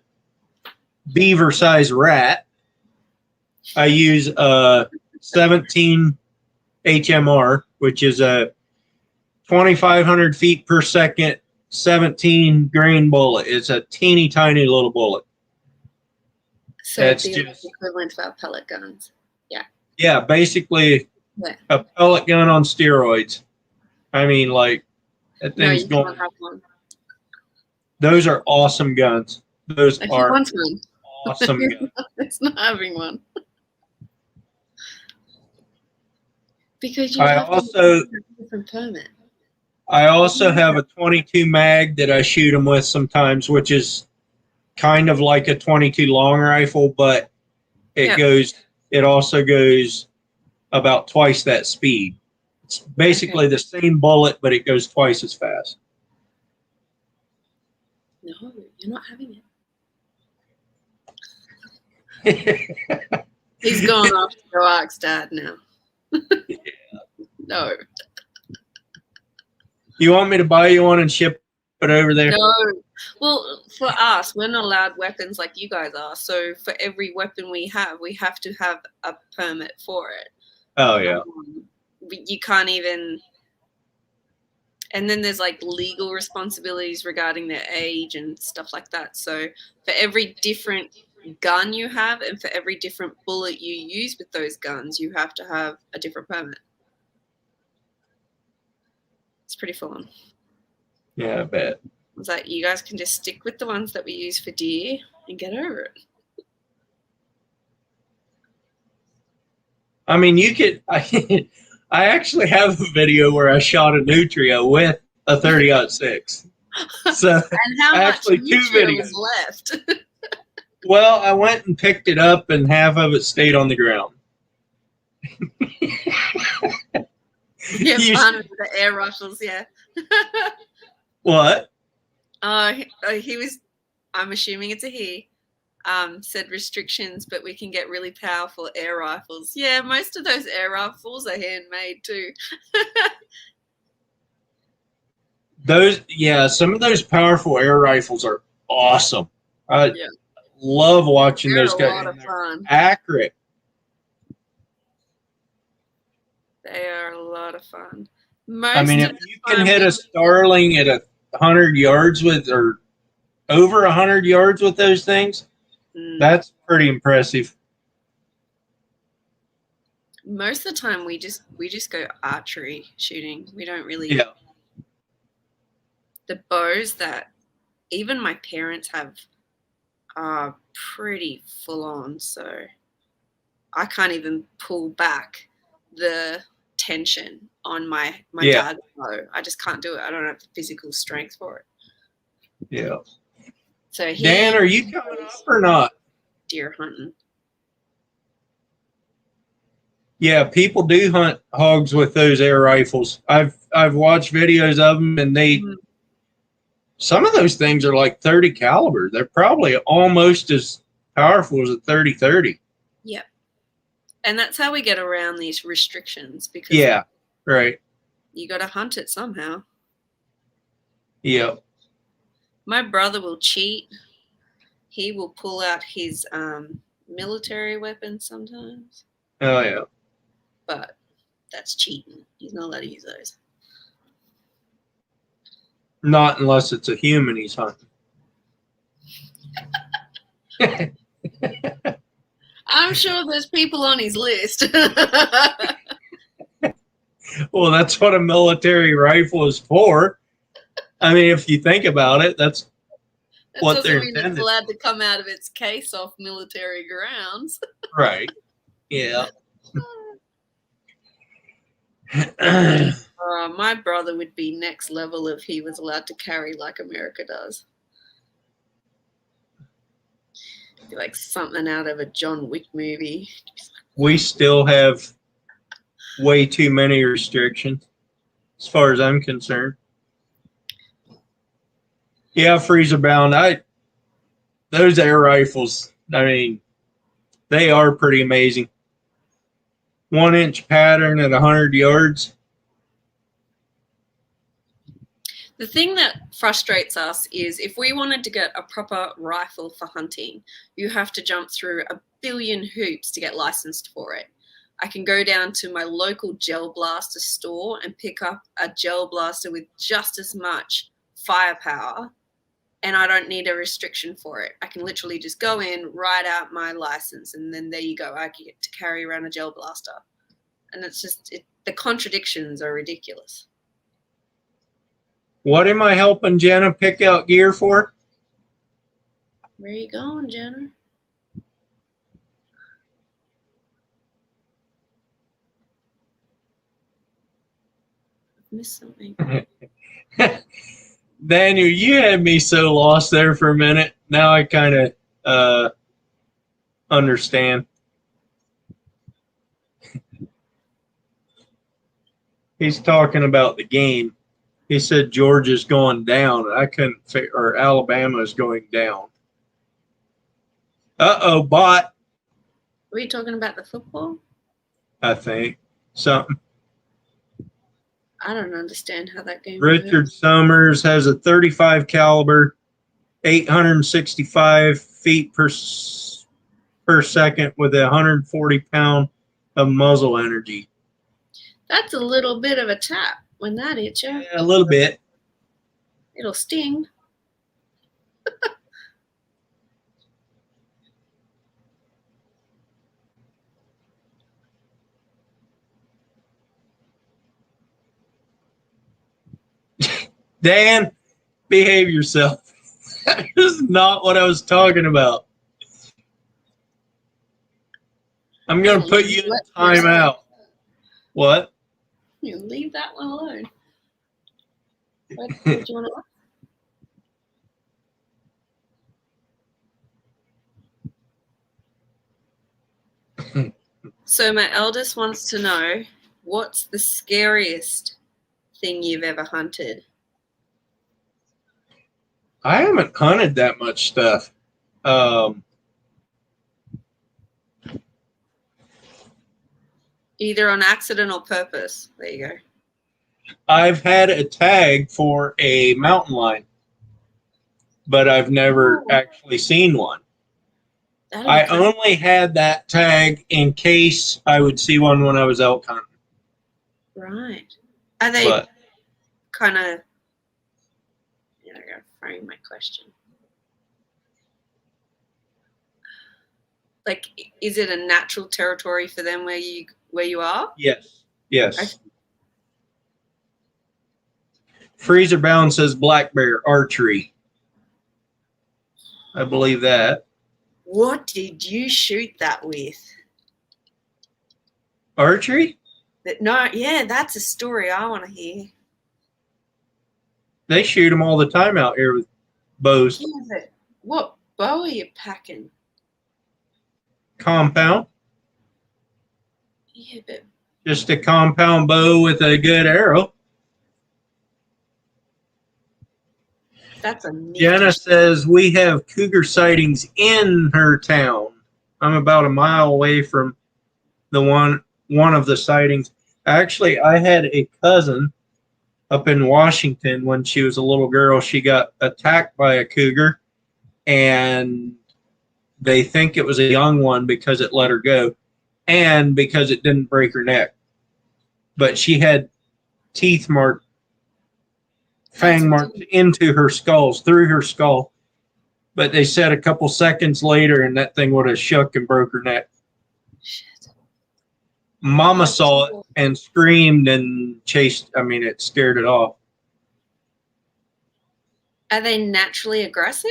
beaver-sized rat, I use a 17 HMR, which is a 2,500 feet per second, 17 grain bullet. It's a teeny tiny little bullet. So it's the equivalent of our pellet guns. Yeah. Yeah, basically a pellet gun on steroids. I mean, like, that thing's no, you going. can't have one. Those are awesome guns. Those if are you want one. awesome guns. It's not having one. Because you I have also a different permit. I also have a 22 mag that I shoot them with sometimes, which is kind of like a 22 long rifle, but it also goes about twice that speed. It's basically the same bullet, but it goes twice as fast. No, you're not having it. He's going off to go ask Dad now. No. You want me to buy you one and ship it over there? No. Well, for us, we're not allowed weapons like you guys are. So for every weapon we have to have a permit for it. Oh, yeah. You can't even. And then there's like legal responsibilities regarding their age and stuff like that. So for every different gun you have and for every different bullet you use with those guns, you have to have a different permit. It's pretty full on. Yeah, I bet. It's like you guys can just stick with the ones that we use for deer and get over it. I mean, you could. I actually have a video where I shot a nutria with a 30-06. So and how actually much two videos is left? Well, I went and picked it up, and half of it stayed on the ground. Yeah, fun with the air rifles, yeah. What? He was, I'm assuming it's a he, said restrictions, but we can get really powerful air rifles. Yeah, most of those air rifles are handmade too. Some of those powerful air rifles are awesome. I love watching those guys. They're a lot of fun. Accurate. They are a lot of fun. If you can hit a starling at 100 yards or over 100 yards with those things, that's pretty impressive. Most of the time, we just go archery shooting. We don't really. Yeah. The bows that even my parents have are pretty full on, so I can't even pull back the tension on my dad's bow. I just can't do it. I don't have the physical strength for it. Yeah. So Dan, are you coming up or not? Deer hunting. Yeah, people do hunt hogs with those air rifles. I've watched videos of them, and some of those things are like 30 caliber. They're probably almost as powerful as a 30-30. Yep. And that's how we get around these restrictions because right. You got to hunt it somehow. Yep. My brother will cheat. He will pull out his military weapons sometimes. Oh, yeah. But that's cheating. He's not allowed to use those. Not unless it's a human he's hunting. I'm sure there's people on his list. Well, that's what a military rifle is for. I mean, if you think about it, that's what they're intended. It's allowed to come out of its case off military grounds. Right. Yeah. My brother would be next level if he was allowed to carry like America does. Be like something out of a John Wick movie. We still have way too many restrictions as far as I'm concerned. Yeah, freezer bound. Those air rifles, I mean, they are pretty amazing. 1-inch pattern at 100 yards. The thing that frustrates us is if we wanted to get a proper rifle for hunting, you have to jump through a billion hoops to get licensed for it. I can go down to my local gel blaster store and pick up a gel blaster with just as much firepower, and I don't need a restriction for it. I can literally just go in, write out my license, and then there you go. I can get to carry around a gel blaster. And it's just, the contradictions are ridiculous. What am I helping Jenna pick out gear for? Where are you going, Jenna? Missed something. Daniel, you had me so lost there for a minute. Now I kind of understand. He's talking about the game. He said Georgia's going down. I couldn't figure, or Alabama's going down. Uh-oh, bot, Were you talking about the football? I think. Something. I don't understand how that game Richard works. Summers has a 35 caliber, 865 feet per second with 140 pound of muzzle energy. That's a little bit of a tap when that hits you. Yeah, a little bit. It'll sting. Dan, behave yourself. That is not what I was talking about. I'm going to put you in timeout. What? You leave that one alone. What do you want to So my eldest wants to know, what's the scariest thing you've ever hunted? I haven't hunted that much stuff. Either on accident or purpose. There you go. I've had a tag for a mountain lion, but I've never actually seen one. I only had that tag in case I would see one when I was elk hunting. Right. Are they kind of... I gotta frame my question. Like, is it a natural territory for them where you are? Yes. Yes. Freezer Bound says black bear archery. I believe that. What did you shoot that with? Archery? No, yeah, that's a story I want to hear. They shoot them all the time out here with bows. Yeah, but what bow are you packing? Compound. Yeah, but Just a compound bow with a good arrow. that's a neat. Jenna says we have cougar sightings in her town. I'm about a mile away from the one of the sightings. Actually, I had a cousin up in Washington when she was a little girl. She got attacked by a cougar, and they think it was a young one because it let her go and because it didn't break her neck. But she had teeth marked, fang marked into her skulls, through her skull. But they said a couple seconds later, and that thing would have shook and broke her neck. Shit. Mama saw it and screamed and chased. I mean, it scared it off. Are they naturally aggressive?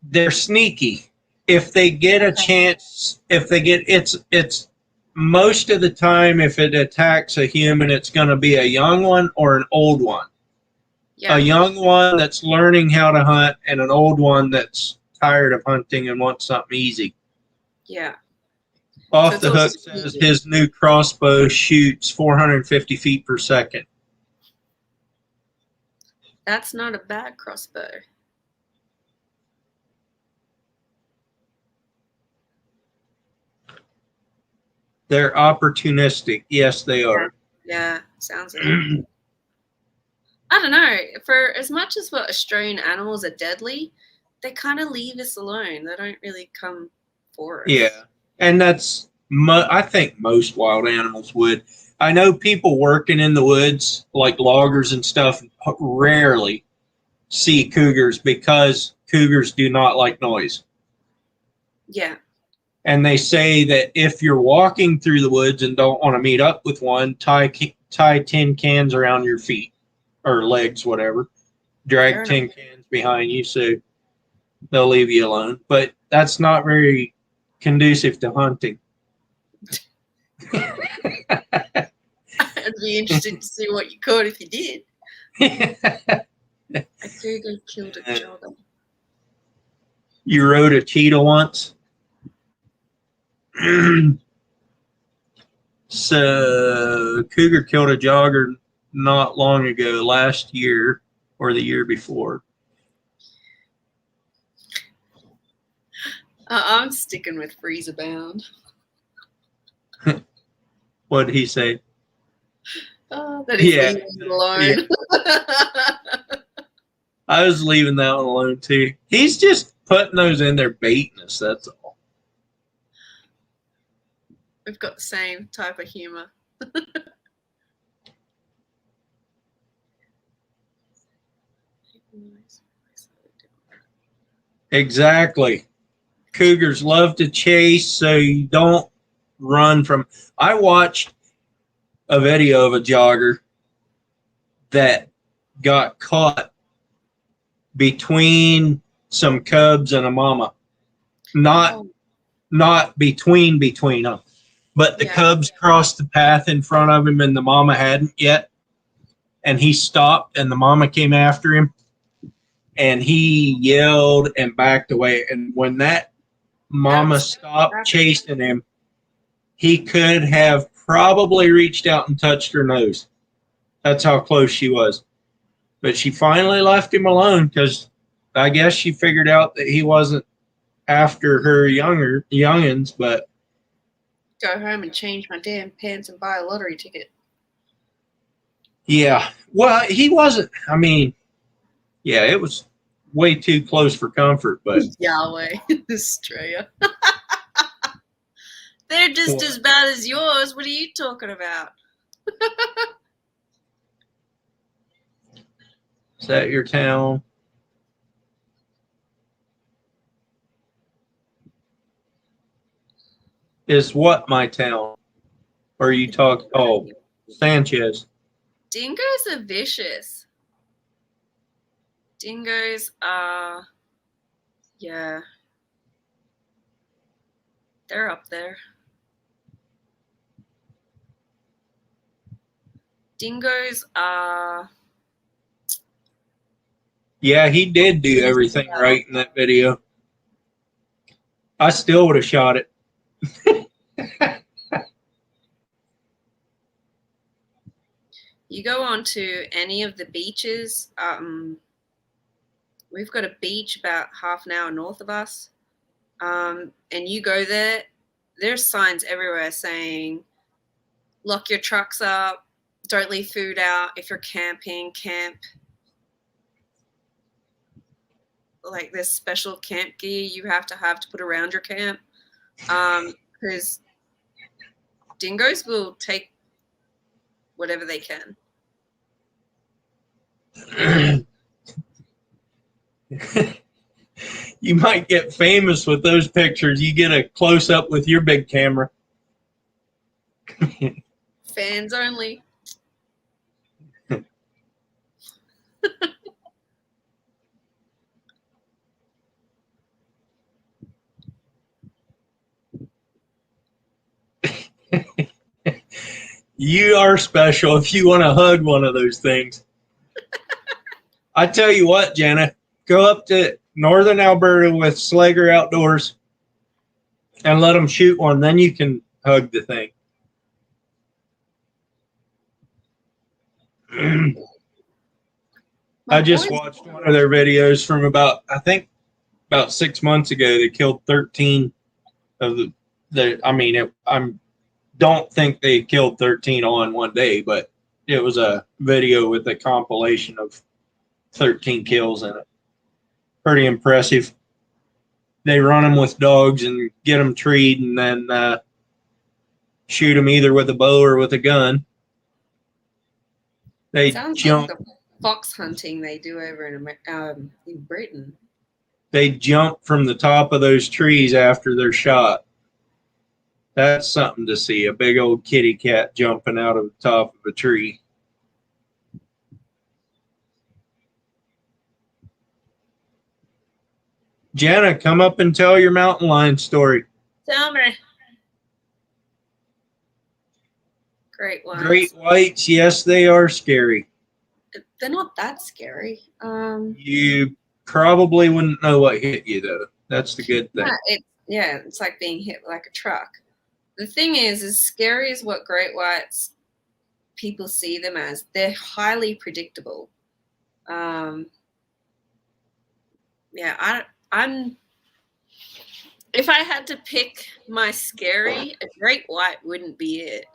They're sneaky. If they get a chance, it's most of the time, if it attacks a human, it's going to be a young one or an old one. Yeah. A young one that's learning how to hunt and an old one that's tired of hunting and wants something easy. Yeah. Off So the Hook says his new crossbow shoots 450 feet per second. That's not a bad crossbow. They're opportunistic. Yes, they are. Yeah, sounds like it. I don't know. For as much as what Australian animals are deadly, they kind of leave us alone. They don't really come for us. Yeah, and that's I think most wild animals would. I know people working in the woods, like loggers and stuff, rarely see cougars because cougars do not like noise. Yeah. And they say that if you're walking through the woods and don't want to meet up with one, tie tin cans around your feet or legs, whatever. Drag tin cans behind you so they'll leave you alone. But that's not very conducive to hunting. I'd be interested to see what you caught if you did. A cougar killed a jogger. You rode a cheetah once? So, cougar killed a jogger not long ago, last year or the year before. I'm sticking with freezer bound. What did he say? That he's leaving it alone. Yeah. I was leaving that one alone too. He's just putting those in there baiting us, that's all. We've got the same type of humor. Exactly. Cougars love to chase, so you don't run from. I watched a video of a jogger that got caught between some cubs and a mama. Not between them. But the cubs crossed the path in front of him and the mama hadn't yet. And he stopped and the mama came after him. And he yelled and backed away. And when that mama stopped chasing him, he could have probably reached out and touched her nose. That's how close she was. But she finally left him alone because I guess she figured out that he wasn't after her youngins, but go home and change my damn pants and buy a lottery ticket. Yeah. Well, he wasn't. I mean, yeah, it was way too close for comfort, but Yahweh, Australia. They're just as bad as yours. What are you talking about? Is that your town? Is what my town? Or you talk? Oh, Sanchez. Dingoes are vicious. Dingoes are, yeah, they're up there. Dingoes are. Yeah, he did do everything right in that video. I still would have shot it. You go on to any of the beaches. We've got a beach about half an hour north of us. And you go there, there's signs everywhere saying, lock your trucks up, don't leave food out. If you're camping, camp. Like there's special camp gear you have to put around your camp. Because dingoes will take whatever they can. You might get famous with those pictures. You get a close-up with your big camera. Fans only. You are special if you want to hug one of those things. I tell you what, Jenna, go up to northern Alberta with Slager Outdoors and let them shoot one. Then you can hug the thing. I just watched one of their videos from about 6 months ago. They killed 13 of I don't think they killed 13 all in one day, but it was a video with a compilation of 13 kills in it. Pretty impressive. They run them with dogs and get them treed and then shoot them either with a bow or with a gun. They jump. Like the fox hunting they do over in Britain. They jump from the top of those trees after they're shot. That's something to see, a big old kitty cat jumping out of the top of a tree. Jana, come up and tell your mountain lion story. Tell me. Great whites. Great whites, yes, they are scary. They're not that scary. You probably wouldn't know what hit you, though. That's the good thing. It's like being hit like a truck. The thing is, as scary as what great whites people see them as, they're highly predictable. I'm. If I had to pick my scary, a great white wouldn't be it.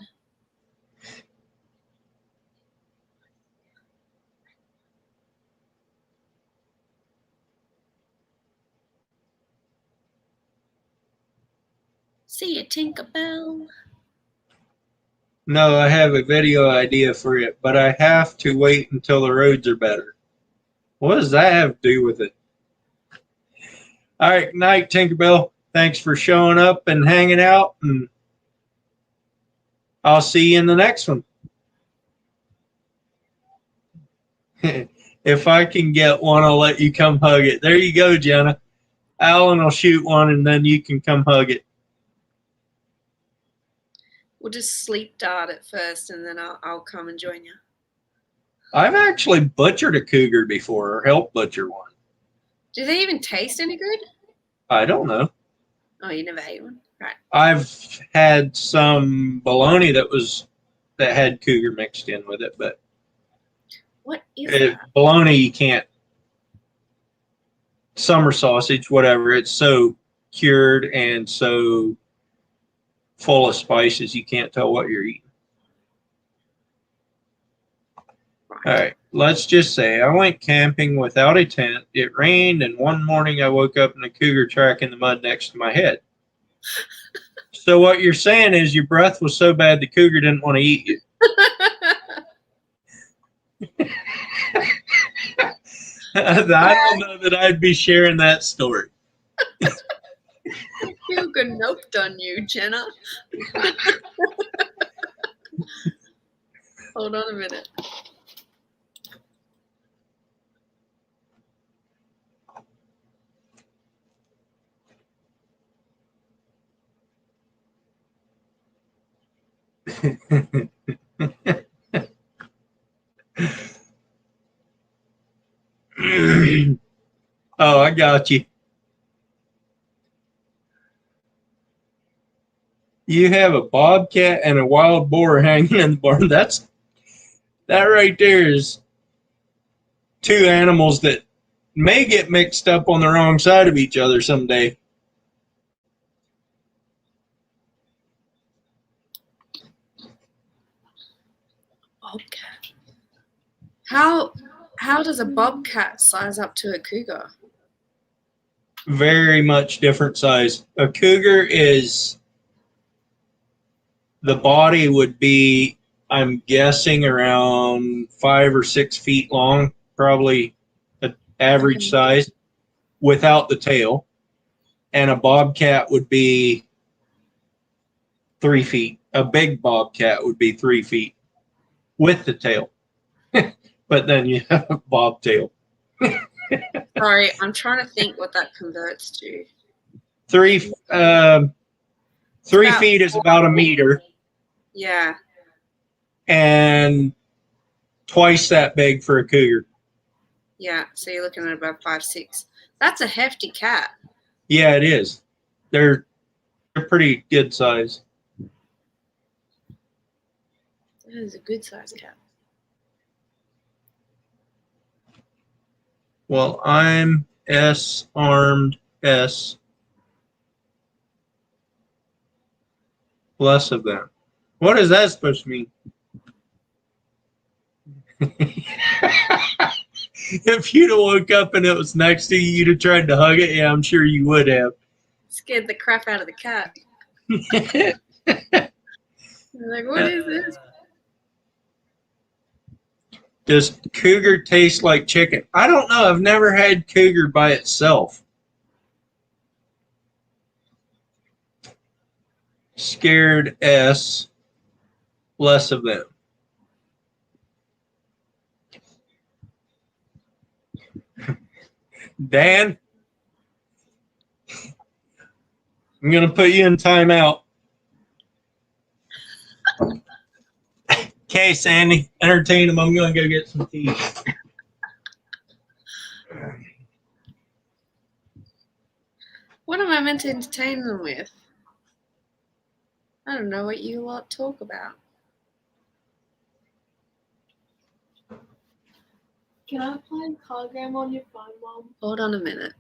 See you, Tinkerbell. No, I have a video idea for it, but I have to wait until the roads are better. What does that have to do with it? All right, night, Tinkerbell. Thanks for showing up and hanging out, and I'll see you in the next one. If I can get one, I'll let you come hug it. There you go, Jenna. Alan will shoot one, and then you can come hug it. We'll just sleep dart it first, and then I'll come and join you. I've actually butchered a cougar before, or helped butcher one. Do they even taste any good? I don't know. Oh, you never ate one? Right. I've had some bologna that had cougar mixed in with it, but what is that? Bologna you can't. Summer sausage, whatever. It's so cured and so full of spices you can't tell what you're eating. All right, let's just say I went camping without a tent. It rained, and one morning I woke up in a cougar track in the mud next to my head. So what you're saying is your breath was so bad the cougar didn't want to eat you. I don't know that I'd be sharing that story. Cougar noped on you, Jenna. Hold on a minute. Oh, I got you. You have a bobcat and a wild boar hanging in the barn. That right there is two animals that may get mixed up on the wrong side of each other someday. Bobcat. How does a bobcat size up to a cougar? Very much different size. A cougar the body would be, I'm guessing, around 5 or 6 feet long, probably an average size, without the tail. And a bobcat would be 3 feet. A big bobcat would be 3 feet with the tail. But then you have a bobtail. Sorry, I'm trying to think what that converts to. 3 feet is about a meter. Yeah. And twice that big for a cougar. Yeah, so you're looking at about 5, 6. That's a hefty cat. Yeah, it is. They're pretty good size. That is a good size cat. Well, I'm S-armed S. Less of them. What is that supposed to mean? If you'd have woke up and it was next to you, you'd have tried to hug it. Yeah, I'm sure you would have. Scared the crap out of the cat. You're like, what is this? Does cougar taste like chicken? I don't know. I've never had cougar by itself. Scared S. Less of them. Dan, I'm going to put you in timeout. Okay, Sandy, entertain them. I'm going to go get some tea. What am I meant to entertain them with? I don't know what you lot talk about. Can I play card game on your phone, Mom? Hold on a minute.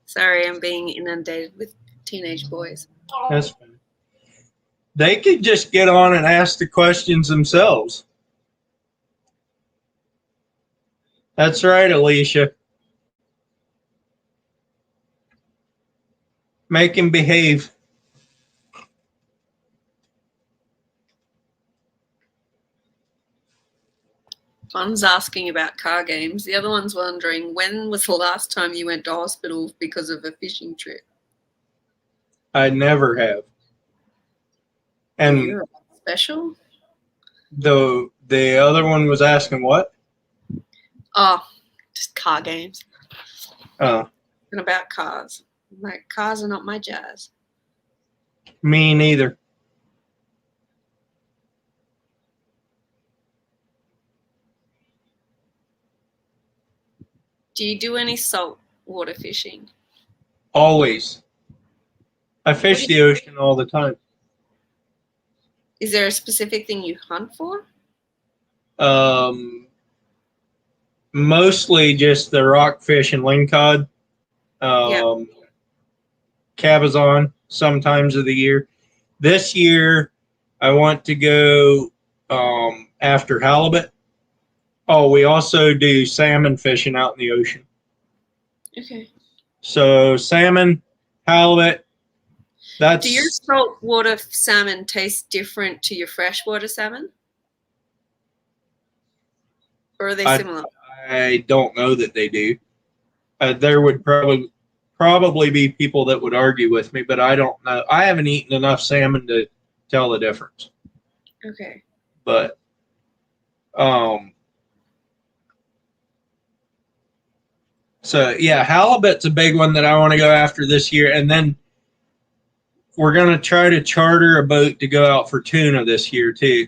Sorry, I'm being inundated with teenage boys. That's fine. They could just get on and ask the questions themselves. That's right, Alicia. Make him behave. One's asking about car games. The other one's wondering, when was the last time you went to hospital because of a fishing trip? I never have. And You're special? the other one was asking what? Oh, just car games. Oh, And about cars. Like, cars are not my jazz. me neither. Do you do any saltwater fishing? Always. I fish the ocean all the time. Is there a specific thing you hunt for? Mostly just the rockfish and lingcod. Cabezon sometimes of the year. This year, I want to go after halibut. Oh, we also do salmon fishing out in the ocean. Okay. So salmon, halibut. Do your saltwater salmon taste different to your freshwater salmon? Or are they similar? I don't know that they do. There would probably be people that would argue with me, but I don't know. I haven't eaten enough salmon to tell the difference. Okay. But so yeah, halibut's a big one that I want to go after this year, and then we're gonna try to charter a boat to go out for tuna this year too.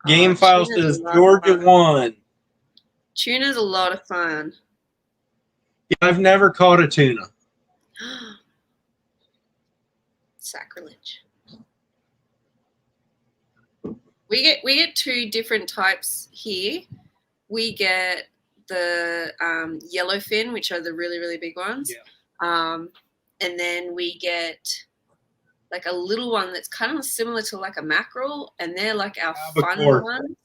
Game file says Georgia won. Tuna's a lot of fun. Yeah, I've never caught a tuna. Sacrilege. We get two different types here. We get the yellowfin, which are the really, really big ones. Yeah. And then we get like a little one that's kind of similar to like a mackerel, and they're like our albacore. Fun ones.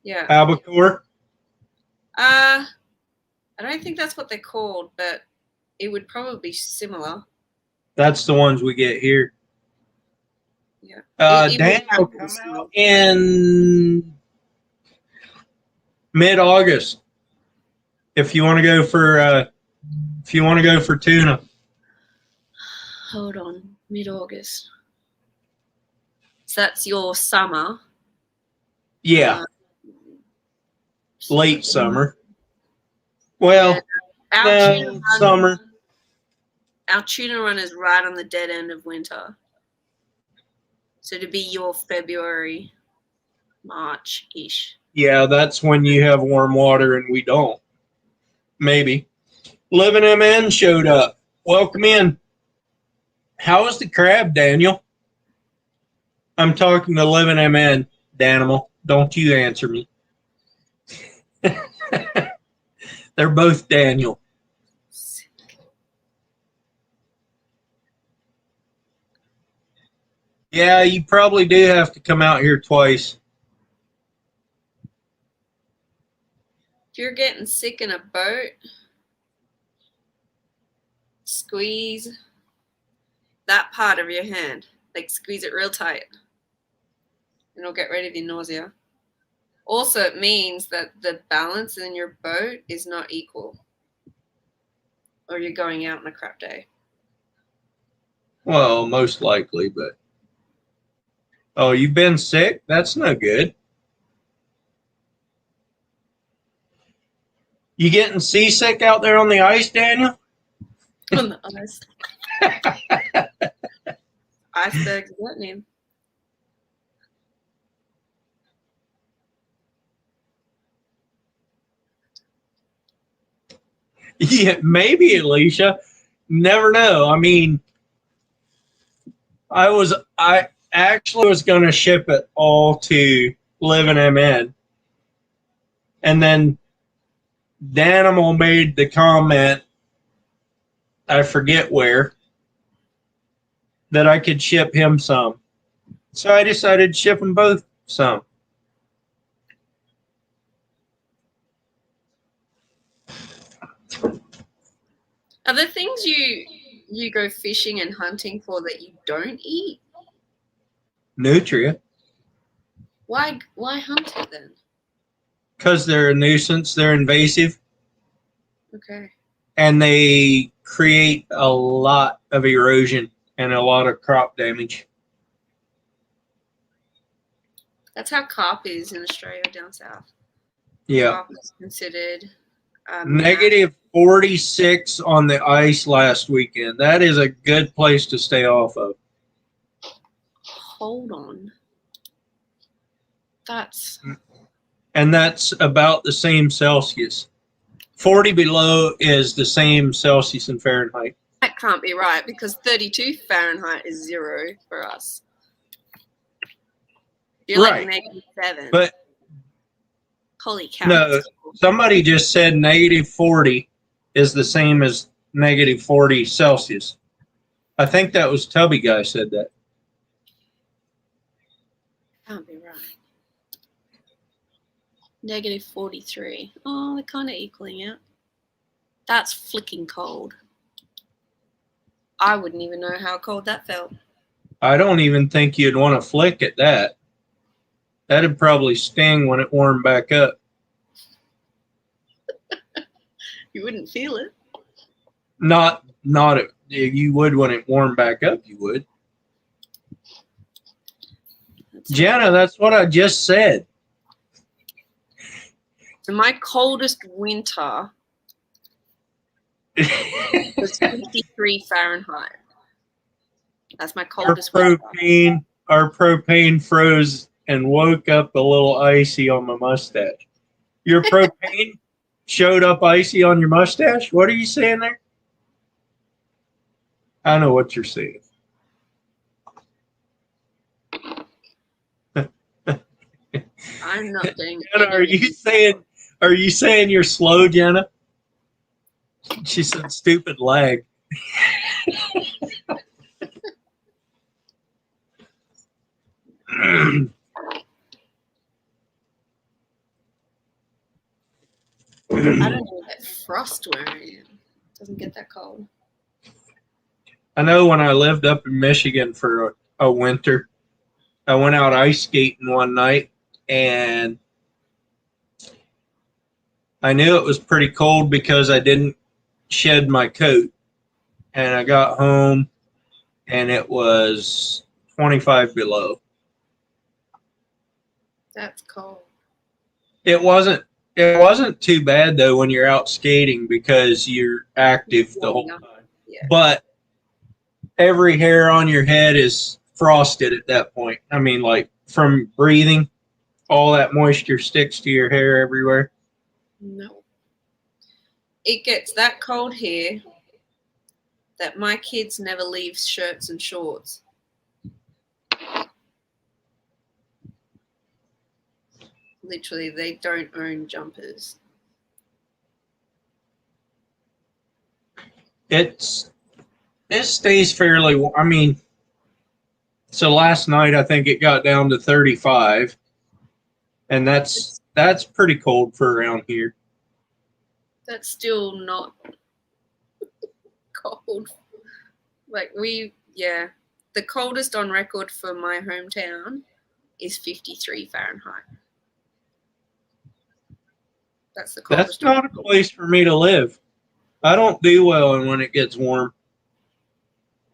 Yeah. Albacore? I don't think that's what they're called, but it would probably be similar. That's the ones we get here. Yeah. Dan will come out in mid-August if you want to go for tuna. Hold on, mid-August. So that's your summer. Yeah. Late summer. Well, no, summer. Our tuna run is right on the dead end of winter. So to be your February, March-ish. Yeah, that's when you have warm water and we don't. Maybe. Living MN showed up. Welcome in. How is the crab, Daniel? I'm talking to Living MN, Danimal. Don't you answer me. They're both Daniel. Yeah, you probably do have to come out here twice. If you're getting sick in a boat, squeeze that part of your hand. Like squeeze it real tight. And it'll get rid of your nausea. Also, it means that the balance in your boat is not equal. Or you're going out on a crap day. Well, most likely, but... Oh, you've been sick? That's no good. You getting seasick out there on the ice, Daniel? On the ice. Icebergs getting him. Yeah, maybe, Alicia. Never know. I mean, I actually was going to ship it all to Live and MN. And then Danimal made the comment, I forget where, that I could ship him some. So I decided to ship them both some. Are there things you go fishing and hunting for that you don't eat? Nutria. Why hunt it then? Because they're a nuisance. They're invasive. Okay. And they create a lot of erosion and a lot of crop damage. That's how carp is in Australia down south. Yeah. Carp is considered Negative 46 on the ice last weekend. That is a good place to stay off of. Hold on. And that's about the same Celsius. 40 below is the same Celsius and Fahrenheit. That can't be right because 32 Fahrenheit is 0 for us. You're Right. like -7. But holy cow. no, somebody just said negative 40 is the same as negative 40 Celsius. I think that was Tubby guy said that. Can't be right. -43. Oh, they're kind of equaling out. That's flicking cold. I wouldn't even know how cold that felt. I don't even think you'd want to flick at that. That'd probably sting when it warmed back up. You wouldn't feel it. Not you would when it warmed back up, you would. Jenna, that's what I just said. So my coldest winter was 53 Fahrenheit. That's my coldest winter. Our propane froze and woke up a little icy on my mustache. Your propane showed up icy on your mustache? What are you saying there? I know what you're saying. I'm not doing Jenna, are you saying you're slow, Jenna? She said stupid lag. I don't even get frost where I am. It doesn't get that cold. I know when I lived up in Michigan for a winter, I went out ice skating one night, and I knew it was pretty cold because I didn't shed my coat. And I got home, and it was 25 below. That's cold. It wasn't too bad though when you're out skating because you're active the whole time. Yeah. But every hair on your head is frosted at that point. I mean, like from breathing, all that moisture sticks to your hair everywhere. No. It gets that cold here that my kids never leave shirts and shorts. Literally, they don't own jumpers. It stays fairly. I mean, so last night I think it got down to 35, and that's pretty cold for around here. That's still not cold. Like the coldest on record for my hometown is 53 Fahrenheit. That's the coldest. That's not a place for me to live. I don't do well when it gets warm.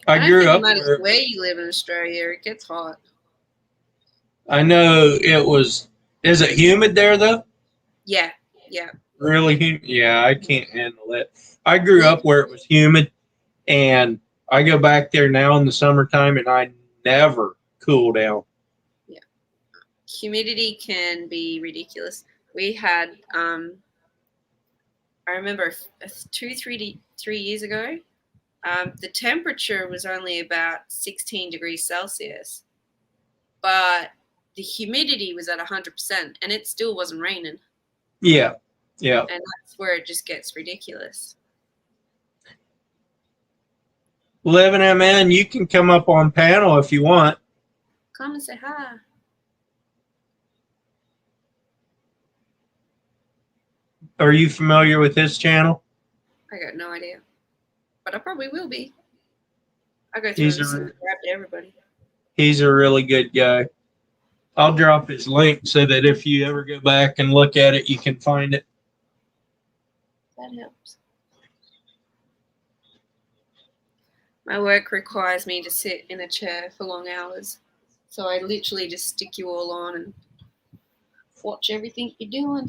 I grew up where you live in Australia. It gets hot. I know it was. Is it humid there though? Yeah. really humid, yeah, I can't handle it. I grew up where it was humid, and I go back there now in the summertime, and I never cool down. Yeah. Humidity can be ridiculous. We had, I remember 3 years ago, the temperature was only about 16 degrees Celsius, but the humidity was at 100%, and it still wasn't raining. Yeah, yeah. And that's where it just gets ridiculous. Living MN, you can come up on panel if you want. Come and say hi. Are you familiar with his channel? I got no idea, but I probably will be. I go through and subscribe to everybody. He's a really good guy. I'll drop his link so that if you ever go back and look at it, you can find it. That helps. My work requires me to sit in a chair for long hours, so I literally just stick you all on and watch everything you're doing.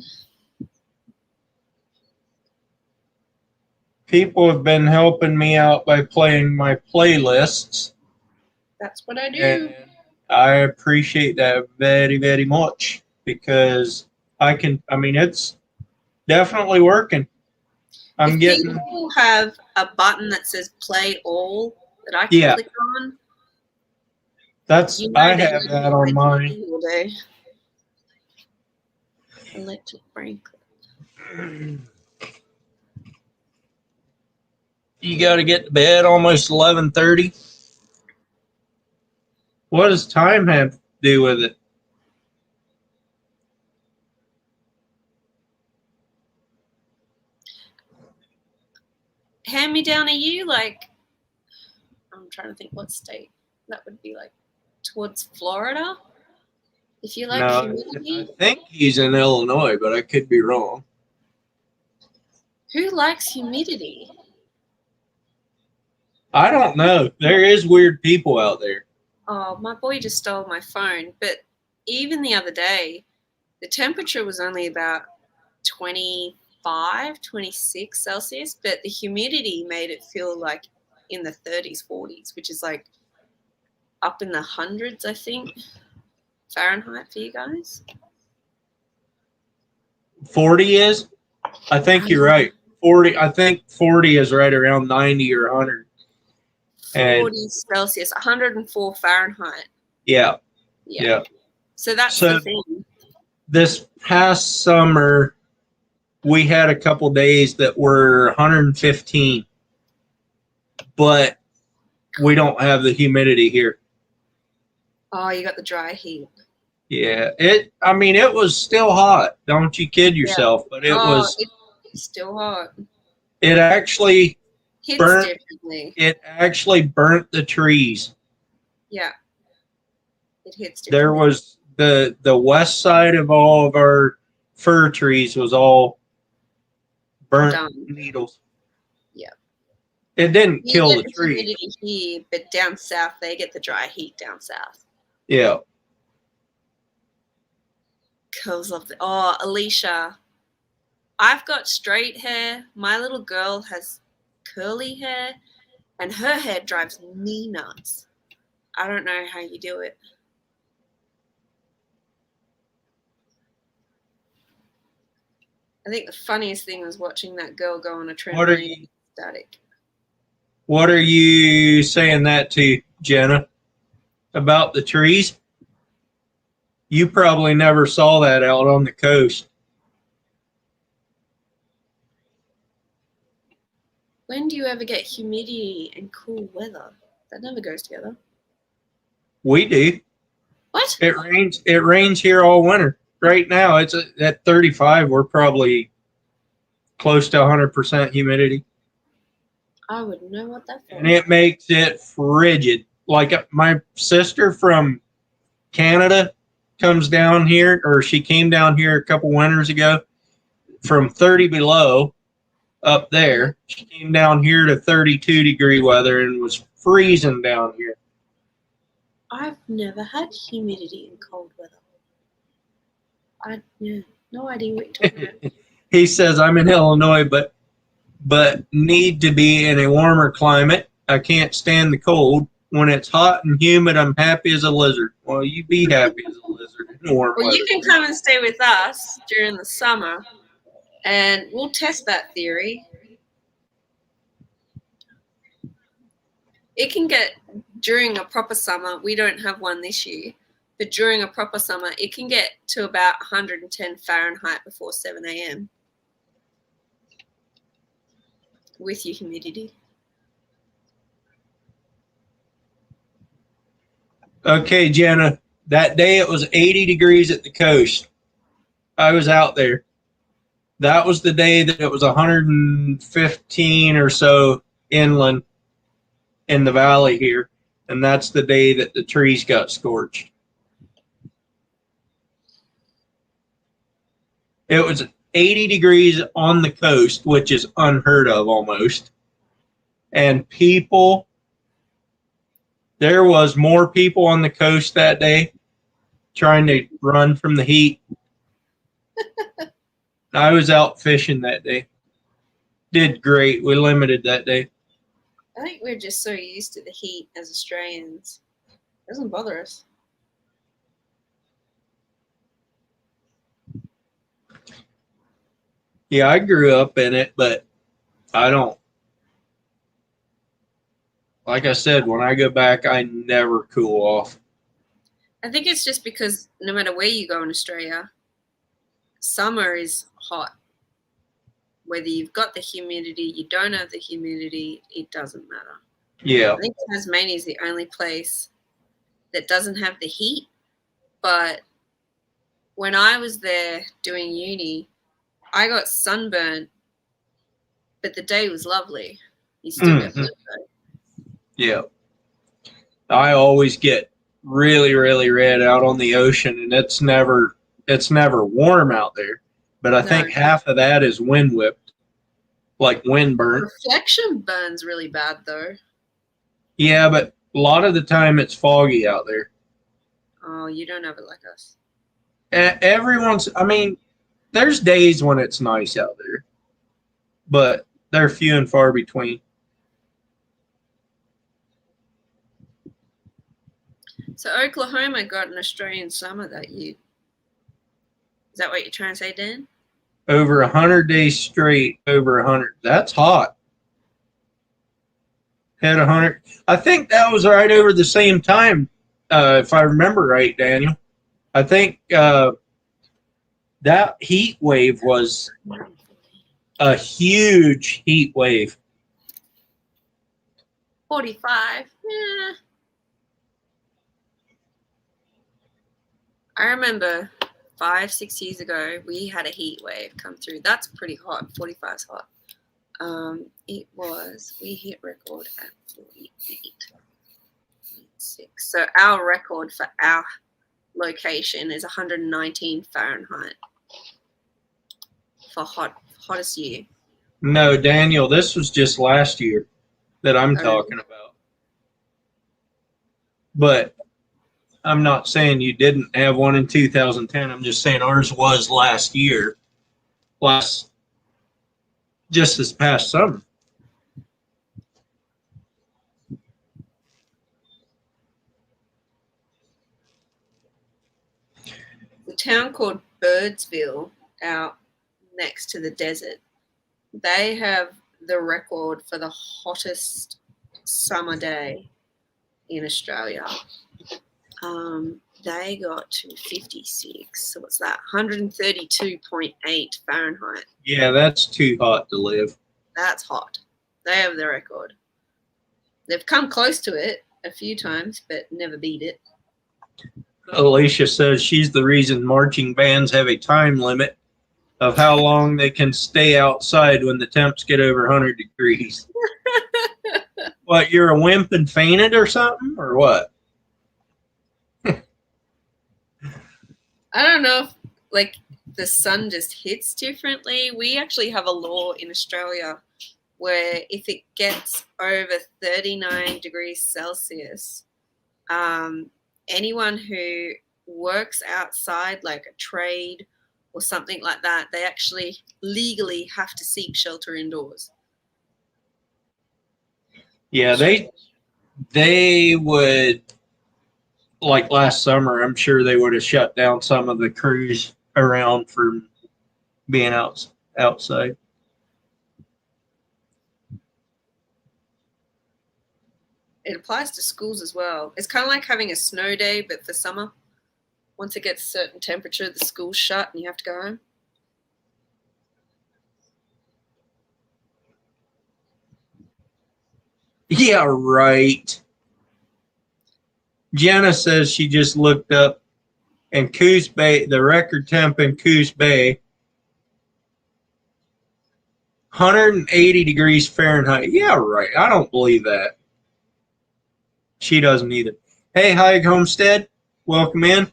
People have been helping me out by playing my playlists. That's what I do. And I appreciate that very, very much because it's definitely working. I'm getting. People have a button that says play all that I can click on. I have that on mine. All day. Electric brake. You got to get to bed almost 11:30. What does time have to do with it? Hand me down, are you like? I'm trying to think what state that would be like. Towards Florida. If you like humidity. I think he's in Illinois, but I could be wrong. Who likes humidity? I don't know. There is weird people out there. Oh, my boy just stole my phone. But even the other day, the temperature was only about 25, 26 Celsius, but the humidity made it feel like in the 30s, 40s, which is like up in the hundreds, I think, Fahrenheit for you guys. 40 is? I think you're right. 40. I think 40 is right around 90 or 100. 40 Celsius, 104 Fahrenheit. Yeah. So that's the thing. This past summer, we had a couple days that were 115, but we don't have the humidity here. Oh, you got the dry heat. Yeah, it was still hot. Don't you kid yourself, but It's still hot. It actually Hits burnt. Differently. It actually burnt the trees. Yeah, it hits differently. There was the west side of all of our fir trees was all burnt needles. Yeah, it didn't kill the tree. Humidity here, but down south they get the dry heat down south. Yeah. Girls love Alicia. I've got straight hair. My little girl has curly hair, and her hair drives me nuts. I don't know how you do it. I think the funniest thing was watching that girl go on a trampoline. Static. What are you saying that to, Jenna? About the trees? You probably never saw that out on the coast. When do you ever get humidity and cool weather? That never goes together. We do. What? It rains here all winter. Right now, it's at 35. We're probably close to 100% humidity. I wouldn't know what that. And it makes it frigid. Like my sister from Canada comes down here, or she came down here a couple winters ago from 30 below up there. She came down here to 32-degree weather and was freezing down here. I've never had humidity in cold weather. I have no idea what you're talking about. He says, I'm in Illinois, but need to be in a warmer climate. I can't stand the cold. When it's hot and humid, I'm happy as a lizard. Well, you be happy as a lizard in warm Well, weather. you can come and stay with us during the summer, and we'll test that theory. It can get, during a proper summer, we don't have one this year, but during a proper summer, it can get to about 110 Fahrenheit before 7 a.m. with your humidity. Okay, Jenna, that day it was 80 degrees at the coast. I was out there. That was the day that it was 115 or so inland in the valley here. And that's the day that the trees got scorched. It was 80 degrees on the coast, which is unheard of almost. And people, there was more people on the coast that day trying to run from the heat. I was out fishing that day. Did great. We limited that day. I think we're just so used to the heat as Australians. It doesn't bother us. Yeah, I grew up in it, but I don't. Like I said, when I go back, I never cool off. I think it's just because no matter where you go in Australia, summer is hot. Whether you've got the humidity, you don't have the humidity, it doesn't matter. Yeah. I think Tasmania is the only place that doesn't have the heat. But when I was there doing uni, I got sunburned, but the day was lovely. You still get burnt though. Yeah. I always get really, really red out on the ocean, and it's never warm out there. But I think half of that is wind whipped, like wind burnt. Reflection burns really bad though. Yeah, but a lot of the time it's foggy out there. Oh, you don't have it like us. I mean, there's days when it's nice out there, but they're few and far between. So Oklahoma got an Australian summer that year. Is that what you're trying to say, Dan? Over 100 days straight, over 100. That's hot. Had 100. I think that was right over the same time, if I remember right, Daniel. I think that heat wave was a huge heat wave. 45. Yeah. I remember 5-6 years ago, we had a heat wave come through. That's pretty hot. 45 is hot. We hit record at 48.6. So our record for our location is 119 Fahrenheit for hottest year. No, Daniel, this was just last year that I'm talking about. But I'm not saying you didn't have one in 2010. I'm just saying ours was last year. Just this past summer. The town called Birdsville out next to the desert, they have the record for the hottest summer day in Australia. They got to 56. So what's that? 132.8 Fahrenheit. Yeah, that's too hot to live. That's hot. They have the record. They've come close to it a few times, but never beat it. Alicia says she's the reason marching bands have a time limit of how long they can stay outside when the temps get over 100 degrees. What, you're a wimp and fainted or something, or what? I don't know if, like, the sun just hits differently. We actually have a law in Australia where if it gets over 39 degrees Celsius, anyone who works outside, like a trade or something like that, they actually legally have to seek shelter indoors. Yeah, they would, like last summer, I'm sure they would have shut down some of the crews around for being outside. It applies to schools as well. It's kind of like having a snow day, but for summer. Once it gets a certain temperature, the school's shut and you have to go home. Yeah, right. Jenna says she just looked up in Coos Bay, the record temp in Coos Bay, 180 degrees Fahrenheit. Yeah, right. I don't believe that. She doesn't either. Hey, Haig Homestead, welcome in.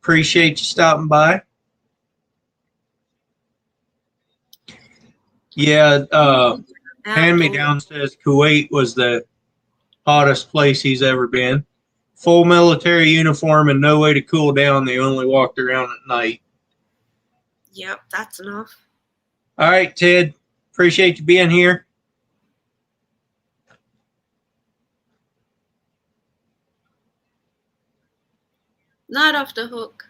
Appreciate you stopping by. Yeah, Hand Me Down says Kuwait was the hottest place he's ever been. Full military uniform and no way to cool down. They only walked around at night. Yep, that's enough. All right, Ted. Appreciate you being here. Not off the hook.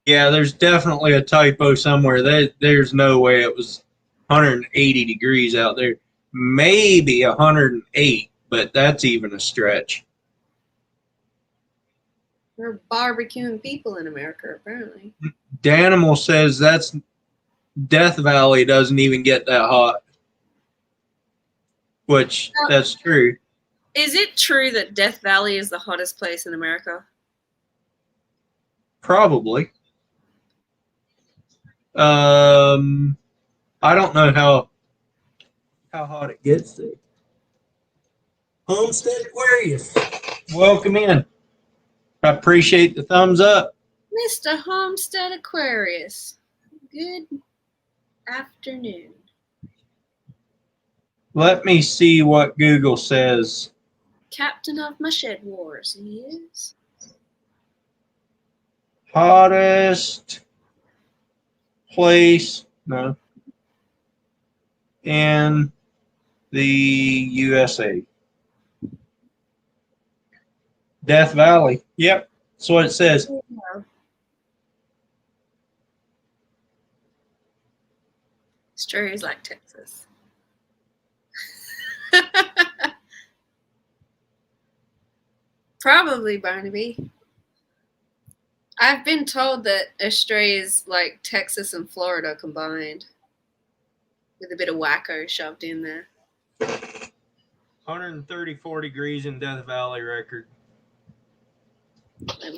Yeah, there's definitely a typo somewhere. There's no way it was 180 degrees out there. Maybe 108, but that's even a stretch. We're barbecuing people in America, apparently. Danimal says that's Death Valley doesn't even get that hot, which that's true. Is it true that Death Valley is the hottest place in America? Probably. I don't know how hot it gets there. Homestead Aquarius, welcome in. I appreciate the thumbs up. Mr. Homestead Aquarius, good afternoon. Let me see what Google says. Captain of my shed wars, he is. Hottest place, no, in the USA. Death Valley. Yep, that's what it says. Australia's like Texas. Probably, Barnaby. I've been told that Australia's like Texas and Florida combined, with a bit of wacko shoved in there. 134 degrees in Death Valley record.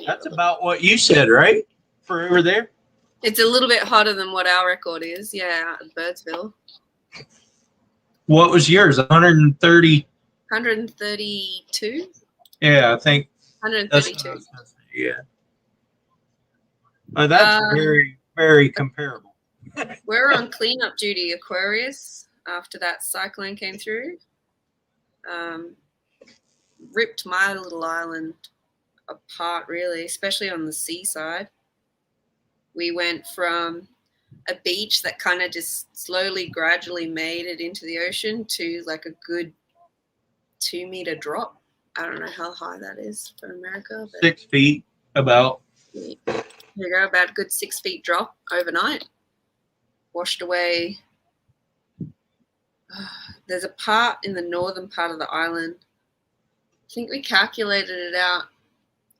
That's about what you said, right? For over there? It's a little bit hotter than what our record is. Yeah, out in Birdsville. What was yours? 130? 132? Yeah, I think. 132. Yeah. Oh, that's very, very comparable. We're on cleanup duty, Aquarius, after that cyclone came through. Ripped my little island apart, really, especially on the seaside. We went from a beach that kind of just slowly, gradually made it into the ocean to like a good 2-meter drop. I don't know how high that is for America. But 6 feet, about. There you go, about a good 6 feet drop overnight. Washed away. There's a part in the northern part of the island. I think we calculated it out.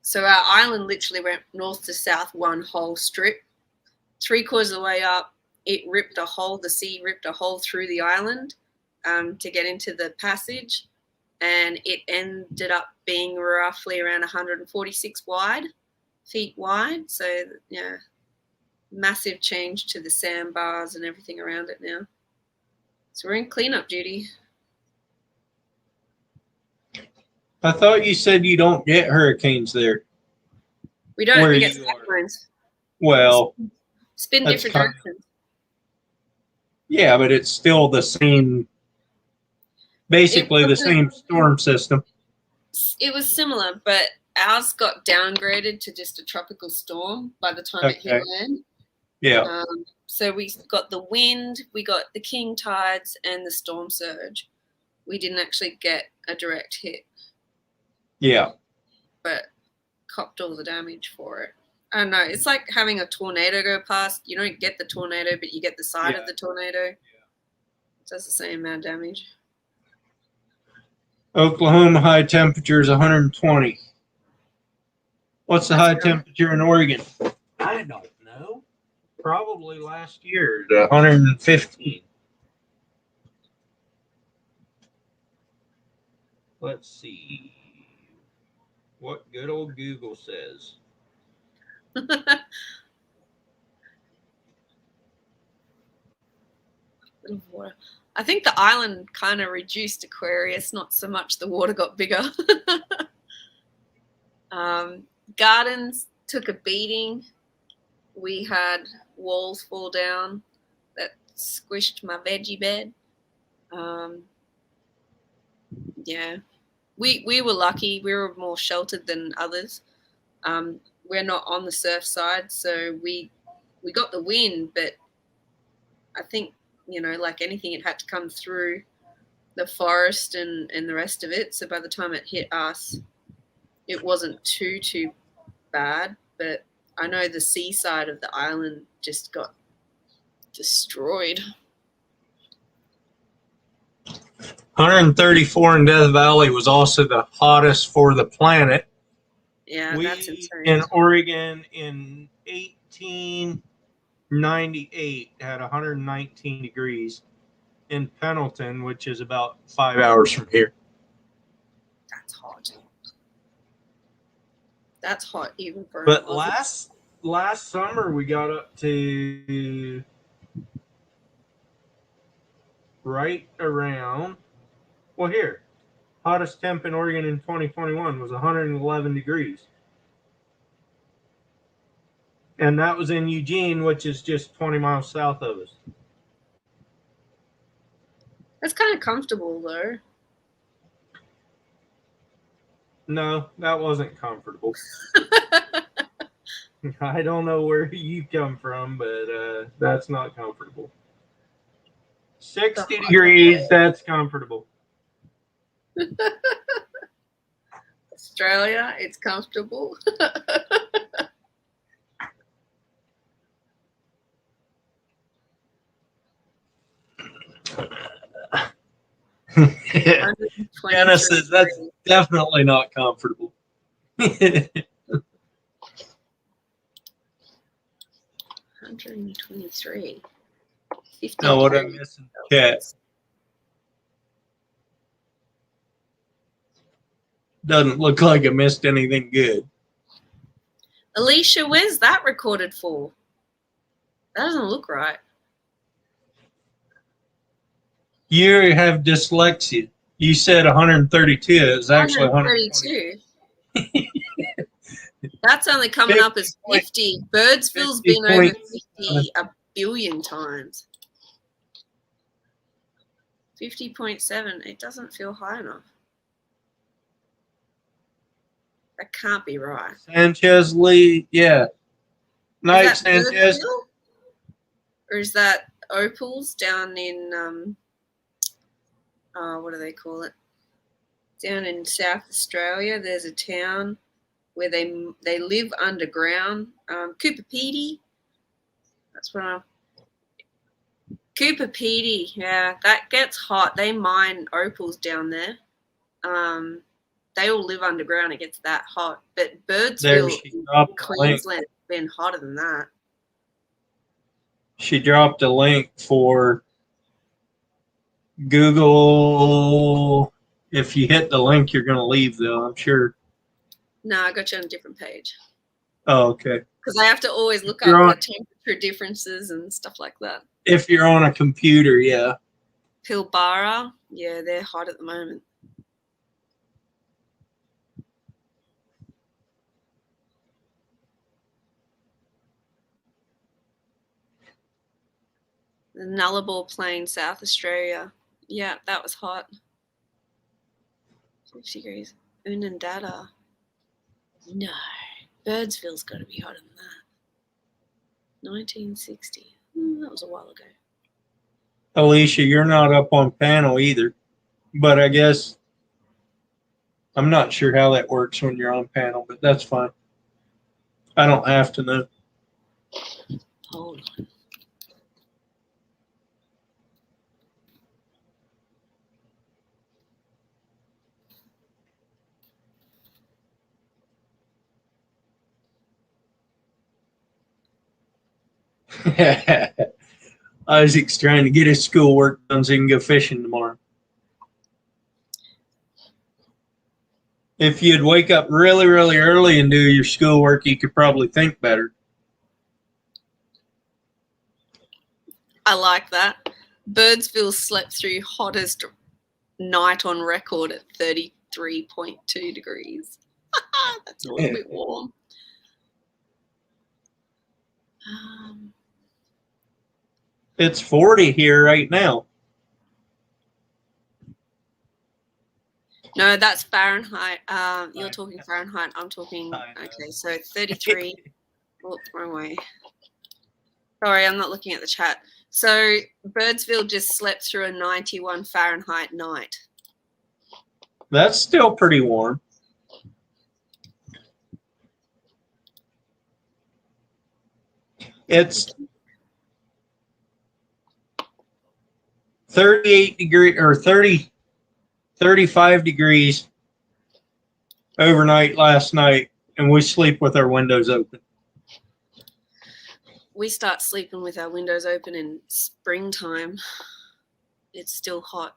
So our island literally went north to south one whole strip. 3/4 of the way up, it ripped a hole. The sea ripped a hole through the island to get into the passage. And it ended up being roughly around 146 feet wide. So, yeah, massive change to the sandbars and everything around it now. So we're in cleanup duty. I thought you said you don't get hurricanes there. We don't. Where We get you cyclones. Well, spin that's different kind of- directions. Yeah, but it's still the same, basically the same storm system. It was similar, but ours got downgraded to just a tropical storm by the time it hit land. Yeah. So we got the wind, we got the king tides, and the storm surge. We didn't actually get a direct hit. Yeah. But copped all the damage for it. I don't know. It's like having a tornado go past. You don't get the tornado, but you get the side of the tornado. It does the same amount of damage. Oklahoma high temperature is 120. What's the high temperature in Oregon? I don't know. Probably last year, 115. Let's see what good old Google says. I think the island kind of reduced Aquarius, not so much the water got bigger. Gardens took a beating. We had walls fall down that squished my veggie bed. Yeah, we were lucky. We were more sheltered than others. We're not on the surf side, so we got the wind, but I think, you know, like anything, it had to come through the forest and the rest of it. So by the time it hit us, it wasn't too bad. But I know the seaside of the island just got destroyed. 134 in Death Valley was also the hottest for the planet. Yeah, that's insane. In Oregon in 1898 had 119 degrees in Pendleton, which is about 5 hours from here. That's hot. That's hot even for. But last summer we got up to right around. Well, here, hottest temp in Oregon in 2021 was 111 degrees. And that was in Eugene, which is just 20 miles south of us. That's kind of comfortable, though. No, that wasn't comfortable. I don't know where you come from, but that's not comfortable. 60 degrees, that's comfortable. Australia, it's comfortable. 123. Anna says that's definitely not comfortable. 123. No, what I'm missing, cat. Doesn't look like I missed anything good. Alicia, where's that recorded for? That doesn't look right. You have dyslexia. You said 132. It was actually 132. That's only coming up as 50. Birdsville's been over 50 a billion times. 50.7. It doesn't feel high enough. That can't be right. Sanchez Lee, yeah. Night Sanchez. Or is that Opals down in what do they call it? Down in South Australia, there's a town where they live underground. Cooper Pedy. That's what I'm. Cooper Pedy, yeah, that gets hot. They mine opals down there. They all live underground. It gets that hot. But Birdsville, Queensland, has been hotter than that. She dropped a link for Google. If you hit the link, you're going to leave, though, I'm sure. No, I got you on a different page. Oh, okay. Because I have to always look up the temperature differences and stuff like that. If you're on a computer, yeah. Pilbara, yeah, they're hot at the moment. The Nullarbor Plain, South Australia. Yeah, that was hot. 50 degrees. Unandada. No, Birdsville's got to be hotter than that. 1960. That was a while ago. Alicia, you're not up on panel either, but I guess I'm not sure how that works when you're on panel, but that's fine. I don't have to know. Hold on. Isaac's trying to get his schoolwork done so he can go fishing tomorrow. If you'd wake up really, really early and do your schoolwork, you could probably think better. I like that. Birdsville slept through hottest night on record at 33.2 degrees. That's a little bit warm. It's 40 here right now. No, that's Fahrenheit. You're talking Fahrenheit. I'm talking. Okay, so 33. Oh, wrong way. Sorry, I'm not looking at the chat. So Birdsville just slept through a 91 Fahrenheit night. That's still pretty warm. It's 38 degree or 35 degrees overnight last night, and we sleep with our windows open. We start sleeping with our windows open in springtime. It's still hot.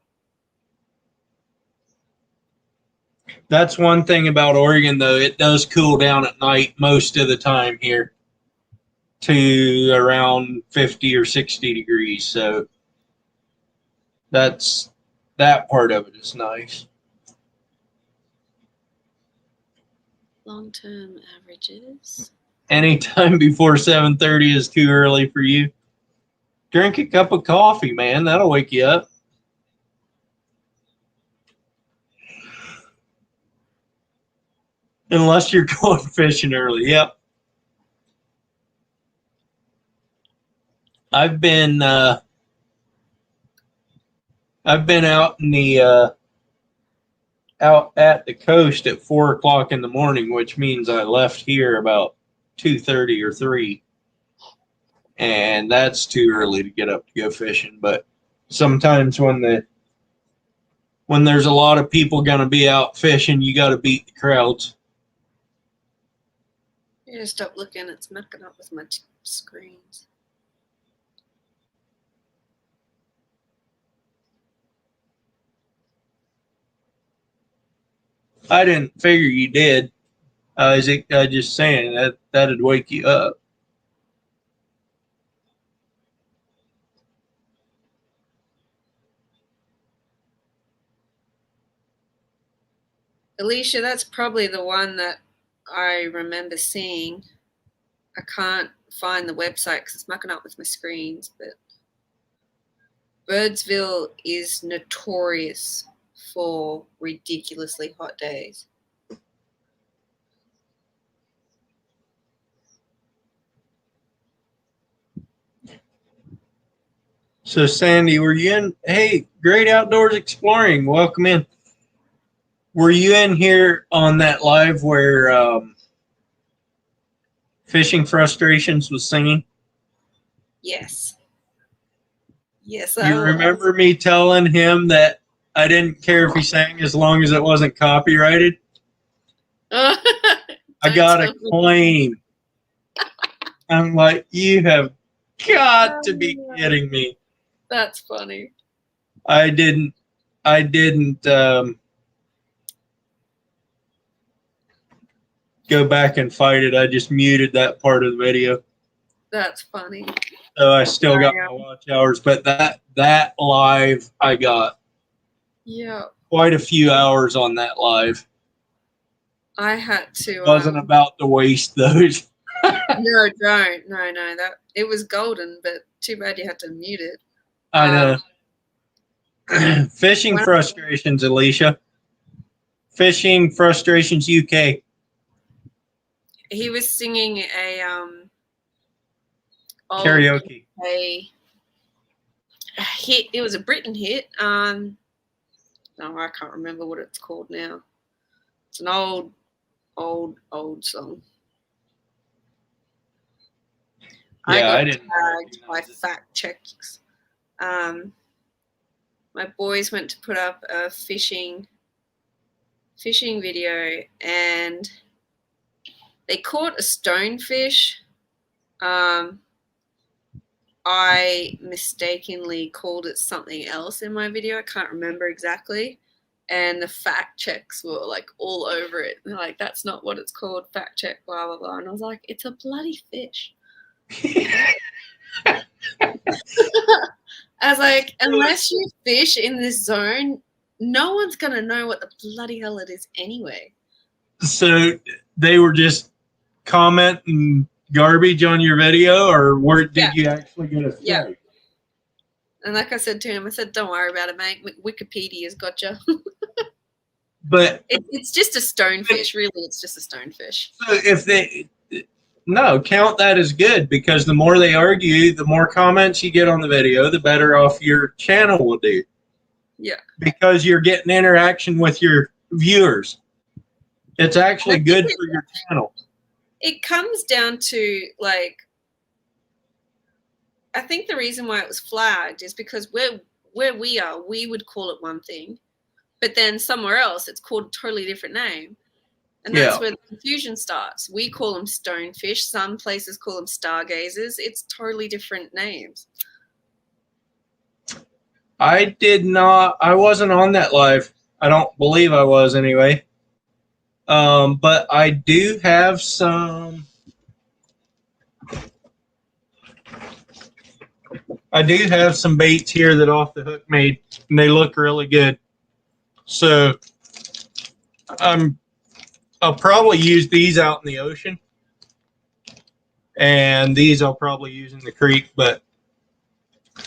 That's one thing about Oregon, though. It does cool down at night most of the time here to around 50 or 60 degrees. So that part of it is nice. Long-term averages. Anytime before 7:30 is too early for you. Drink a cup of coffee, man. That'll wake you up. Unless you're going fishing early. Yep. I've been out in the out at the coast at 4 o'clock in the morning, which means I left here about 2:30 or 3, and that's too early to get up to go fishing. But sometimes when there's a lot of people gonna be out fishing, you got to beat the crowds. Yeah, stop looking. It's mucking up with my screens. I didn't figure you did, Isaac. I just saying that'd wake you up. Alicia, that's probably the one that I remember seeing. I can't find the website because it's mucking up with my screens, but Birdsville is notorious for ridiculously hot days. So Sandy, were you in? Hey, Great Outdoors Exploring, welcome in. Were you in here on that live where Fishing Frustrations was singing? Yes. Yes. You remember me telling him that I didn't care if he sang as long as it wasn't copyrighted? I got a claim. I'm like, you have got to be kidding me. That's funny. I didn't go back and fight it. I just muted that part of the video. That's funny. So I still got my watch hours, but that live I got quite a few hours on that live. I had to. Wasn't about to waste those. No, don't. No. That it was golden, but too bad you had to mute it. I know. Fishing Frustrations, Alicia. Fishing Frustrations UK. he was singing a old Karaoke. a hit. It was a Britain hit. No, I can't remember what it's called now. It's an old song. Yeah, I got didn't tagged by recognize it. fact checks. My boys went to put up a fishing video, and they caught a stonefish. I mistakenly called it something else in my video. I can't remember exactly. And the fact checks were like all over it. They're like, that's not what it's called. Fact check, blah, blah, blah. And I was like, it's a bloody fish. I was like, unless you fish in this zone, no one's going to know what the bloody hell it is anyway. So they were just commenting garbage on your video, or did you actually get a strike? Yeah. And like I said to him, I said, don't worry about it, mate. Wikipedia's got you. But it's just a stonefish, really. It's just a stonefish. So count that as good, because the more they argue, the more comments you get on the video, the better off your channel will do. Yeah. Because you're getting interaction with your viewers. It's actually good for your channel. It comes down to, like, I think the reason why it was flagged is because where we are, we would call it one thing, but then somewhere else it's called a totally different name. And that's where the confusion starts. We call them stonefish. Some places call them stargazers. It's totally different names. I wasn't on that live. I don't believe I was anyway. But I do have some baits here that Off the Hook made, and they look really good. So I'll probably use these out in the ocean, and these I'll probably use in the creek, but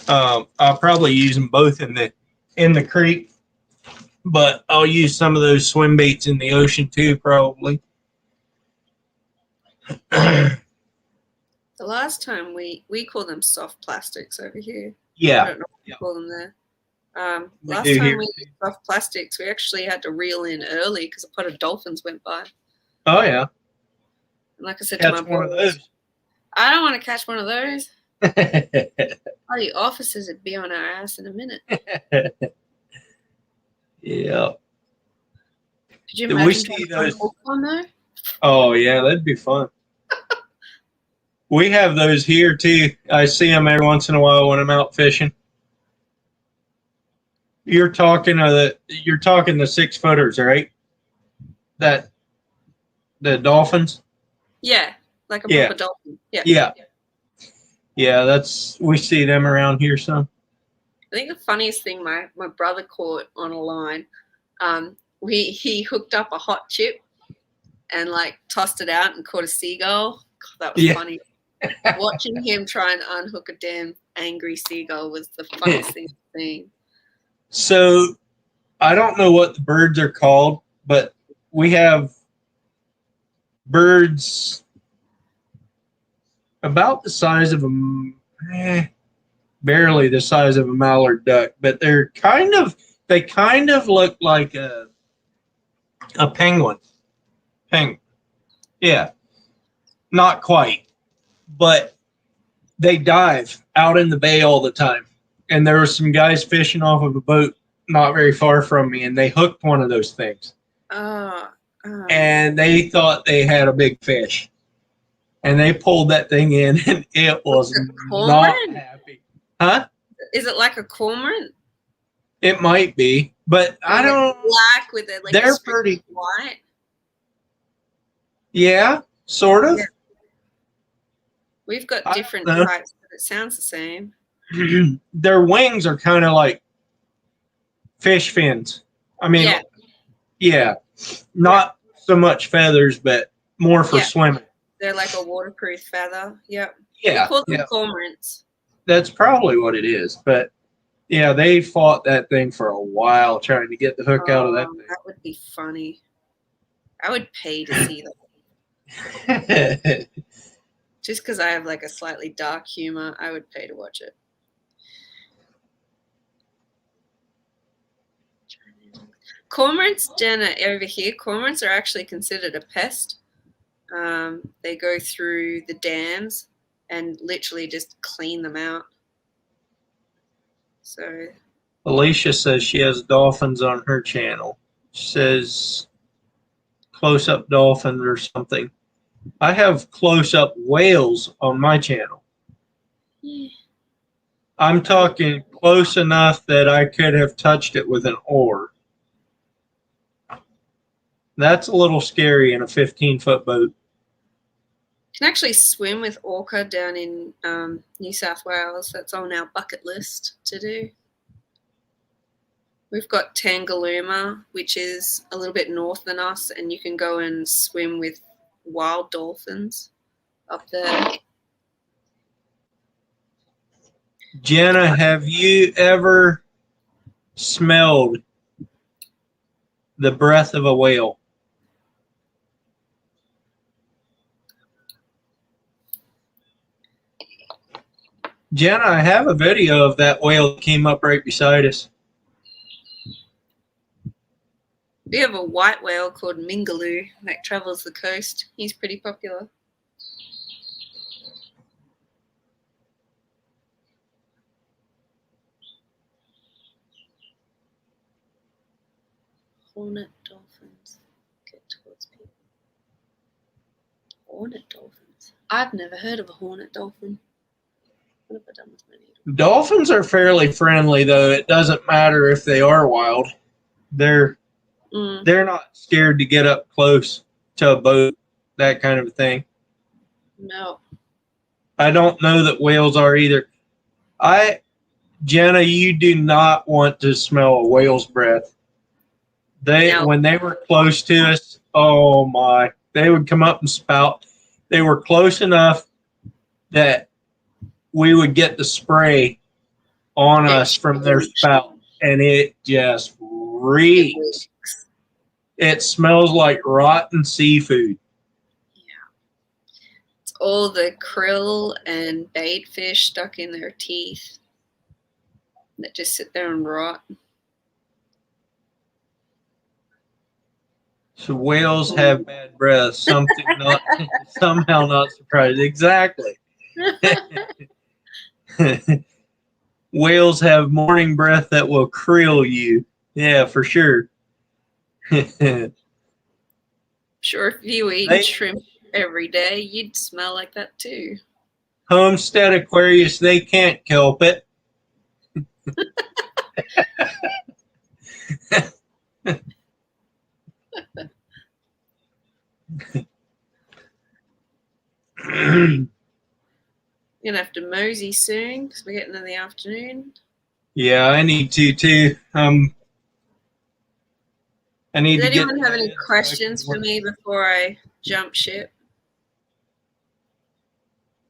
I'll probably use them both in the creek, but I'll use some of those swim baits in the ocean too, probably. The last time we call them soft plastics over here. Yeah. I don't know what you call them there. Last time we used soft plastics, we actually had to reel in early because a pot of dolphins went by. Oh yeah. And like I said Catch to my one of boys, those. I don't want to catch one of those. All the officers would be on our ass in a minute. Yeah. Could you Did we imagine see trying to those? hook one though? Oh yeah, that'd be fun. We have those here too. I see them every once in a while when I'm out fishing. You're talking the 6-footers, right? The dolphins. Yeah, like a proper dolphin. Yeah. Yeah, we see them around here some. I think the funniest thing my brother caught on a line, he hooked up a hot chip and like tossed it out and caught a seagull. God, that was funny. Watching him try and unhook a damn angry seagull was the funniest thing I've seen. So I don't know what the birds are called, but we have birds about the size of barely the size of a mallard duck, but they kind of look like a penguin. Yeah, not quite, but they dive out in the bay all the time. And there were some guys fishing off of a boat not very far from me, and they hooked one of those things. And they thought they had a big fish. And they pulled that thing in, and it was not happy. Huh? Is it like a cormorant? It might be, but I don't. Black with it, like they're pretty white. Yeah, sort of. Yeah. We've got different types, but it sounds the same. Their wings are kind of like fish fins. I mean, not so much feathers, but more for swimming. They're like a waterproof feather. Yep. Yeah. We call them cormorants. That's probably what it is. But yeah, they fought that thing for a while trying to get the hook out of that thing. That would be funny. I would pay to see that. Just because I have like a slightly dark humor, I would pay to watch it. Cormorants, Jenna, over here, cormorants are actually considered a pest. They go through the dams and literally just clean them out. So Alicia says she has dolphins on her channel. She says close-up dolphin or something. I have close-up whales on my channel. yeah. I'm talking close enough that I could have touched it with an oar. That's a little scary in a 15-foot boat. You can actually swim with orca down in New South Wales. That's on our bucket list to do. We've got Tangalooma, which is a little bit north than us, and you can go and swim with wild dolphins up there. Jenna, have you ever smelled the breath of a whale? Jenna, I have a video of that whale that came up right beside us. We have a white whale called Mingaloo that travels the coast. He's pretty popular. Hornet dolphins get towards people. Hornet dolphins. I've never heard of a hornet dolphin. What have I done with my needle? Dolphins are fairly friendly, though. It doesn't matter if they are wild. They're not scared to get up close to a boat, that kind of thing. No. I don't know that whales are either. Jenna, you do not want to smell a whale's breath. When they were close to us, oh my, they would come up and spout. They were close enough that we would get the spray on us from their spout, and it just reeks. It smells like rotten seafood. Yeah. It's all the krill and bait fish stuck in their teeth that just sit there and rot. So whales have bad breath. Something not somehow not surprised. Exactly. Whales have morning breath that will krill you. Yeah, for sure. Sure, if you eat shrimp every day, you'd smell like that too. Homestead Aquarius, they can't help it. You're gonna have to mosey soon because we're getting in the afternoon. Yeah, I need to too. I need Does to get. anyone have any questions for me before I jump ship?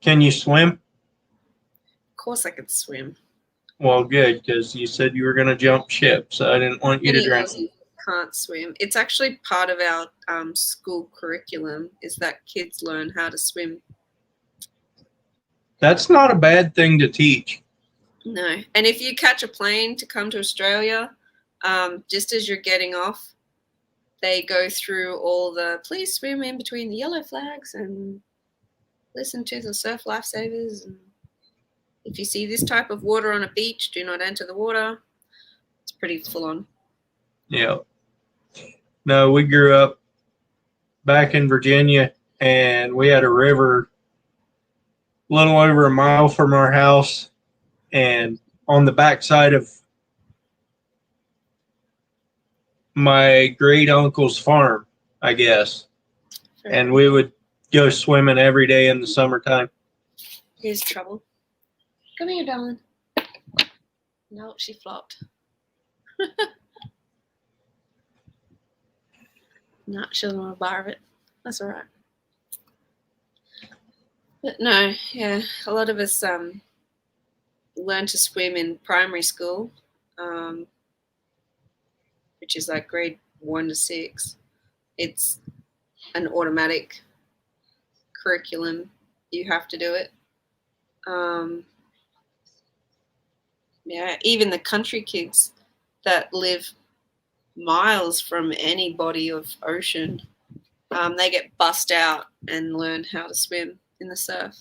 Can you swim? Of course I could swim. Well, good, because you said you were going to jump ship, so I didn't want you to drown. Can't swim. It's actually part of our school curriculum is that kids learn how to swim. That's not a bad thing to teach. No. And if you catch a plane to come to Australia, just as you're getting off, they go through all the please swim in between the yellow flags and listen to the surf lifesavers. And if you see this type of water on a beach, do not enter the water. It's pretty full on. Yeah. No, we grew up back in Virginia, and we had a river a little over a mile from our house, and on the backside of my great uncle's farm, I guess. And we would go swimming every day in the summertime. Here's trouble. Come here, darling. No, she flopped. No, she doesn't want to borrow it. That's all right. But no, yeah, a lot of us learn to swim in primary school, which is like grade 1 to 6. It's an automatic curriculum, you have to do it. Yeah, even the country kids that live miles from any body of ocean, they get bussed out and learn how to swim in the surf.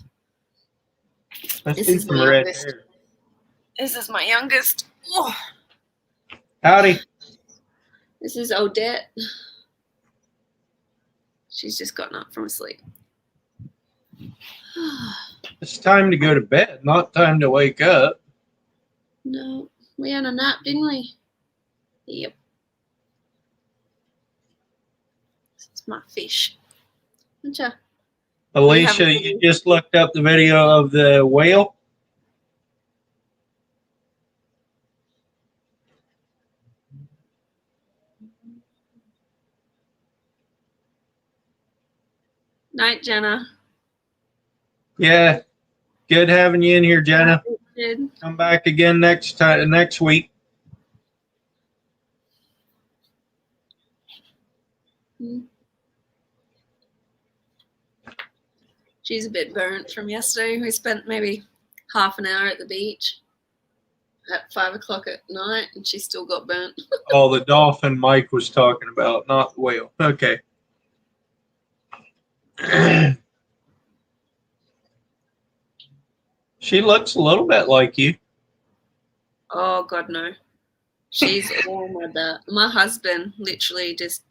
I This see is some my red youngest. hair. This is my youngest. Oh, Howdy. this is Odette. She's just gotten up from sleep. It's time to go to bed, not time to wake up. No, we had a nap, didn't we? Yep. This is my fish. Gotcha. Alicia, you just looked up the video of the whale? Night, Jenna. Yeah. Good having you in here, Jenna. Good. Come back again next week. She's a bit burnt from yesterday. We spent maybe half an hour at the beach at 5 o'clock at night, and she still got burnt. Oh, the dolphin Mike was talking about, not the whale. Okay. She looks a little bit like you. Oh, God, no. She's all my that. My husband literally just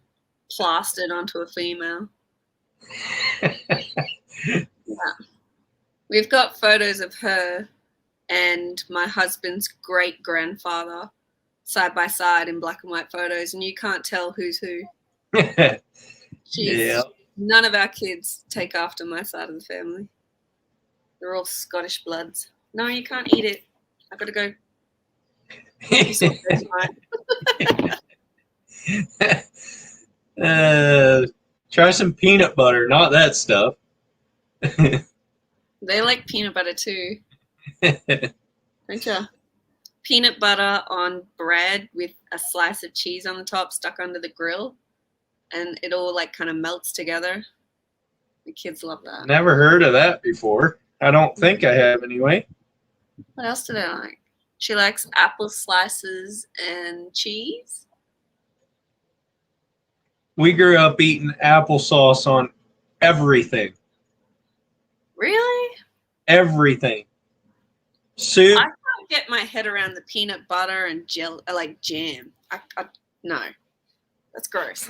plastered onto a female. Yeah. We've got photos of her and my husband's great-grandfather side by side in black and white photos, and you can't tell who's who. Yeah. None of our kids take after my side of the family. They're all Scottish bloods. No, you can't eat it. I've got to go. Try some peanut butter, not that stuff. They like peanut butter too. Don't you? Peanut butter on bread with a slice of cheese on the top stuck under the grill, and it all like kind of melts together. The kids love that. Never heard of that before. I don't think I have anyway. What else do they like? She likes apple slices and cheese. We grew up eating applesauce on everything. Really? Everything. Soup. I can't get my head around the peanut butter and like jam. No, that's gross.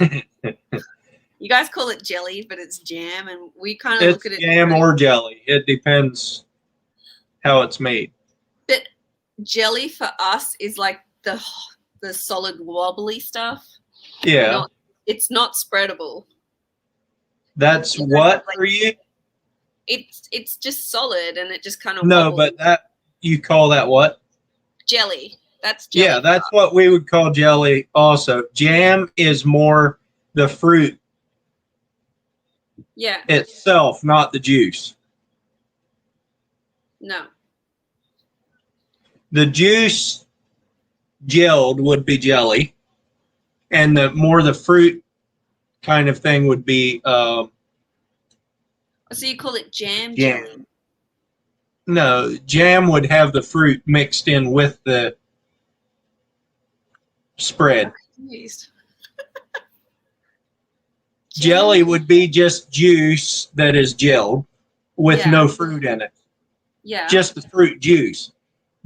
You guys call it jelly, but it's jam, and we kind of look at it. It's jam or jelly. It depends how it's made. But jelly for us is like the solid wobbly stuff. Yeah. It's not spreadable. That's what for you? It's just solid, and it just kind of No, wobbles. but that you call that what? Jelly. That's jelly. Yeah, that's what we would call jelly also. Jam is more the fruit itself, not the juice. No. The juice gelled would be jelly, and the more the fruit kind of thing would be So you call it jam? jam. Jelly? No, jam would have the fruit mixed in with the spread. I'm confused. Jelly would be just juice that is gelled with no fruit in it. Yeah. Just the fruit juice.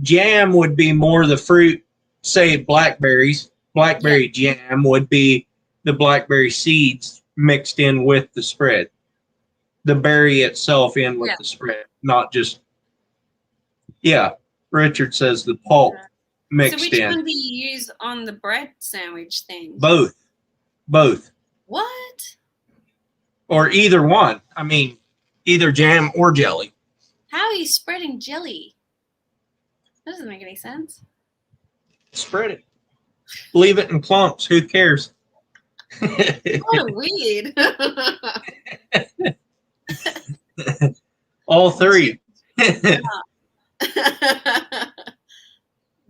Jam would be more the fruit, say blackberries. Blackberry jam would be the blackberry seeds mixed in with the spread. The berry itself in with the spread, not just. Yeah, Richard says the pulp mixed in. So which one do you use on the bread sandwich thing? Both. What? Or either one. I mean, either jam or jelly. How are you spreading jelly? That doesn't make any sense. Spread it. Leave it in clumps. Who cares? What a weird. All three.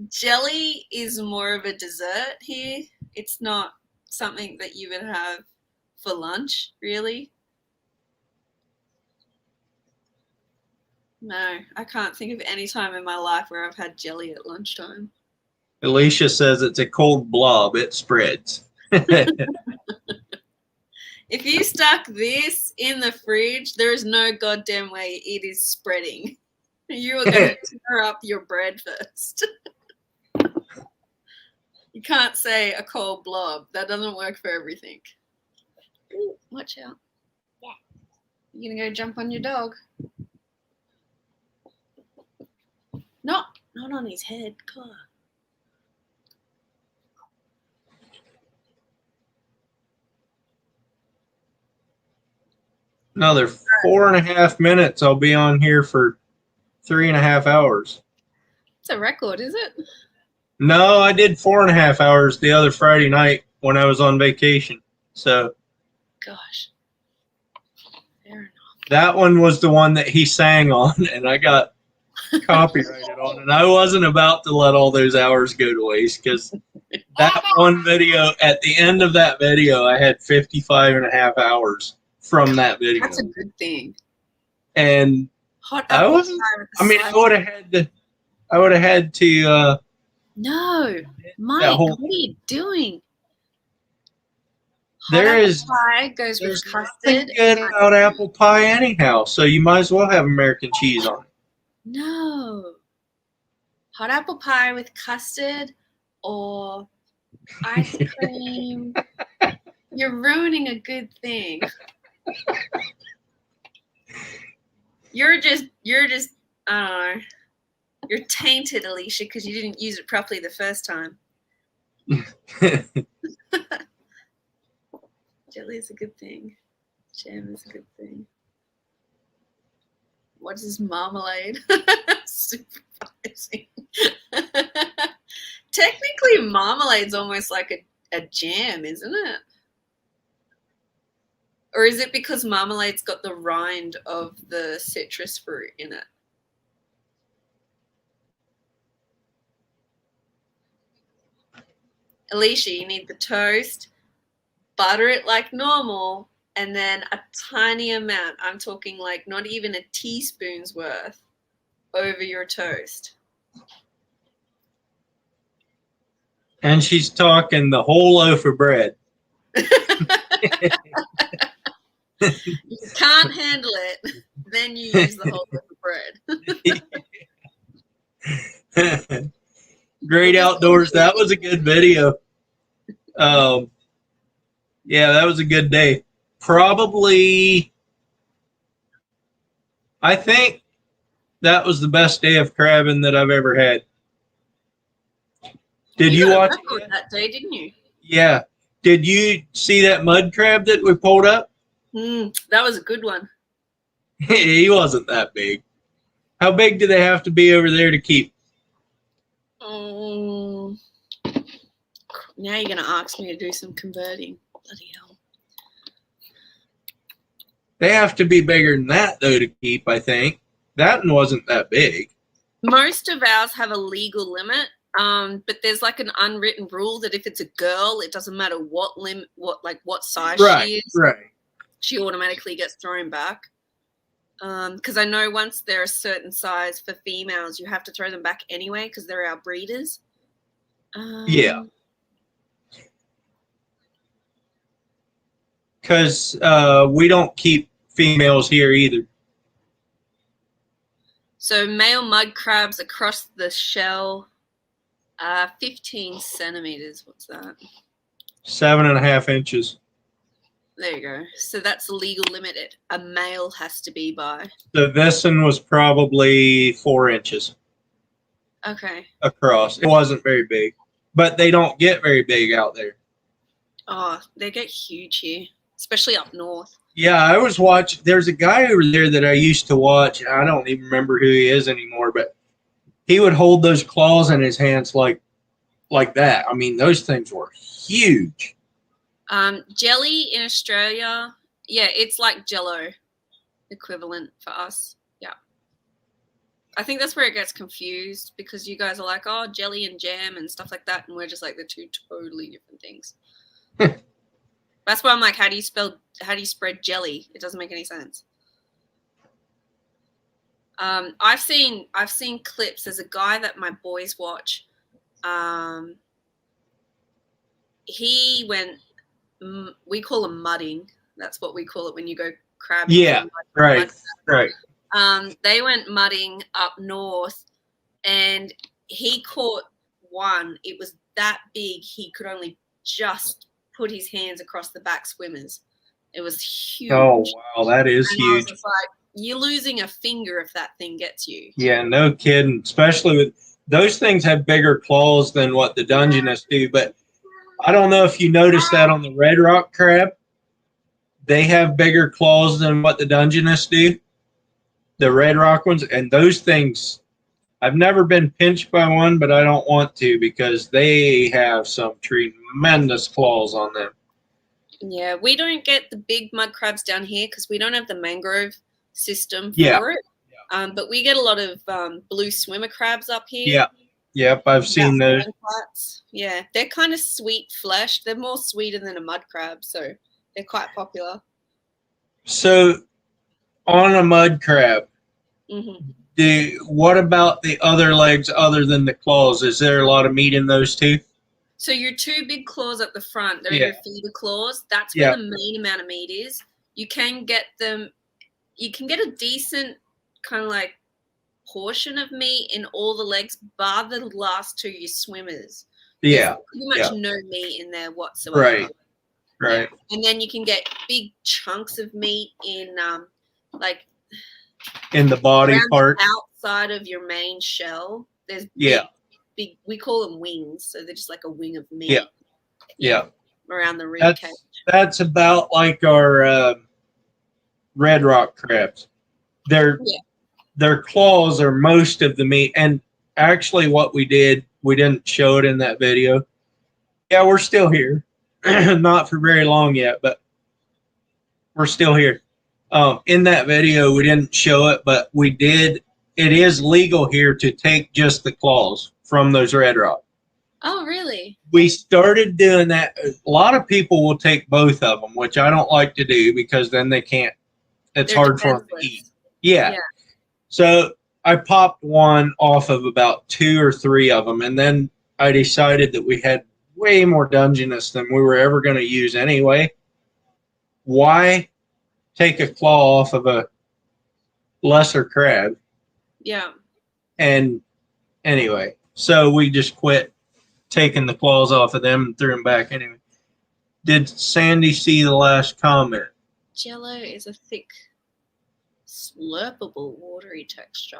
Jelly is more of a dessert here. It's not something that you would have for lunch, really. No, I can't think of any time in my life where I've had jelly at lunchtime. Alicia says it's a cold blob. It spreads. If you stuck this in the fridge, there is no goddamn way it is spreading. You are going to tear up your bread first. You can't say a cold blob. That doesn't work for everything. Ooh, watch out. Yeah. You going to go jump on your dog? No, not on his head. God. Another 4.5 minutes. I'll be on here for 3.5 hours. It's a record, is it? No, I did 4.5 hours the other Friday night when I was on vacation. So Gosh. Fair enough. that one was the one that he sang on, and I got copyrighted on. And I wasn't about to let all those hours go to waste because that one video, at the end of that video, I had 55.5 hours from that video. That's a good thing. And Hot I apple wasn't. pie with the I mean, slice. I would have had to. No, Mike, whole- what are you doing? Hot There apple is- pie goes with There's custard. nothing good about apple pie anyhow, so you might as well have American cheese on it. No. Hot apple pie with custard or ice cream. You're ruining a good thing. You're just I don't know. You're tainted, Alicia, because you didn't use it properly the first time. Jelly is a good thing. Jam is a good thing. What is this marmalade? Supervising. Technically, marmalade's almost like a jam, isn't it? Or is it because marmalade's got the rind of the citrus fruit in it? Alicia, you need the toast, butter it like normal, and then a tiny amount, I'm talking like not even a teaspoon's worth, over your toast. And she's talking the whole loaf of bread. If you can't handle it, then you use the whole loaf of bread. Great outdoors. That was a good video. Yeah, that was a good day. Probably, I think that was the best day of crabbing that I've ever had. Did you got a watch record it? that day, didn't you? Yeah. Did you see that mud crab that we pulled up? That was a good one. He wasn't that big. How big do they have to be over there to keep? Now you're going to ask me to do some converting. Bloody hell. They have to be bigger than that, though, to keep, I think. That one wasn't that big. Most of ours have a legal limit, but there's like an unwritten rule that if it's a girl, it doesn't matter what size she is. Right. She automatically gets thrown back. Because I know once they're a certain size for females, you have to throw them back anyway because they're our breeders. Yeah. Because we don't keep females here either. So male mud crabs across the shell, 15 centimeters. What's that? 7.5 inches. There you go. So that's the legal limit a male has to be by. The this one was probably 4 inches Okay. across. It wasn't very big, but they don't get very big out there. Oh, they get huge here, especially up north. Yeah, I was watching. There's a guy over there that I used to watch. I don't even remember who he is anymore, but he would hold those claws in his hands like that. I mean, those things were huge. Jelly in Australia, yeah, it's like Jello equivalent for us. Yeah. I think that's where it gets confused because you guys are like, oh, jelly and jam and stuff like that. And we're just like, they're two totally different things. That's why I'm like, how do you spread jelly? It doesn't make any sense. I've seen clips. There's a guy that my boys watch. He went. We call him mudding. That's what we call it when you go crabbing. Yeah, right. They went mudding up north, and he caught one. It was that big he could only just put his hands across the back swimmers. It was huge. Oh wow, that is and huge. I was just like, you're losing a finger if that thing gets you. Yeah, no kidding. Especially with those things have bigger claws than what the Dungeness do. But I don't know if you noticed that on the red rock crab. They have bigger claws than what the Dungeness do. The red rock ones, and those things. I've never been pinched by one, but I don't want to because they have some tremendous claws on them. Yeah, we don't get the big mud crabs down here because we don't have the mangrove system for it. But we get a lot of blue swimmer crabs up here. Yeah. Yep, I've seen those. Yeah, they're kind of sweet flesh. They're more sweeter than a mud crab, so they're quite popular. So, on a mud crab, what about the other legs other than the claws? Is there a lot of meat in those too? So your two big claws at the front, they're your feeder claws. That's where the main amount of meat is. You can get them. You can get a decent kind of like portion of meat in all the legs, bar the last two, your swimmers. Yeah. There's pretty much no meat in there whatsoever. Right. And then you can get big chunks of meat in like in the body part. Outside of your main shell. There's big, we call them wings, so they're just like a wing of meat. Yeah. Around the rib cage. That's about like our red rock crabs. Their claws are most of the meat. And actually what we didn't show it in that video. Yeah, we're still here. Not for very long yet, but we're still here. In that video, we didn't show it, but we did. It is legal here to take just the claws from those red rock. Oh, really? We started doing that. A lot of people will take both of them, which I don't like to do because then they can't. It's hard for them to eat. Yeah. So I popped one off of about 2 or 3 of them, and then I decided that we had way more Dungeness than we were ever going to use anyway. Why take a claw off of a lesser crab? Yeah. And anyway, so we just quit taking the claws off of them and threw them back anyway. Did Sandy see the last comment? Jello is a thick, slurpable, watery texture.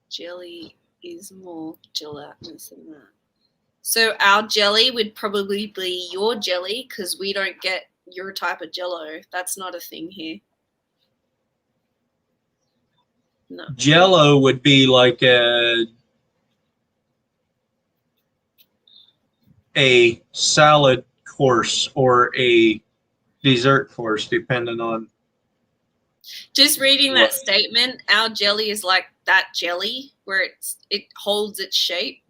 Jelly is more gelatinous than that. So our jelly would probably be your jelly because we don't get your type of Jello. That's not a thing here. No. Jello would be like a salad course or a dessert course, depending on. Just reading that statement, our jelly is like that jelly where it holds its shape.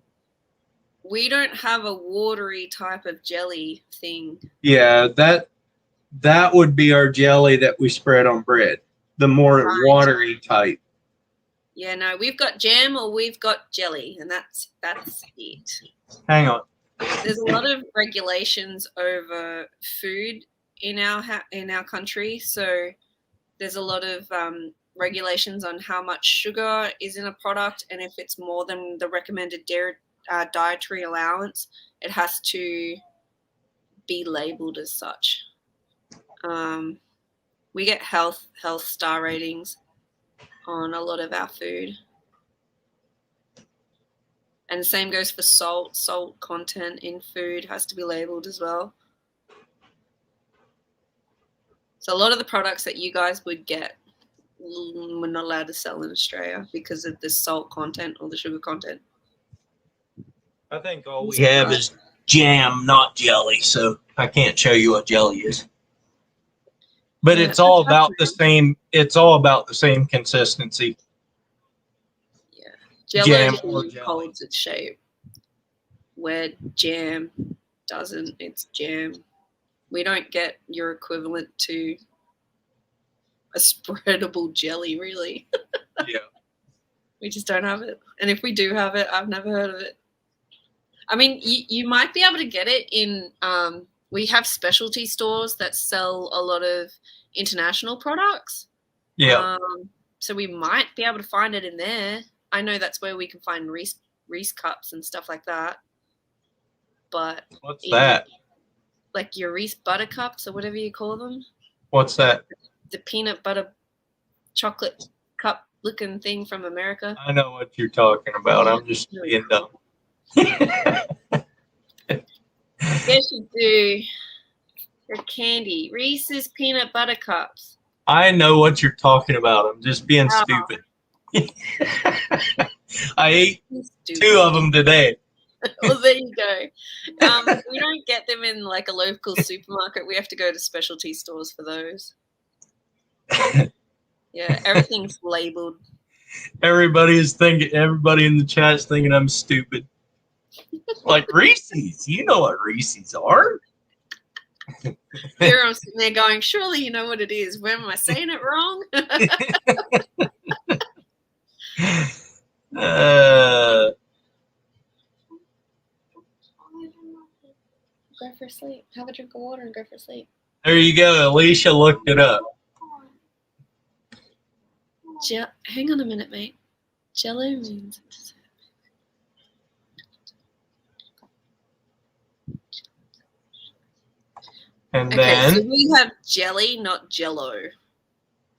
We don't have a watery type of jelly thing. Yeah, that would be our jelly that we spread on bread. The more watery type. Yeah, no, we've got jam or we've got jelly, and that's it. Hang on. There's a lot of regulations over food in our country, so there's a lot of regulations on how much sugar is in a product, and if it's more than the recommended dietary allowance, it has to be labeled as such. We get health star ratings on a lot of our food. And the same goes for salt. Salt content in food has to be labeled as well. So a lot of the products that you guys would get, we're not allowed to sell in Australia because of the salt content or the sugar content. I think all we have is jam, not jelly, so I can't show you what jelly is. But it's all about the same. It's all about the same consistency. Yeah, Jello holds its shape. Where jam doesn't, it's jam. We don't get your equivalent to a spreadable jelly, really. Yeah. We just don't have it. And if we do have it, I've never heard of it. I mean, you might be able to get it in, we have specialty stores that sell a lot of international products. Yeah. So we might be able to find it in there. I know that's where we can find Reese cups and stuff like that. But what's that? Like your Reese buttercups or whatever you call them. What's that? The peanut butter chocolate cup looking thing from America. I know what you're talking about. I'm just being dumb. Yes, you do. They're candy. Reese's peanut butter cups. I know what you're talking about. I'm just being stupid. I ate 2 of them today. Well, there you go. We don't get them in like a local supermarket. We have to go to specialty stores for those. Yeah, everything's labeled. Everybody in the chat's thinking I'm stupid. Like Reese's, you know what Reese's are. Here I'm sitting there going, surely you know what it is. When am I saying it wrong? Go for sleep. Have a drink of water and go for sleep. There you go. Alicia looked it up. Hang on a minute, mate. Jello means dessert. And Okay, then so we have jelly, not jello.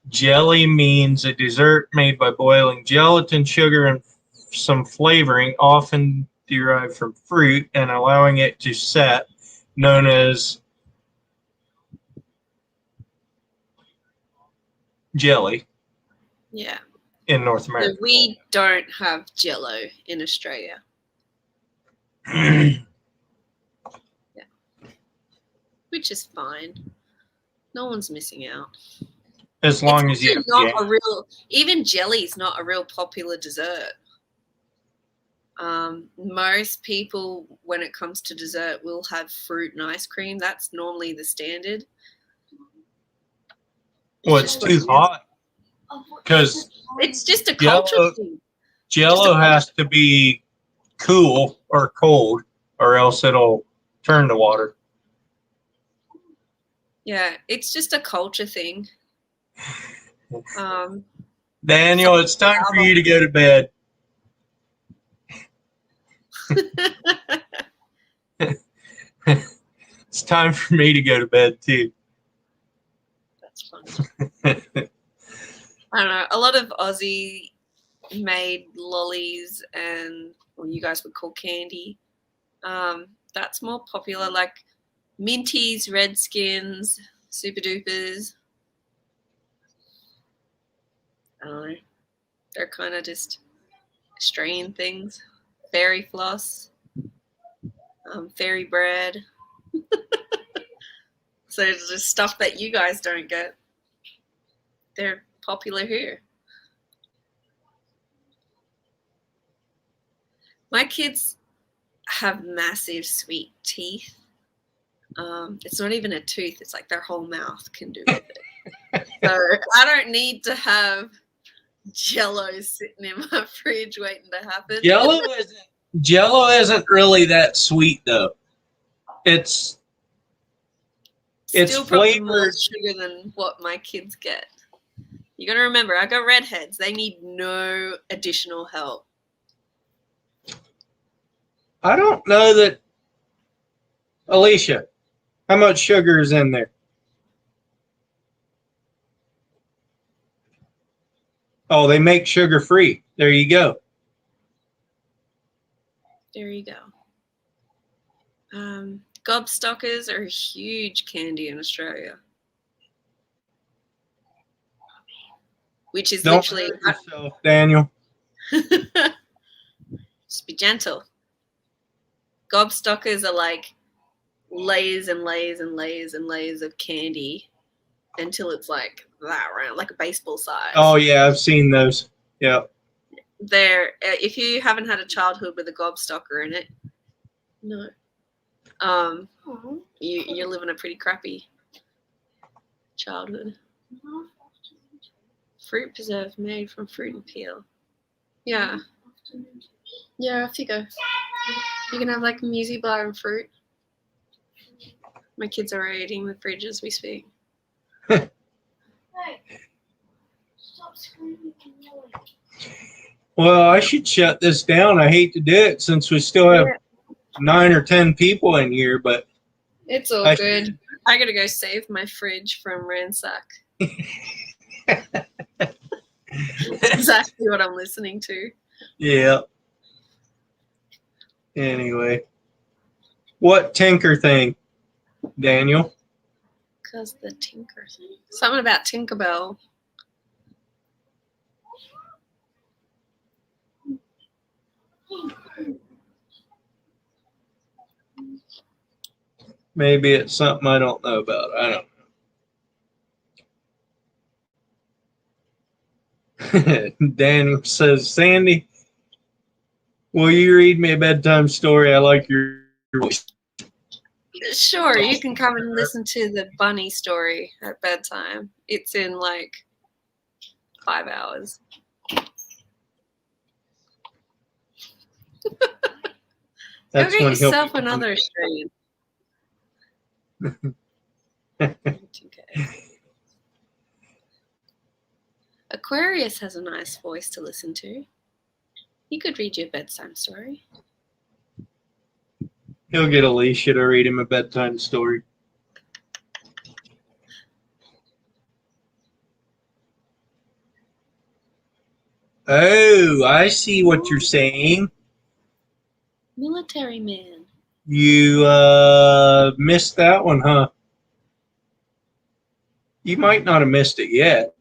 jelly means a dessert made by boiling gelatin, sugar, and some flavoring, often derived from fruit, and allowing it to set, known as jelly. Yeah. In North America. So we don't have jello in Australia. Yeah. Which is fine. No one's missing out. As long as you have even jelly's not a real popular dessert. Most people, when it comes to dessert, will have fruit and ice cream. That's normally the standard. Well, it's too hot. Because it's just a culture thing. Jello has to be cool or cold, or else it'll turn to water. Yeah, it's just a culture thing. Daniel, it's time for you to go to bed. It's time for me to go to bed too. That's funny. I don't know. A lot of Aussie made lollies and what you guys would call candy. That's more popular, like Minties, Redskins, Super Dupers. I don't know. They're kind of just Australian things. Fairy floss, fairy bread. So it's just stuff that you guys don't get. They're popular here. My kids have massive sweet teeth. It's not even a tooth. It's like their whole mouth can do with it. So I don't need to have Jello sitting in my fridge waiting to happen. Jello isn't really that sweet though. It's still probably more flavored sugar than what my kids get. You got to remember, I got redheads. They need no additional help. I don't know that. Alicia, how much sugar is in there? Oh, they make sugar free. There you go. There you go. Gobstockers are a huge candy in Australia. Which is Don't literally hurt yourself, Daniel. Just be gentle. Gobstockers are like layers and layers and layers and layers of candy until it's like that round, like a baseball size. Oh yeah, I've seen those. Yeah. They're if you haven't had a childhood with a gobstocker in it, no. You're living a pretty crappy childhood. Fruit preserve made from fruit and peel. Yeah. Yeah, off you go. You can have like a muesli bar and fruit. My kids are eating the fridge as we speak. Hey, stop screaming. Well, I should shut this down. I hate to do it since we still have 9 or 10 people in here, but It's all good. I gotta go save my fridge from ransack. That's exactly what I'm listening to. Yeah. Anyway, what tinker thing, Daniel? Because the Tinker thing. Something about Tinkerbell. Maybe it's something I don't know about. I don't know. Daniel says, Sandy, will you read me a bedtime story? I like your voice. Sure, you can come and listen to the bunny story at bedtime. It's in like 5 hours. That's Go get when yourself another Australian. Okay. Aquarius has a nice voice to listen to. He could read you a bedtime story. He'll get Alicia to read him a bedtime story. Oh, I see what you're saying. Military man. You missed that one, huh? You might not have missed it yet.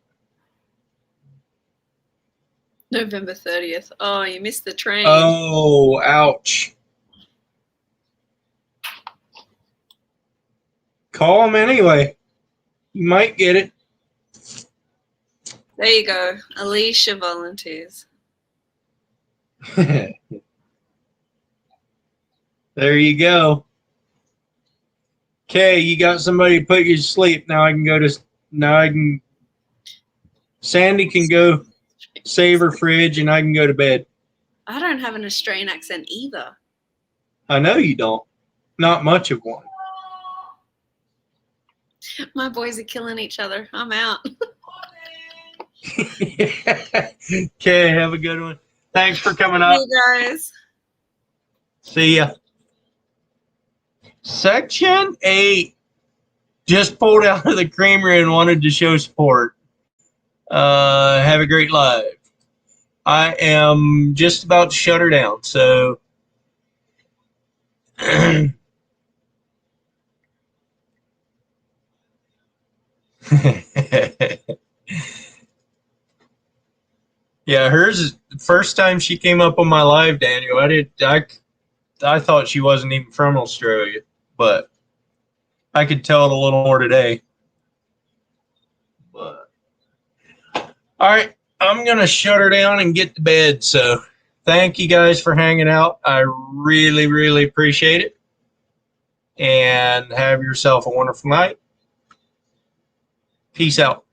November 30th. Oh, you missed the train. Oh, ouch. Call him anyway. You might get it. There you go. Alicia volunteers. There you go. Okay, you got somebody to put you to sleep. Now Sandy can go save her fridge and I can go to bed. I don't have an Australian accent either. I know you don't. Not much of one. My boys are killing each other. I'm out. Okay, have a good one. Thanks for coming up. You guys. See ya. Section 8 just pulled out of the creamery and wanted to show support. Have a great live. I am just about to shut her down, so yeah, hers is the first time she came up on my live, Daniel. I thought she wasn't even from Australia, but I could tell it a little more today. But all right, I'm gonna shut her down and get to bed. So thank you guys for hanging out. I really, really appreciate it. And have yourself a wonderful night. Peace out.